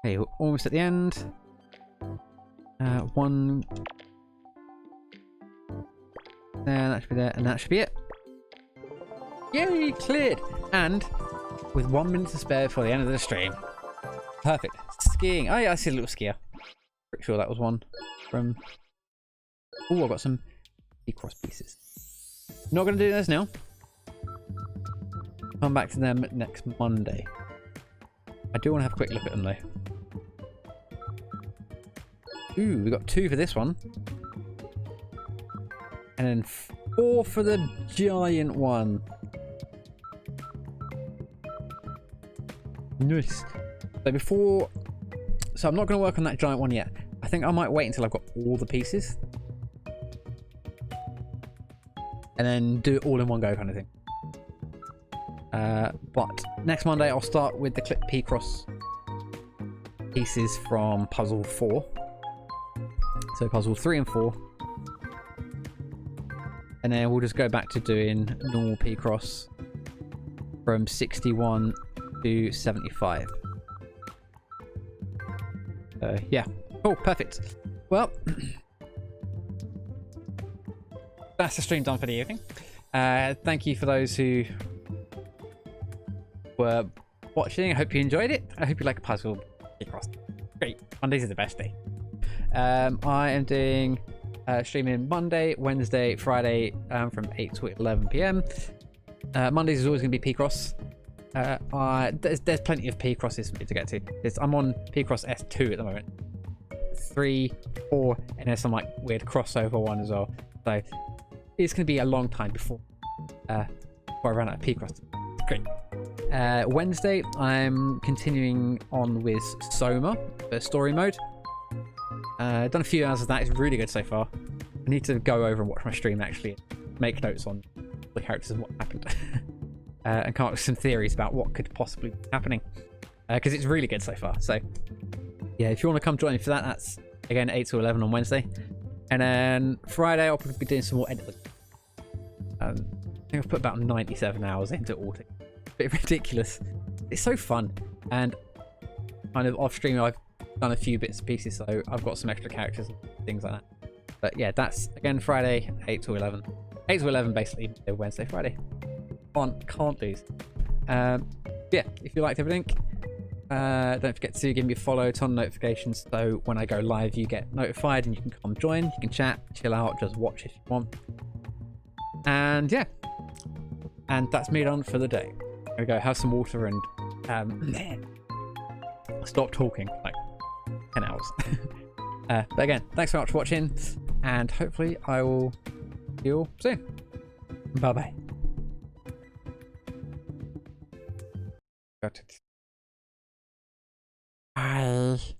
Okay, we're almost at the end. 1 there. That should be there, and that should be it. Yay, cleared! And with 1 minute to spare before the end of the stream. Perfect. Skiing. Oh yeah, I see a little skier. Pretty sure that was one from... Oh, I've got some Picross pieces. Not going to do those now. Come back to them next Monday. I do want to have a quick look at them though. Ooh, we got 2 for this one. And then 4 for the giant one. Nice. So I'm not going to work on that giant one yet. I think I might wait until I've got all the pieces. And then do it all in one go kind of thing. But next Monday I'll start with the clip Picross pieces from puzzle 4. So puzzle 3 and 4. And then we'll just go back to doing normal Picross from 61 to 75. Yeah. Oh, perfect. Well, that's the stream done for the evening. Thank you for those who were watching. I hope you enjoyed it. I hope you like a puzzle Picross. Great. Mondays are the best day. I am doing streaming Monday, Wednesday, Friday from 8 to 11 PM. Mondays is always going to be Picross. There's plenty of Picrosses for me to get to. I'm on Picross S2 at the moment. 3, 4, and there's some like weird crossover one as well. So it's going to be a long time before I run out of Picross. Great. Wednesday, I'm continuing on with Soma for story mode. I've done a few hours of that. It's really good so far. I need to go over and watch my stream actually, make notes on the characters and what happened, and come up with some theories about what could possibly be happening, because it's really good so far. So yeah, if you want to come join me for that, that's again 8 to 11 on Wednesday, and then Friday I'll probably be doing some more editing. I think I've put about 97 hours into it all. A bit ridiculous. It's so fun, and kind of off stream I've done a few bits and pieces, so I've got some extra characters and things like that. But yeah, that's again Friday 8 to 11. 8 to 11 basically, Wednesday, Friday. Can't lose. Yeah, if you liked everything, don't forget to give me a follow, turn on notifications, so when I go live you get notified and you can come join, you can chat, chill out, just watch if you want. And yeah, And that's me done for the day. I'm gonna go have some water and stop talking for like 10 hours. But again, thanks so much for watching, and hopefully I will see you all soon. Bye bye. Bye.